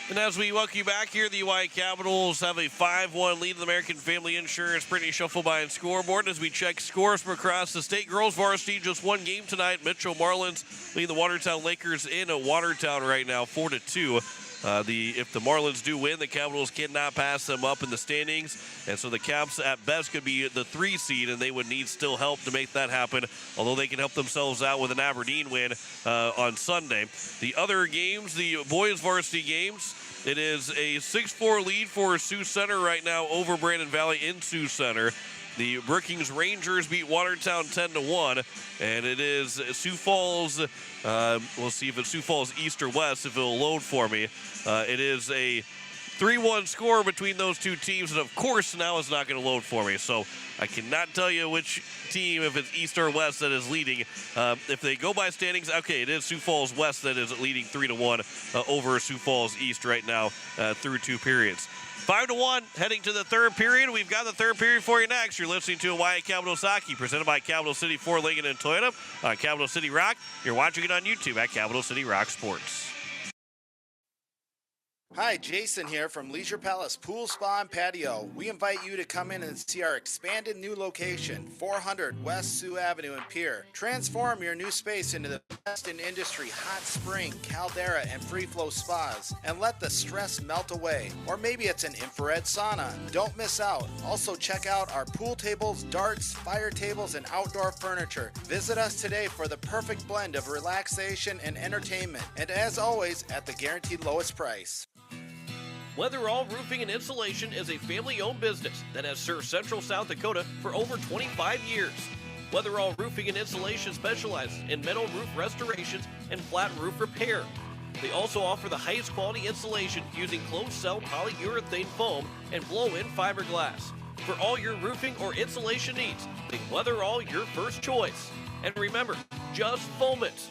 And as we welcome you back here, the Hawaii Capitals have a 5-1 lead in the American Family Insurance Brittany Schuffelbein scoreboard as we check scores from across the state. Girls varsity just one game tonight. Mitchell Marlins lead the Watertown Lakers in Watertown right now, 4-2. If the Marlins do win, the Capitals cannot pass them up in the standings, and so the Caps at best could be the 3 seed, and they would need still help to make that happen, although they can help themselves out with an Aberdeen win on Sunday. The other games, the boys varsity games, it is a 6-4 lead for Sioux Center right now over Brandon Valley in Sioux Center. The Brookings Rangers beat Watertown 10-1, and it is Sioux Falls. We'll see if it's Sioux Falls East or West, if it'll load for me. It is a 3-1 score between those two teams, and of course now it's not going to load for me. So I cannot tell you which team, if it's East or West, that is leading. If they go by standings, okay, it is Sioux Falls West that is leading 3-1 over Sioux Falls East right now through 2 periods. 5-1 heading to the third period. We've got the third period for you next. You're listening to Oahe Capitals Hockey, presented by Capital City Ford, Lincoln, and Toyota on Capital City Rock. You're watching it on YouTube at Capital City Rock Sports. Hi, Jason here from Leisure Palace Pool, Spa, and Patio. We invite you to come in and see our expanded new location, 400 West Sioux Avenue in Pierre. Transform your new space into the best in industry hot spring, caldera, and free flow spas, and let the stress melt away. Or maybe it's an infrared sauna. Don't miss out. Also check out our pool tables, darts, fire tables, and outdoor furniture. Visit us today for the perfect blend of relaxation and entertainment. And as always, at the guaranteed lowest price. Weatherall Roofing and Insulation is a family-owned business that has served Central South Dakota for over 25 years. Weatherall Roofing and Insulation specializes in metal roof restorations and flat roof repair. They also offer the highest quality insulation using closed-cell polyurethane foam and blow-in fiberglass. For all your roofing or insulation needs, make Weatherall your first choice. And remember, just foam it.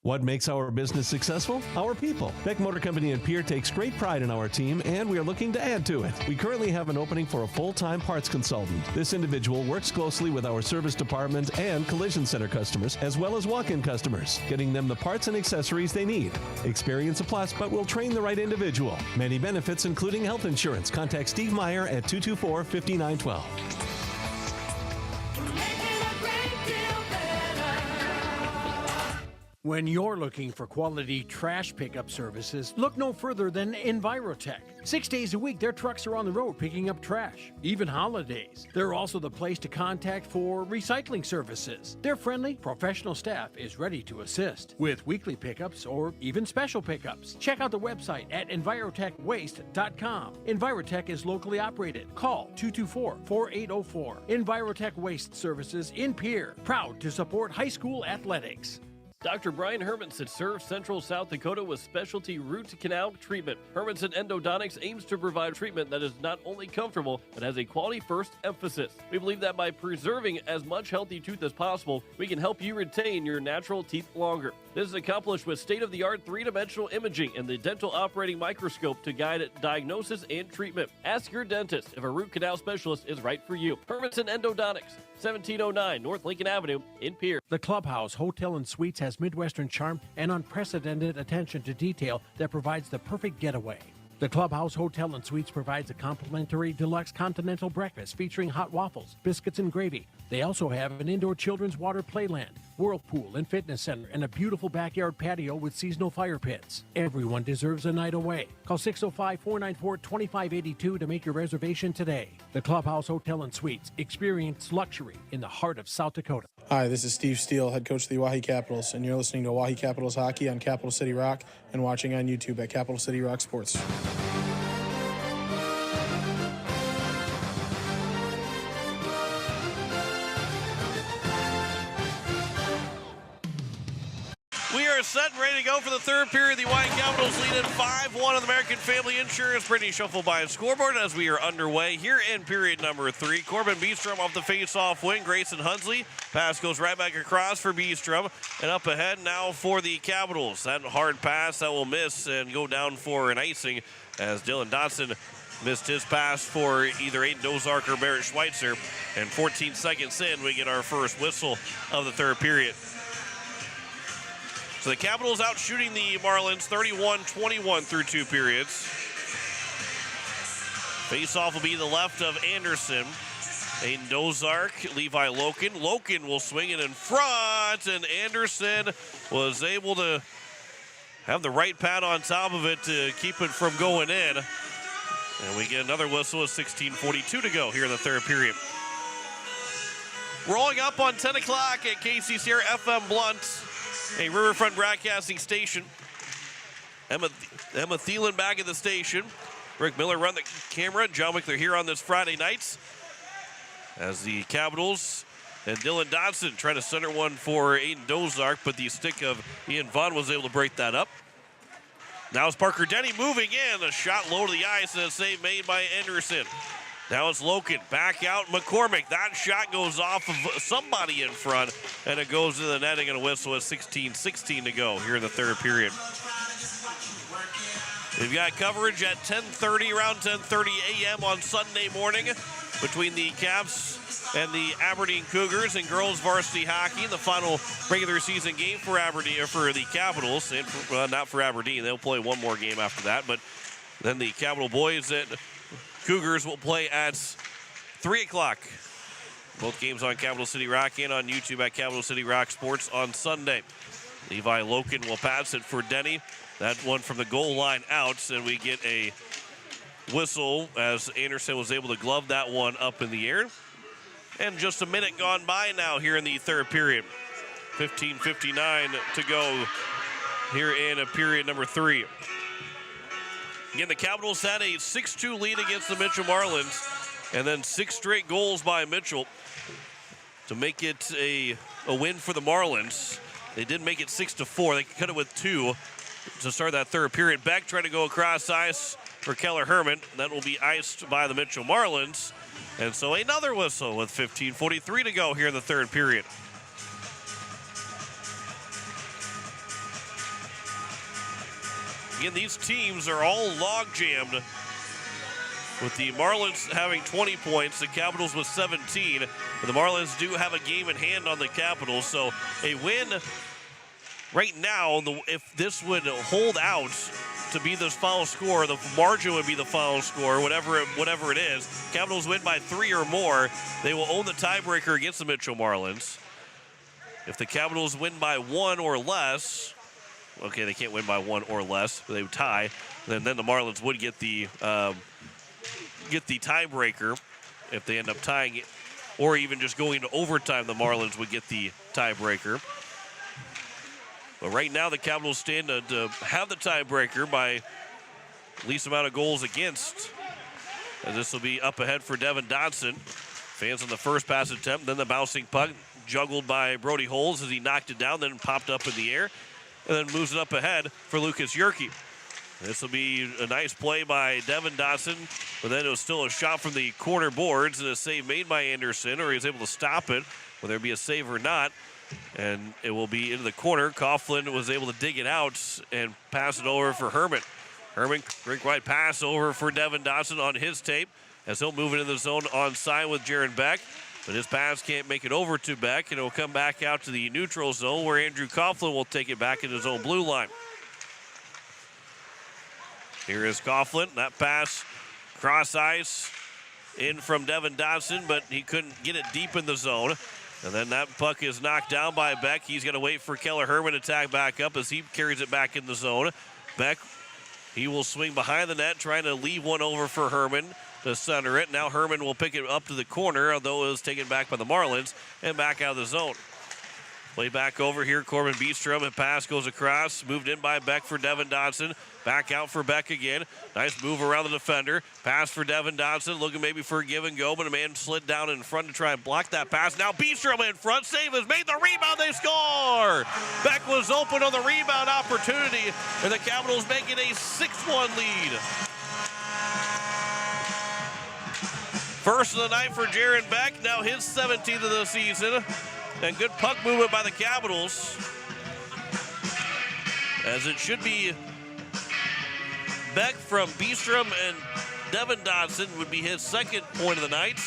What makes our business successful? Our people. Beck Motor Company in Pierre takes great pride in our team, and we are looking to add to it. We currently have an opening for a full-time parts consultant. This individual works closely with our service department and collision center customers, as well as walk-in customers, getting them the parts and accessories they need. Experience a plus, but we'll train the right individual. Many benefits, including health insurance. Contact Steve Meyer at 224-5912. When you're looking for quality trash pickup services, look no further than Envirotech. 6 days a week, their trucks are on the road picking up trash, even holidays. They're also the place to contact for recycling services. Their friendly, professional staff is ready to assist with weekly pickups or even special pickups. Check out the website at envirotechwaste.com. Envirotech is locally operated. Call 224-4804. Envirotech Waste Services in Pierre, proud to support high school athletics. Dr. Brian Hermanson serves Central South Dakota with specialty root canal treatment. Hermanson Endodontics aims to provide treatment that is not only comfortable, but has a quality-first emphasis. We believe that by preserving as much healthy tooth as possible, we can help you retain your natural teeth longer. This is accomplished with state-of-the-art three-dimensional imaging and the dental operating microscope to guide diagnosis and treatment. Ask your dentist if a root canal specialist is right for you. Hermanson Endodontics, 1709 North Lincoln Avenue in Pierre. The Clubhouse Hotel and Suites has Midwestern charm and unprecedented attention to detail that provides the perfect getaway. The Clubhouse Hotel and Suites provides a complimentary deluxe continental breakfast featuring hot waffles, biscuits, and gravy. They also have an indoor children's water playland, whirlpool and fitness center, and a beautiful backyard patio with seasonal fire pits. Everyone deserves a night away. Call 605-494-2582 to make your reservation today. The Clubhouse Hotel and Suites. Experience luxury in the heart of South Dakota. Hi, this is Steve Steele, head coach of the Oahe Capitals, and you're listening to Oahe Capitals Hockey on Capital City Rock and watching on YouTube at Capital City Rock Sports. We are set and ready to go for the third period. The Oahe Capitals lead in 5-1 on the American Family Insurance. Brittany shuffled by a scoreboard as we are underway here in period number 3. Corbin Beestrom off the face-off wing. Grayson Hunsley. Pass goes right back across for Beestrom. And up ahead now for the Capitals. That hard pass that will miss and go down for an icing as Dylan Dotson missed his pass for either Aiden Dozark or Barrett Schweitzer. And 14 seconds in, we get our first whistle of the third period. So the Capitals out shooting the Marlins 31-21 through 2 periods. Face-off will be the left of Anderson. Aiden Dozark, Levi Loken. Loken will swing it in front, and Anderson was able to have the right pad on top of it to keep it from going in. And we get another whistle with 16:42 to go here in the third period. Rolling up on 10 o'clock at KCCR FM Blunt, a Riverfront Broadcasting station. Emma Thielen back at the station. Rick Miller run the camera. John Wickler here on this Friday night as the Capitals and Dylan Dodson try to center one for Aiden Dozark, but the stick of Ian Vaughn was able to break that up. Now it's Parker Denny moving in. A shot low to the ice and a save made by Anderson. Now it's Loken, back out McCormick. That shot goes off of somebody in front, and it goes to the netting and a whistle with 16:16 to go here in the third period. We've got coverage at 10:30, around 10:30 a.m. on Sunday morning between the Caps and the Aberdeen Cougars in girls varsity hockey. The final regular season game for Aberdeen, or for the Capitals, and not for Aberdeen. They'll play one more game after that. But then the Capital boys and Cougars will play at 3 o'clock. Both games on Capital City Rock and on YouTube at Capital City Rock Sports on Sunday. Levi Loken will pass it for Denny. That one from the goal line out, and we get a whistle as Anderson was able to glove that one up in the air. And just a minute gone by now here in the third period. 15:59 to go here in period number 3. Again, the Capitals had a 6-2 lead against the Mitchell Marlins, and then 6 straight goals by Mitchell to make it a win for the Marlins. They did make it 6-4. They cut it with 2 to start that third period. Beck trying to go across ice for Keller Herman. That will be iced by the Mitchell Marlins. And so another whistle with 15:43 to go here in the third period. Again, these teams are all log-jammed, with the Marlins having 20 points, the Capitals with 17. But the Marlins do have a game in hand on the Capitals, so a win right now, if this would hold out to be the final score, the margin would be the final score, whatever it is. Capitals win by 3 or more, they will own the tiebreaker against the Mitchell Marlins. If the Capitals win by 1 or less, okay, they can't win by 1 or less, they would tie, then the Marlins would get the tiebreaker. If they end up tying it, or even just going to overtime, the Marlins would get the tiebreaker. But right now, the Capitals stand to have the tiebreaker by least amount of goals against. And this will be up ahead for Devin Dodson. Fans on the first pass attempt, then the bouncing puck juggled by Brody Holes as he knocked it down, then popped up in the air, and then moves it up ahead for Lucas Yerke. This will be a nice play by Devin Dodson, but then it was still a shot from the corner boards and a save made by Anderson, or he was able to stop it, whether it be a save or not. And it will be into the corner. Coughlin was able to dig it out and pass it over for Herman. Herman, great wide pass over for Devin Dodson on his tape as he'll move into the zone on side with Jaron Beck. But his pass can't make it over to Beck, and it will come back out to the neutral zone where Andrew Coughlin will take it back into his own blue line. Here is Coughlin. That pass cross ice in from Devin Dodson, but he couldn't get it deep in the zone. And then that puck is knocked down by Beck. He's going to wait for Keller Herman to tag back up as he carries it back in the zone. Beck, he will swing behind the net, trying to leave one over for Herman to center it. Now Herman will pick it up to the corner, although it was taken back by the Marlins, and back out of the zone. Play back over here, Corbin Beestrom. A pass goes across, moved in by Beck for Devin Dodson. Back out for Beck again. Nice move around the defender. Pass for Devin Dodson, looking maybe for a give and go, but a man slid down in front to try and block that pass. Now Beestrom in front. Save is made. The rebound, they score! Beck was open on the rebound opportunity, and the Capitals make it a 6-1 lead. First of the night for Jaron Beck, now his 17th of the season. And good puck movement by the Capitals, as it should be Beck from Beestrom, and Devin Dodson would be his second point of the night.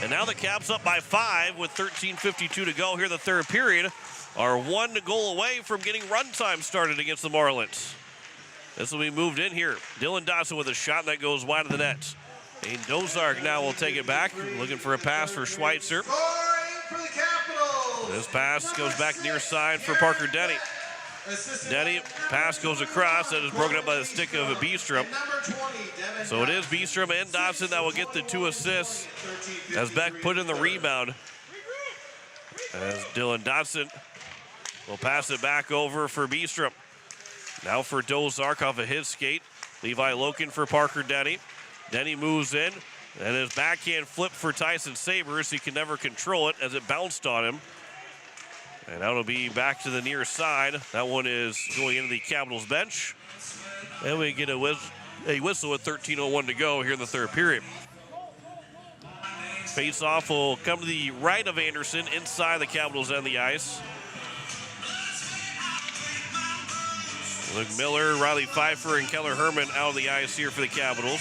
And now the Caps up by 5 with 13:52 to go here in the third period, are 1 goal away from getting run time started against the Marlins. This will be moved in here. Dylan Dodson with a shot that goes wide of the net. And Dozark now will take it back, looking for a pass for Schweitzer. This pass goes back near side for Parker Denny. Denny, pass goes across, that is broken up by the stick of Beestrom. So it is Beestrom and Dodson that will get the 2 assists as Beck put in the rebound. As Dylan Dodson will pass it back over for Beestrom. Now for Dozark off of his skate. Levi Loken for Parker Denny. Denny moves in, and his backhand flip for Tyson Sabers. He can never control it as it bounced on him. And that'll be back to the near side. That one is going into the Capitals bench. And we get a whistle with 13:01 to go here in the third period. Face-off will come to the right of Anderson inside the Capitals end of the ice. Luke Miller, Riley Pfeiffer, and Keller Herman out of the ice here for the Capitals.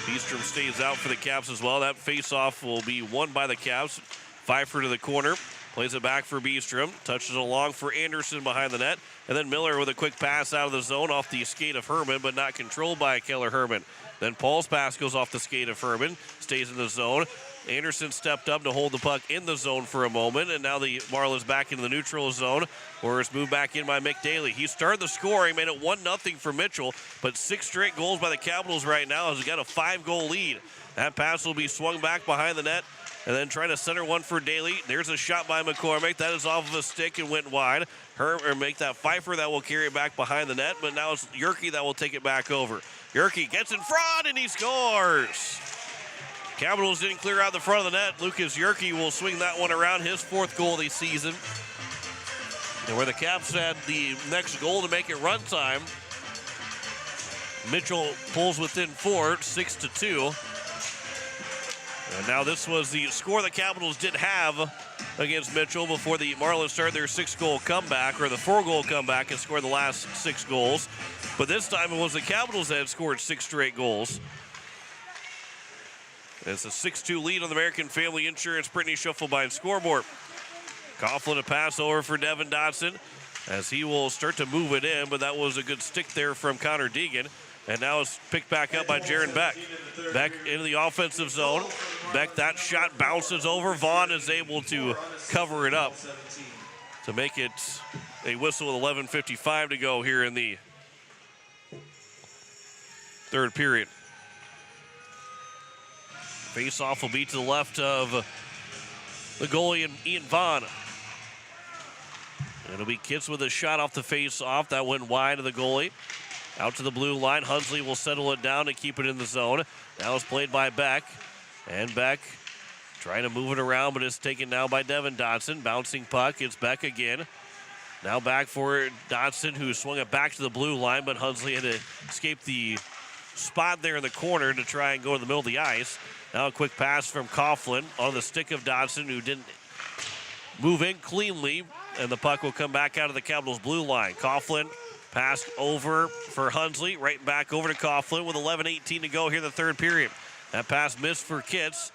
Beastrom stays out for the Caps as well. That face-off will be won by the Caps. Pfeiffer to the corner. Plays it back for Beastrom. Touches it along for Anderson behind the net. And then Miller with a quick pass out of the zone off the skate of Herman, but not controlled by Keller Herman. Then Paul's pass goes off the skate of Herman. Stays in the zone. Anderson stepped up to hold the puck in the zone for a moment, and now the Marlins back into the neutral zone, where it's moved back in by Mick Daly. He started the scoring, made it 1-0 for Mitchell, but 6 straight goals by the Capitals right now as he got a 5-goal lead. That pass will be swung back behind the net, and then trying to center one for Daly. There's a shot by McCormick. That is off of a stick and went wide. Make that Pfeiffer that will carry it back behind the net, but now it's Yerke that will take it back over. Yerke gets in front, and he scores. Capitals didn't clear out the front of the net. Lucas Yerke will swing that one around, his 4th goal of the season. And where the Caps had the next goal to make it run time, Mitchell pulls within 4, 6-2. And now this was the score the Capitals did have against Mitchell before the Marlins started their 6-goal comeback, or the 4-goal comeback, and scored the last 6 goals. But this time it was the Capitals that had scored 6 straight goals. It's a 6-2 lead on the American Family Insurance Brittany Schuffelbein scoreboard. Coughlin a pass over for Devin Dotson as he will start to move it in, but that was a good stick there from Connor Deegan. And now it's picked back up by Jaron Beck. Beck into the offensive zone. Beck, that shot bounces over. Vaughn is able to cover it up to make it a whistle with 11:55 to go here in the 3rd period. Face-off will be to the left of the goalie, Ian Vaughn. It'll be Kitts with a shot off the face-off. That went wide of the goalie. Out to the blue line. Hunsley will settle it down to keep it in the zone. Now it's played by Beck. And Beck trying to move it around, but it's taken now by Devin Dotson. Bouncing puck. It's Beck again. Now back for Dotson, who swung it back to the blue line, but Hunsley had to escape the spot there in the corner to try and go to the middle of the ice. Now a quick pass from Coughlin on the stick of Dotson, who didn't move in cleanly, and the puck will come back out of the Capitals blue line. Coughlin passed over for Hunsley, right back over to Coughlin with 11:18 to go here in the 3rd period. That pass missed for Kitts,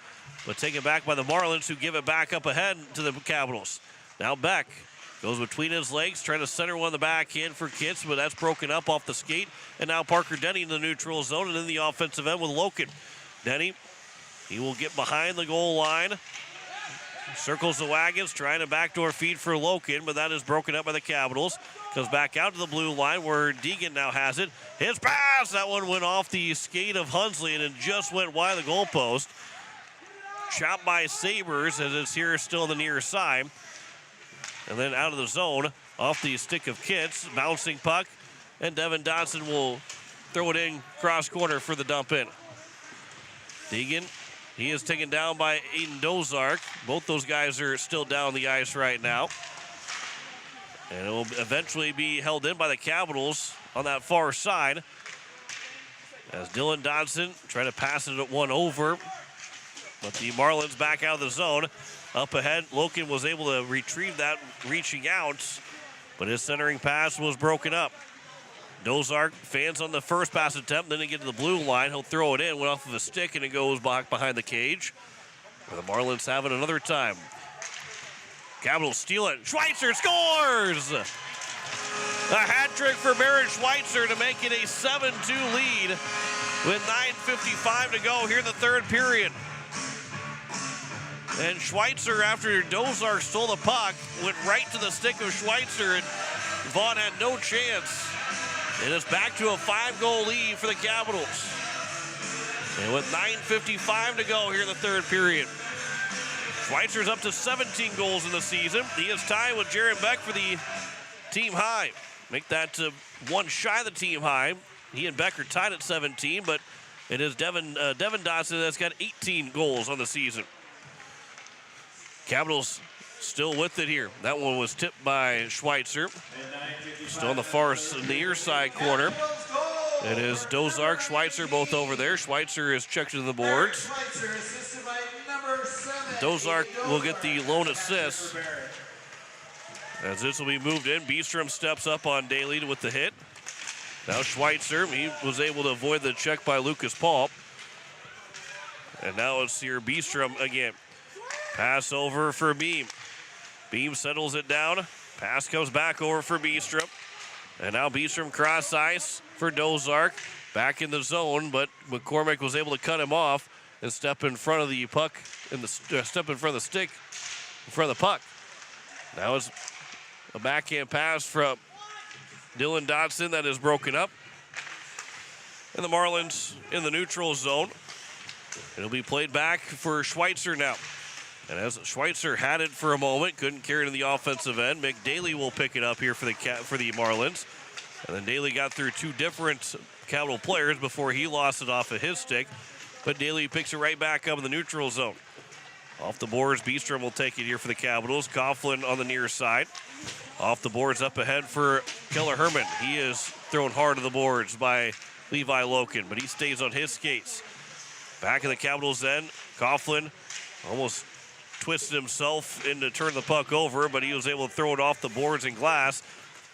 but taken back by the Marlins, who give it back up ahead to the Capitals. Now Beck goes between his legs, trying to center one in the backhand for Kitts, but that's broken up off the skate. And now Parker Denny in the neutral zone and in the offensive end with Loken. Denny, he will get behind the goal line. Circles the wagons, trying a backdoor feed for Loken, but that is broken up by the Capitals. Comes back out to the blue line where Deegan now has it. His pass, that one went off the skate of Hunsley and it just went wide of the goalpost. Chopped by Sabres as it's here still on the near side. And then out of the zone, off the stick of Kitts, bouncing puck, and Devin Dotson will throw it in cross corner for the dump in. Deegan, he is taken down by Aiden Dozark. Both those guys are still down the ice right now. And it will eventually be held in by the Capitals on that far side. As Dylan Dodson trying to pass it at one over. But the Marlins back out of the zone. Up ahead, Loken was able to retrieve that, reaching out. But his centering pass was broken up. Dozark fans on the first pass attempt, then they get to the blue line. He'll throw it in, went off of a stick, and it goes back behind the cage. The Marlins have it another time. Capitals steal it. Schweitzer scores! A hat trick for Barrett Schweitzer to make it a 7-2 lead with 9:55 to go here in the 3rd period. And Schweitzer, after Dozark stole the puck, went right to the stick of Schweitzer, and Vaughn had no chance. And it's back to a 5-goal lead for the Capitals. And with 9:55 to go here in the 3rd period. Schweitzer's up to 17 goals in the season. He is tied with Jaron Beck for the team high. Make that one shy of the team high. He and Beck are tied at 17, but it is Devin Dotson that's got 18 goals on the season. Capitals still with it here. That one was tipped by Schweitzer. Still on the near side corner. It is Dozark, Schweitzer both over there. Schweitzer is checked to the boards. Dozark will get the lone assist. As this will be moved in, Beestrom steps up on Daly with the hit. Now Schweitzer, he was able to avoid the check by Lucas Paul. And now it's here Beestrom again. Pass over for Beam. Beam settles it down. Pass comes back over for Beestrom. And now Beestrom cross ice for Dozark. Back in the zone, but McCormick was able to cut him off and step in front of the puck, step in front of the stick, in front of the puck. Now it's a backhand pass from Dylan Dotson that is broken up. And the Marlins in the neutral zone. It'll be played back for Schweitzer now. And as Schweitzer had it for a moment, couldn't carry it to the offensive end. McDaly will pick it up here for the Marlins. And then Daly got through two different Capital players before he lost it off of his stick. But Daly picks it right back up in the neutral zone. Off the boards, Beestrom will take it here for the Capitals. Coughlin on the near side. Off the boards, up ahead for Keller Herman. He is thrown hard to the boards by Levi Loken, but he stays on his skates. Back in the Capitals end, Coughlin almost twisted himself in to turn the puck over, but he was able to throw it off the boards and glass.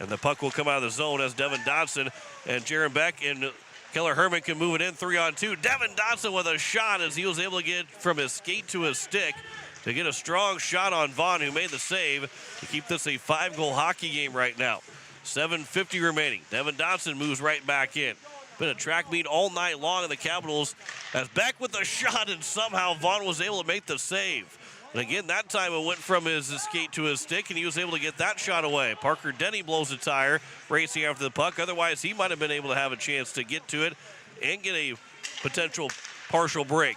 And the puck will come out of the zone as Devin Dodson and Jaron Beck and Keller Herman can move it in 3-on-2. Devin Dodson with a shot as he was able to get from his skate to his stick to get a strong shot on Vaughn, who made the save to keep this a 5-goal hockey game right now. 7:50 remaining. Devin Dodson moves right back in. Been a track meet all night long in the Capitals as Beck with a shot, and somehow Vaughn was able to make the save. And again, that time it went from his skate to his stick, and he was able to get that shot away. Parker Denny blows a tire, racing after the puck. Otherwise, he might have been able to have a chance to get to it and get a potential partial break.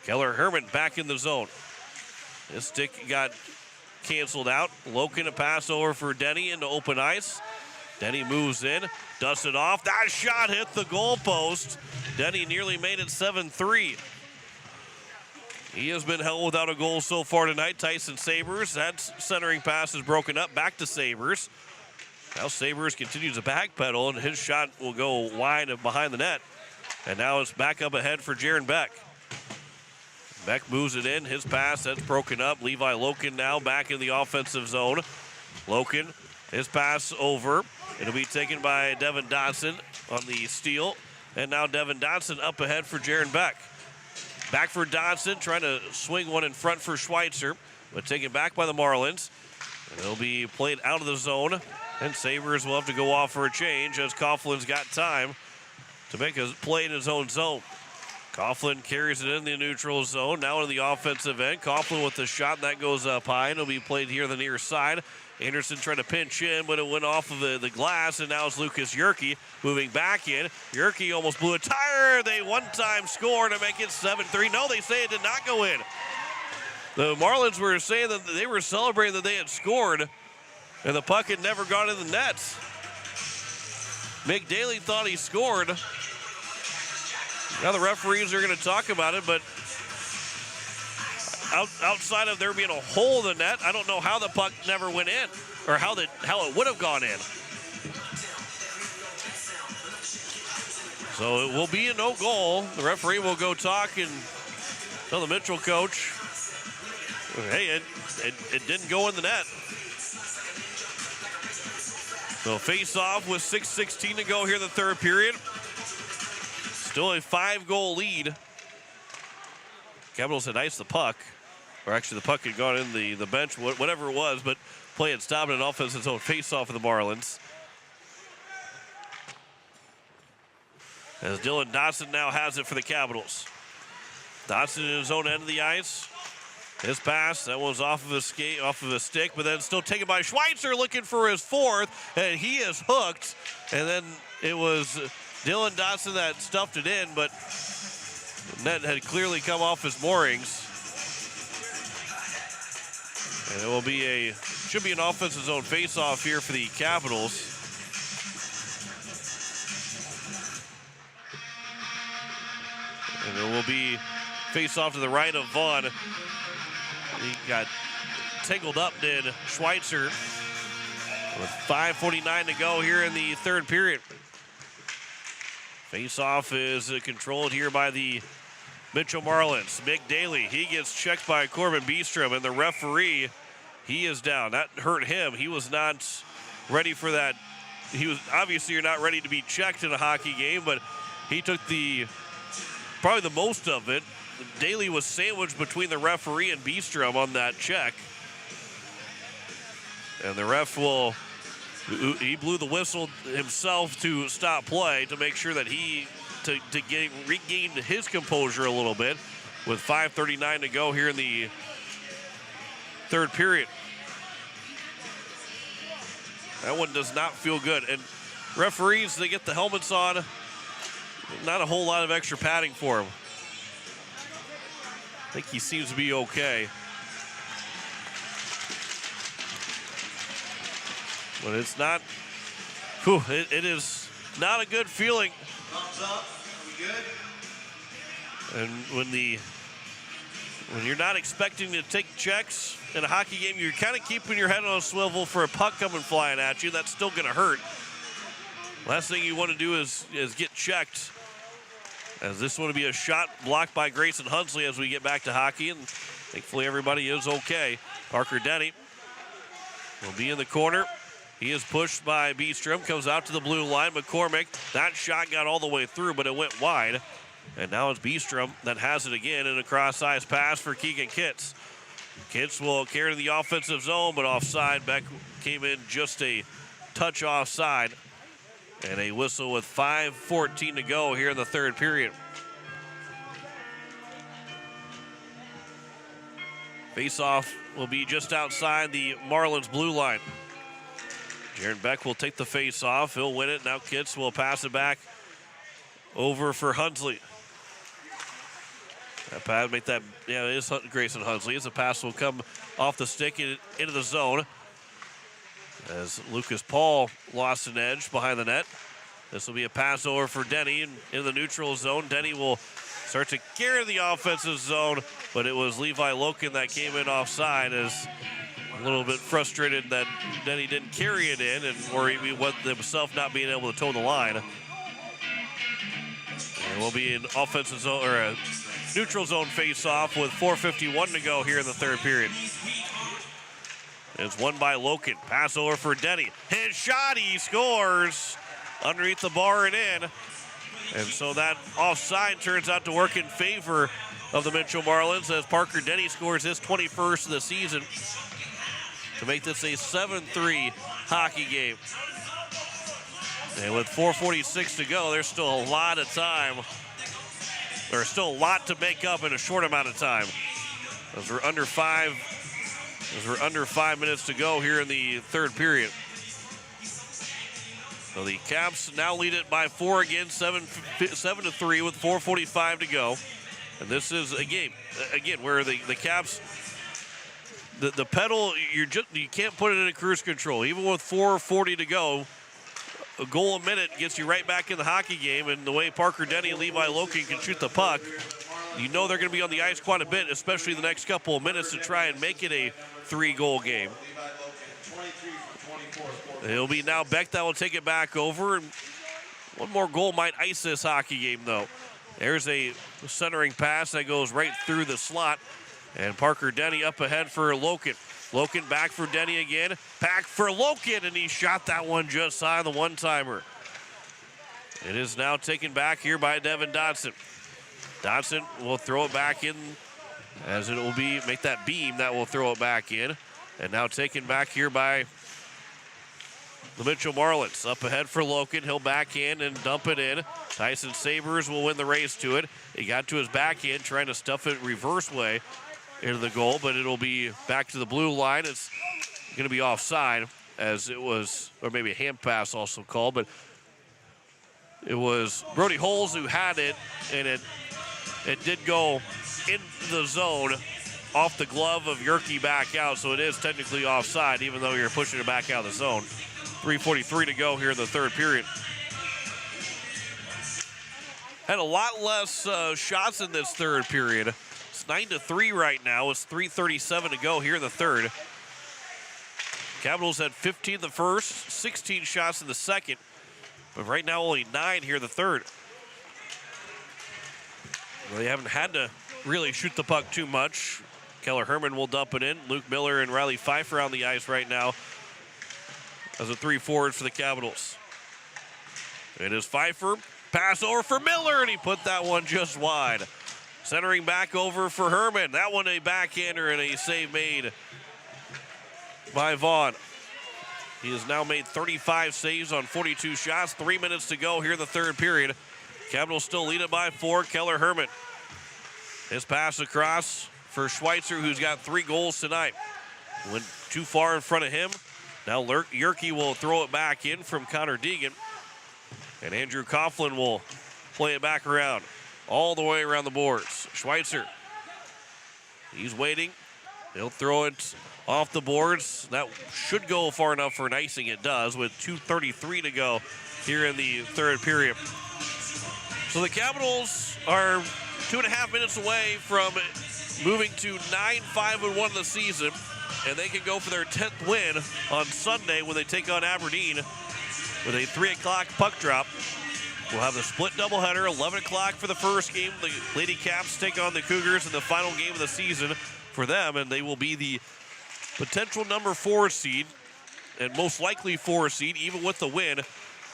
Keller Herman back in the zone. His stick got canceled out. Loken a pass over for Denny into open ice. Denny moves in, dusts it off. That shot hit the goalpost. Denny nearly made it 7-3. He has been held without a goal so far tonight. Tyson Sabers, that centering pass is broken up. Back to Sabers. Now Sabers continues to backpedal, and his shot will go wide and behind the net. And now it's back up ahead for Jaron Beck. Beck moves it in. His pass, that's broken up. Levi Loken now back in the offensive zone. Loken, his pass over. It'll be taken by Devin Dodson on the steal. And now Devin Dodson up ahead for Jaron Beck. Back for Dodson, trying to swing one in front for Schweitzer, but taken back by the Marlins. And it'll be played out of the zone, and Sabres will have to go off for a change as Coughlin's got time to make a play in his own zone. Coughlin carries it in the neutral zone, now in the offensive end. Coughlin with the shot, that goes up high, and it'll be played here on the near side. Anderson trying to pinch in, but it went off of the glass, and now it's Lucas Yerke moving back in. Yerke almost blew a tire. They one-time score to make it 7-3. No, they say it did not go in. The Marlins were saying that they were celebrating that they had scored, and the puck had never gone in the nets. McDaly thought he scored. Now the referees are going to talk about it, but outside of there being a hole in the net, I don't know how the puck never went in, or how it would have gone in. So it will be a no goal. The referee will go talk and tell the Mitchell coach, hey, it didn't go in the net. So face off with 6:16 to go here in the third period. Still a 5-goal lead. Capitals had iced the puck. Or actually, the puck had gone in the bench, whatever it was, but play had stopped an offensive zone face-off of the Marlins. As Dylan Dodson now has it for the Capitals. Dodson in his own end of the ice. His pass, that one's off of his stick, but then still taken by Schweitzer looking for his fourth, and he is hooked. And then it was Dylan Dodson that stuffed it in, but the net had clearly come off his moorings. And it will be should be an offensive zone face-off here for the Capitals. And it will be face-off to the right of Vaughn. He got tangled up, did Schweitzer, with 5:49 to go here in the third period. Face-off is controlled here by the Mitchell Marlins. McDaly, he gets checked by Corbin Beestrom, and the referee, He is down. That hurt him. He was not ready for that. Obviously you're not ready to be checked in a hockey game, but he took probably the most of it. Daly was sandwiched between the referee and Beestrom on that check. And the ref he blew the whistle himself to stop play to make sure that to regain his composure a little bit with 5:39 to go here in the third period. That one does not feel good. And referees, they get the helmets on. Not a whole lot of extra padding for him. I think he seems to be okay. But it's not, it is not a good feeling. Thumbs up, we good? And when you're not expecting to take checks in a hockey game, you're kind of keeping your head on a swivel for a puck coming flying at you. That's still going to hurt. Last thing you want to do is get checked. As this one will be a shot blocked by Grayson Hunsley as we get back to hockey, and thankfully everybody is okay. Parker Denny will be in the corner. He is pushed by Beestrom, comes out to the blue line. McCormick, that shot got all the way through, but it went wide. And now it's Beestrom that has it again in a cross-ice pass for Keegan Kitts. Kitts will carry to the offensive zone, but offside. Beck came in just a touch offside. And a whistle with 5:14 to go here in the third period. Face-off will be just outside the Marlins blue line. Jaron Beck will take the face-off. He'll win it. Now Kitts will pass it back over for Hunsley. That pass, it is Grayson Hunsley. As the pass will come off the stick into the zone. As Lucas Paul lost an edge behind the net. This will be a pass over for Denny in the neutral zone. Denny will start to carry the offensive zone, but it was Levi Loken that came in offside, as a little bit frustrated that Denny didn't carry it in and worried about himself not being able to toe the line. And we'll be in offensive zone or a neutral zone face-off with 4:51 to go here in the third period. It's won by Loken. Pass over for Denny. His shot, he scores underneath the bar and in. And so that offside turns out to work in favor of the Mitchell Marlins as Parker Denny scores his 21st of the season to make this a 7-3 hockey game. And with 4:46 to go, there's still a lot of time. There's still a lot to make up in a short amount of time. As we're under 5 minutes to go here in the third period. So the Caps now lead it by 4 again, 7-3 with 4:45 to go. And this is a game, again, where the Caps, the pedal, you can't put it in a cruise control. Even with 4:40 to go, a goal a minute gets you right back in the hockey game. And the way Parker Denny and Levi Loken can shoot the puck, you know they're going to be on the ice quite a bit, especially the next couple of minutes to try and make it a 3-goal game. It'll be now Beck that will take it back over. And one more goal might ice this hockey game, though. There's a centering pass that goes right through the slot. And Parker Denny up ahead for Loken. Loken back for Denny again. Back for Loken, and he shot that one just high on the one-timer. It is now taken back here by Devin Dodson. Dodson will throw it back in, as it will be, make that beam that will throw it back in. And now taken back here by the Mitchell Marlins. Up ahead for Loken. He'll back in and dump it in. Tyson Sabers will win the race to it. He got to his back end, trying to stuff it reverse way into the goal, but it'll be back to the blue line. It's going to be offside, as it was, or maybe a hand pass also called, but it was Brody Holes who had it, and it did go in the zone off the glove of Yerke back out, so it is technically offside, even though you're pushing it back out of the zone. 3:43 to go here in the third period. Had a lot less shots in this third period. It's 9-3 right now. It's 3:37 to go here in the third. Capitals had 15 in the first, 16 shots in the second, but right now only 9 here in the third. Well, they haven't had to really shoot the puck too much. Keller Herman will dump it in. Luke Miller and Riley Pfeiffer on the ice right now as the 3 forwards for the Capitals. It is Pfeiffer. Pass over for Miller, and he put that one just wide. Centering back over for Herman. That one a backhander and a save made by Vaughn. He has now made 35 saves on 42 shots. 3 minutes to go here in the third period. Capitals still lead it by 4. Keller Herman. His pass across for Schweitzer, who's got 3 goals tonight. Went too far in front of him. Now Yerke will throw it back in from Connor Deegan. And Andrew Coughlin will play it back around. All the way around the boards. Schweitzer. He's waiting. He'll throw it off the boards. That should go far enough for an icing. It does with 2:33 to go here in the third period. So the Capitals are 2.5 minutes away from moving to 9-5-1 in the season, and they can go for their 10th win on Sunday when they take on Aberdeen with a 3 o'clock puck drop. We'll have the split doubleheader, 11 o'clock for the first game. The Lady Caps take on the Cougars in the final game of the season for them, and they will be the potential number 4 seed and most likely 4 seed, even with the win.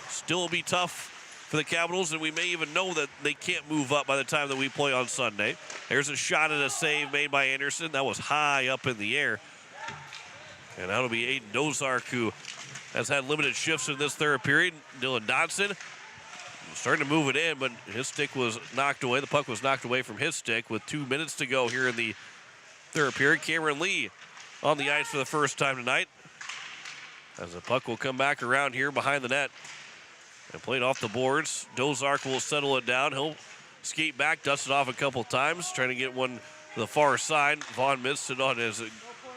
Still will be tough for the Capitals, and we may even know that they can't move up by the time that we play on Sunday. There's a shot and a save made by Anderson. That was high up in the air. And that'll be Aiden Dozark, who has had limited shifts in this third period. Dylan Dodson starting to move it in, but his stick was knocked away. The puck was knocked away from his stick with 2 minutes to go here in the third period. Cameron Lee on the ice for the first time tonight, as the puck will come back around here behind the net and played off the boards. Dozark will settle it down. He'll skate back, dust it off a couple times, trying to get one to the far side. Vaughn missed it on his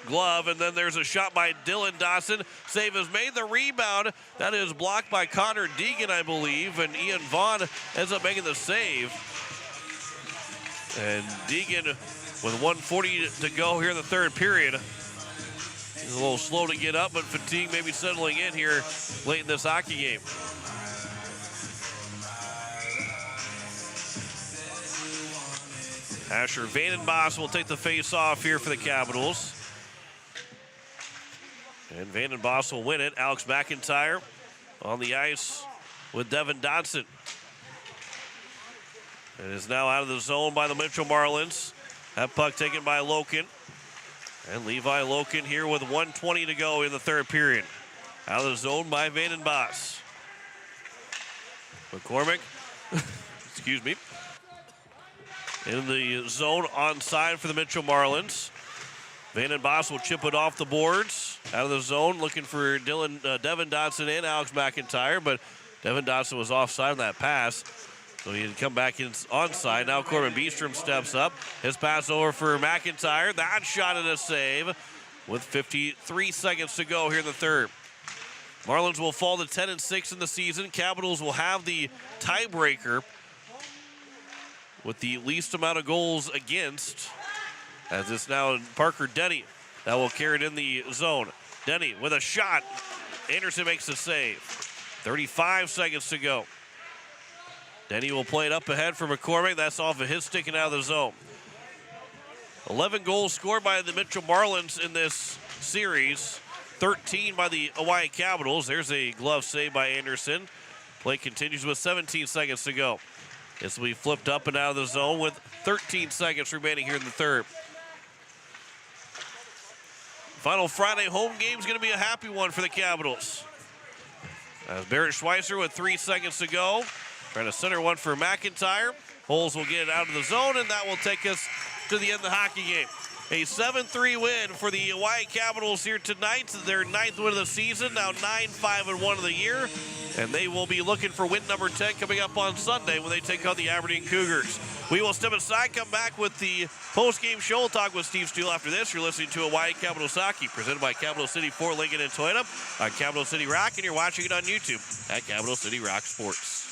glove, and then there's a shot by Dylan Dawson. Save is made. The rebound, that is blocked by Connor Deegan, I believe, and Ian Vaughn ends up making the save. And Deegan, with 1:40 to go here in the third period, he's a little slow to get up, but fatigue maybe settling in here late in this hockey game. Asher Vandenbos will take the face-off here for the Capitals. And Vandenbos will win it. Alex McIntyre on the ice with Devin Dodson. It is now out of the zone by the Mitchell Marlins. That puck taken by Loken. And Levi Loken here with 1:20 to go in the third period. Out of the zone by Vandenbos. McCormick, excuse me, in the zone onside for the Mitchell Marlins. Vandenbos will chip it off the boards. Out of the zone, looking for Devin Dodson and Alex McIntyre, but Devin Dodson was offside on that pass, so he had come back in onside. Now Corbin Beestrom steps up. His pass over for McIntyre. That shot and a save with 53 seconds to go here in the third. Marlins will fall to 10-6 in the season. Capitals will have the tiebreaker with the least amount of goals against, as it's now Parker Denny that will carry it in the zone. Denny with a shot. Anderson makes the save. 35 seconds to go. Denny will play it up ahead for McCormick. That's off of his stick and out of the zone. 11 goals scored by the Mitchell Marlins in this series. 13 by the Hawaii Capitals. There's a glove save by Anderson. Play continues with 17 seconds to go. This will be flipped up and out of the zone with 13 seconds remaining here in the third. Final Friday home game is going to be a happy one for the Capitals. As Barrett Schweitzer with 3 seconds to go. Trying to center one for McIntyre. Holes will get it out of the zone, and that will take us to the end of the hockey game. A 7-3 win for the Hawaii Capitals here tonight. Their 9th win of the season, now 9-5-1 of the year. And they will be looking for win number 10 coming up on Sunday when they take on the Aberdeen Cougars. We will step aside, come back with the post-game show. We'll talk with Steve Steele after this. You're listening to Hawaii Capitals Hockey, presented by Capital City Ford, Lincoln, and Toyota on Capital City Rock, and you're watching it on YouTube at Capital City Rock Sports.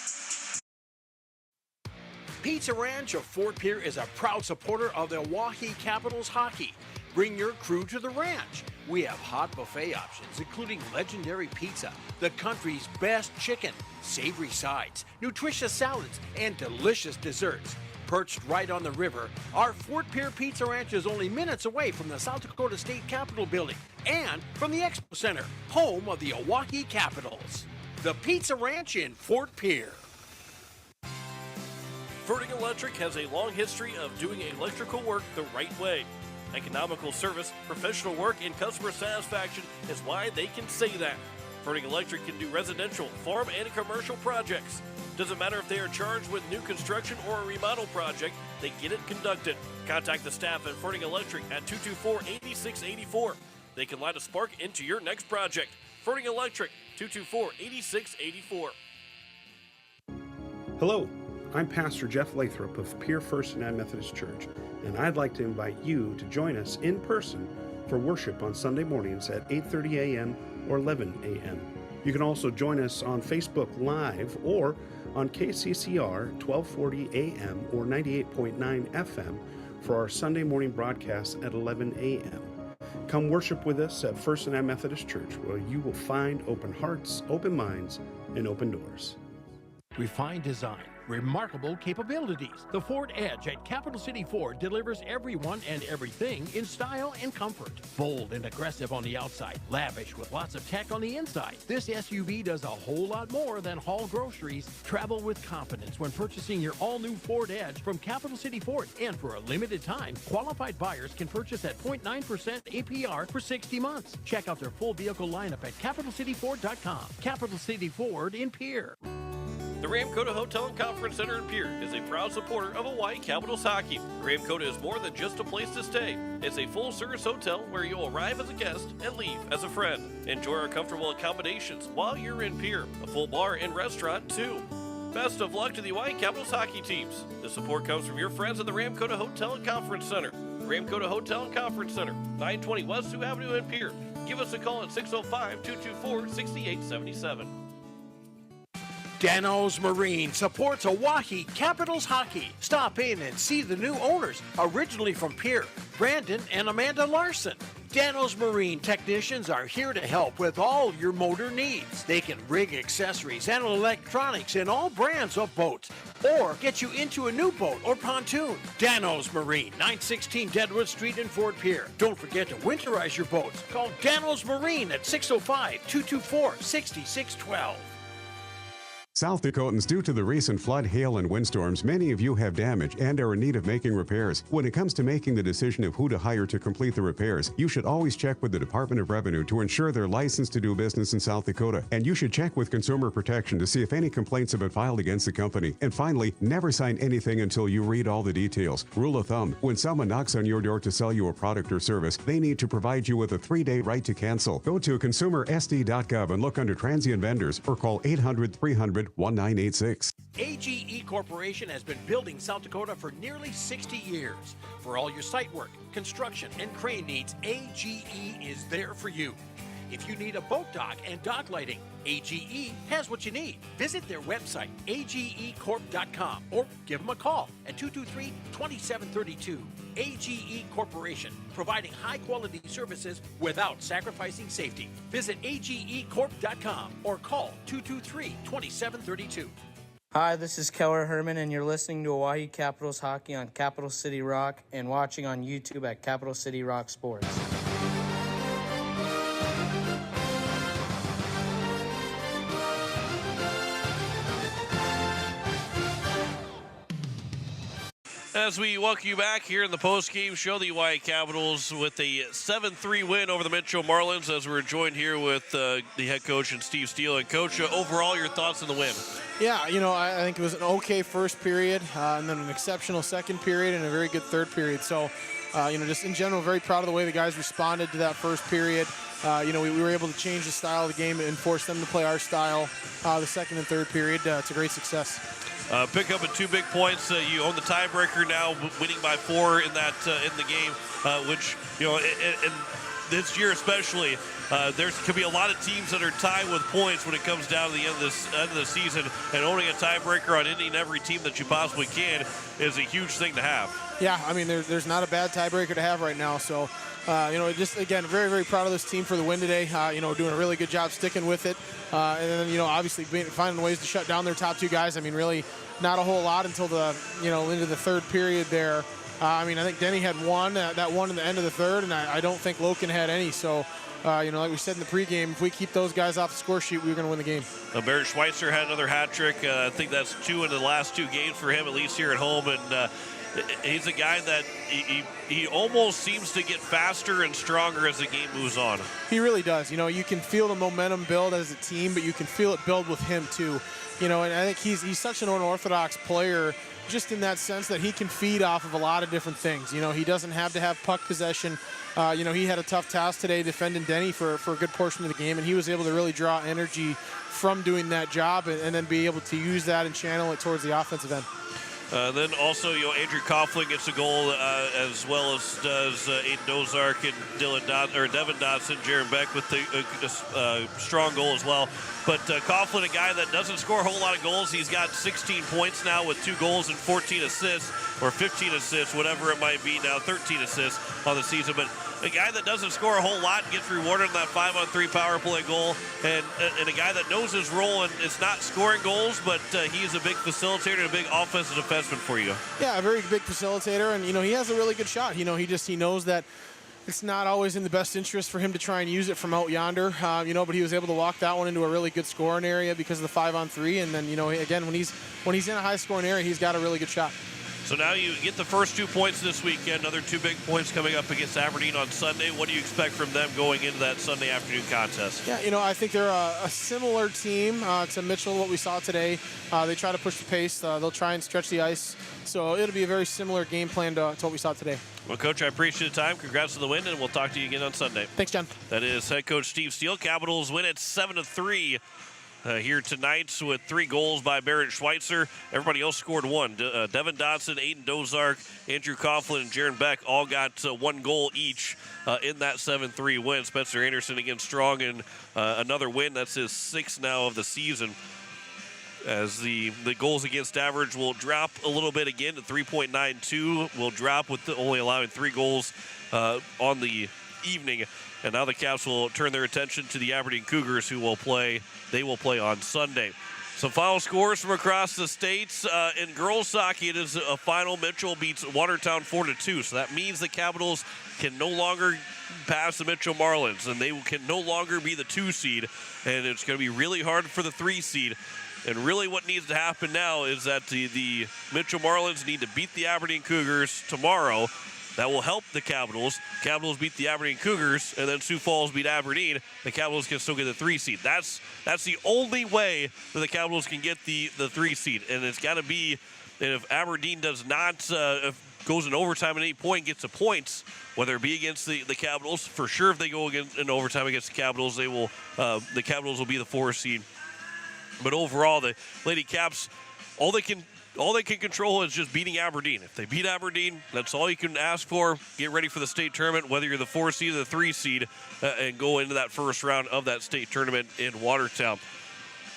Pizza Ranch of Fort Pierre is a proud supporter of the Oahe Capitals hockey. Bring your crew to the ranch. We have hot buffet options, including legendary pizza, the country's best chicken, savory sides, nutritious salads, and delicious desserts. Perched right on the river, our Fort Pierre Pizza Ranch is only minutes away from the South Dakota State Capitol building and from the Expo Center, home of the Oahe Capitals. The Pizza Ranch in Fort Pierre. Ferding Electric has a long history of doing electrical work the right way. Economical service, professional work, and customer satisfaction is why they can say that. Ferding Electric can do residential, farm, and commercial projects. Doesn't matter if they are charged with new construction or a remodel project, they get it conducted. Contact the staff at Ferding Electric at 224-8684. They can light a spark into your next project. Ferding Electric, 224-8684. Hello, I'm Pastor Jeff Lathrop of Pierre First United Methodist Church, and I'd like to invite you to join us in person for worship on Sunday mornings at 8:30 a.m. or 11 a.m. You can also join us on Facebook Live or on KCCR 1240 AM or 98.9 FM for our Sunday morning broadcast at 11 a.m. Come worship with us at First United Methodist Church, where you will find open hearts, open minds, and open doors. Refined design, remarkable capabilities. The Ford Edge at Capital City Ford delivers everyone and everything in style and comfort. Bold and aggressive on the outside, lavish with lots of tech on the inside. This SUV does a whole lot more than haul groceries. Travel with confidence when purchasing your all-new Ford Edge from Capital City Ford. And for a limited time, qualified buyers can purchase at 0.9% APR for 60 months. Check out their full vehicle lineup at CapitalCityFord.com. Capital City Ford in Pierre. The Ramkota Hotel and Conference Center in Pierre is a proud supporter of Hawaii Capitals hockey. Ramkota is more than just a place to stay. It's a full-service hotel where you'll arrive as a guest and leave as a friend. Enjoy our comfortable accommodations while you're in Pierre. A full bar and restaurant, too. Best of luck to the Hawaii Capitals hockey teams. The support comes from your friends at the Ramkota Hotel and Conference Center. Ramkota Hotel and Conference Center, 920 West Sioux Avenue in Pierre. Give us a call at 605-224-6877. Dano's Marine supports Oahe Capitals hockey. Stop in and see the new owners, originally from Pierre, Brandon and Amanda Larson. Dano's Marine technicians are here to help with all your motor needs. They can rig accessories and electronics in all brands of boats, or get you into a new boat or pontoon. Dano's Marine, 916 Deadwood Street in Fort Pierre. Don't forget to winterize your boats. Call Dano's Marine at 605-224-6612. South Dakotans, due to the recent flood, hail, and windstorms, many of you have damage and are in need of making repairs. When it comes to making the decision of who to hire to complete the repairs, you should always check with the Department of Revenue to ensure they're licensed to do business in South Dakota. And you should check with Consumer Protection to see if any complaints have been filed against the company. And finally, never sign anything until you read all the details. Rule of thumb, when someone knocks on your door to sell you a product or service, they need to provide you with a 3-day right to cancel. Go to consumersd.gov and look under transient vendors or call 800-300-1986. AGE Corporation has been building South Dakota for nearly 60 years. For all your site work, construction, and crane needs, AGE is there for you. If you need a boat dock and dock lighting, AGE has what you need. Visit their website, agecorp.com, or give them a call at 223-2732. AGE Corporation, providing high-quality services without sacrificing safety. Visit agecorp.com or call 223-2732. Hi, this is Keller Herman, and you're listening to Hawaii Capitals hockey on Capital City Rock and watching on YouTube at Capital City Rock Sports. As we welcome you back here in the postgame show, the Hawaii Capitals with a 7-3 win over the Mitchell Marlins, as we're joined here with the head coach and Steve Steele. And Coach, overall, your thoughts on the win? Yeah, I think it was an okay first period, and then an exceptional second period, and a very good third period. So, just in general, very proud of the way the guys responded to that first period. We were able to change the style of the game and force them to play our style the second and third period. It's a great success. Pick up at 2 big points. You own the tiebreaker now, winning by 4 in the game, which in this year especially, there could be a lot of teams that are tied with points when it comes down to the end of the season. And owning a tiebreaker on any and every team that you possibly can is a huge thing to have. Yeah, there's not a bad tiebreaker to have right now. So, just again, very, very proud of this team for the win today. Doing a really good job sticking with it. And then, obviously finding ways to shut down their top 2 guys. Really, not a whole lot until the into the third period there. I think Denny had one, that one in the end of the third, and I don't think Loken had any. So, like we said in the pregame, if we keep those guys off the score sheet, we're going to win the game. Barrett Schweitzer had another hat trick. I think that's 2 in the last 2 games for him, at least here at home. And he's a guy that he almost seems to get faster and stronger as the game moves on. He really does. You can feel the momentum build as a team, but you can feel it build with him too. And I think he's such an unorthodox player, just in that sense that he can feed off of a lot of different things. He doesn't have to have puck possession. He had a tough task today defending Denny for a good portion of the game, and he was able to really draw energy from doing that job and then be able to use that and channel it towards the offensive end. Then also, Andrew Coughlin gets a goal, as well as does Aiden Dozark and Devin Dotson, Jaron Beck with a strong goal as well. But Coughlin, a guy that doesn't score a whole lot of goals. He's got 16 points now with 2 goals and 14 assists, or 15 assists, whatever it might be now, 13 assists on the season. But a guy that doesn't score a whole lot gets rewarded on that 5-on-3 power play goal, and a guy that knows his role, and it's not scoring goals, but he's a big facilitator and a big offensive defenseman for you. Yeah, a very big facilitator, and he has a really good shot. He knows that it's not always in the best interest for him to try and use it from out yonder, but he was able to walk that one into a really good scoring area because of the 5-on-3, and then again when he's in a high scoring area, he's got a really good shot. So now you get the first 2 points this weekend, another 2 big points coming up against Aberdeen on Sunday. What do you expect from them going into that Sunday afternoon contest? Yeah, I think they're a similar team to Mitchell, what we saw today. They try to push the pace. They'll try and stretch the ice. So it'll be a very similar game plan to what we saw today. Well, Coach, I appreciate the time. Congrats on the win, and we'll talk to you again on Sunday. Thanks, John. That is head coach Steve Steele. Capitals win at 7-3. Here tonight with 3 goals by Barrett Schweitzer. Everybody else scored 1. Devin Dotson, Aiden Dozark, Andrew Coughlin, and Jaron Beck all got 1 goal each in that 7-3 win. Spencer Anderson against Strong in another win. That's his 6th now of the season. As the goals against average will drop a little bit again to 3.92. Will drop with only allowing 3 goals on the evening. And now the Caps will turn their attention to the Aberdeen Cougars, who will play. They will play on Sunday. Some final scores from across the states. In girls hockey, it is a final. Mitchell beats Watertown 4-2. So that means the Capitals can no longer pass the Mitchell Marlins, and they can no longer be the 2 seed. And it's going to be really hard for the 3 seed. And really what needs to happen now is that the Mitchell Marlins need to beat the Aberdeen Cougars tomorrow. That will help the Capitals. Capitals beat the Aberdeen Cougars, and then Sioux Falls beat Aberdeen. The Capitals can still get the 3 seed. That's the only way that the Capitals can get the 3 seed. And it's got to be, if Aberdeen does not, goes in overtime at any point, gets the points, whether it be against the Capitals, for sure if they go in overtime against the Capitals, the Capitals will be the 4 seed. But overall, the Lady Caps, all they can control is just beating Aberdeen. If they beat Aberdeen, that's all you can ask for. Get ready for the state tournament, whether you're the 4 seed or the 3 seed, and go into that first round of that state tournament in Watertown.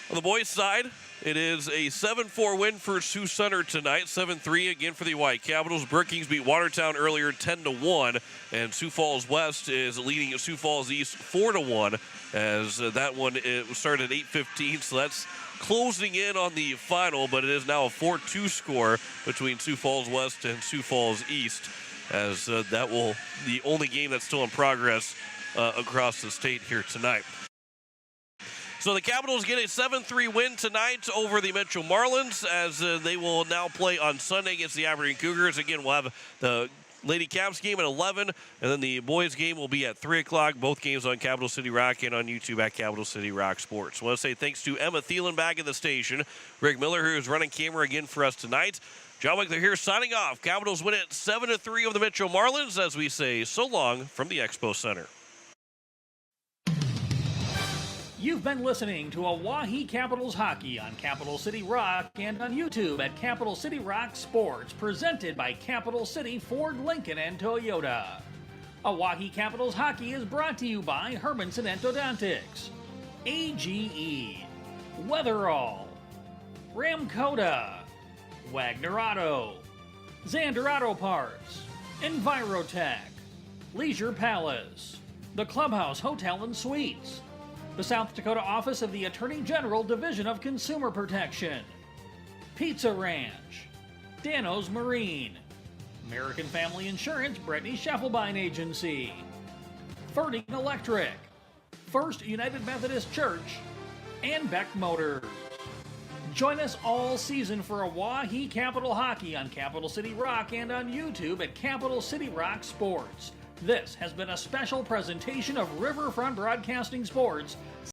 On the boys' side, it is a 7-4 win for Sioux Center tonight. 7-3 again for the White Capitals. Brookings beat Watertown earlier 10-1, and Sioux Falls West is leading Sioux Falls East 4-1, as that one started at 8:15, so that's closing in on the final, but it is now a 4-2 score between Sioux Falls West and Sioux Falls East, as that will the only game that's still in progress across the state here tonight. So the Capitals get a 7-3 win tonight over the Mitchell Marlins, as they will now play on Sunday against the Aberdeen Cougars. Again, we'll have the Lady Caps game at 11, and then the boys game will be at 3 o'clock. Both games on Capital City Rock and on YouTube at Capital City Rock Sports. I want to say thanks to Emma Thielen back at the station, Greg Miller, who is running camera again for us tonight. John Wickler here signing off. Capitals win it 7-3 over the Mitchell Marlins, as we say so long from the Expo Center. You've been listening to Oahe Capitals Hockey on Capital City Rock and on YouTube at Capital City Rock Sports, presented by Capital City Ford, Lincoln, and Toyota. Oahe Capitals Hockey is brought to you by Hermanson Endodontics, AGE, Weatherall, Ramcoda, Wagner Auto, Xander Auto Parts, Envirotech, Leisure Palace, the Clubhouse Hotel and Suites, the South Dakota Office of the Attorney General Division of Consumer Protection, Pizza Ranch, Dano's Marine, American Family Insurance Brittany Scheffelbein Agency, Ferding Electric, First United Methodist Church, and Beck Motors. Join us all season for Oahe Capital Hockey on Capital City Rock and on YouTube at Capital City Rock Sports. This has been a special presentation of Riverfront Broadcasting Sports,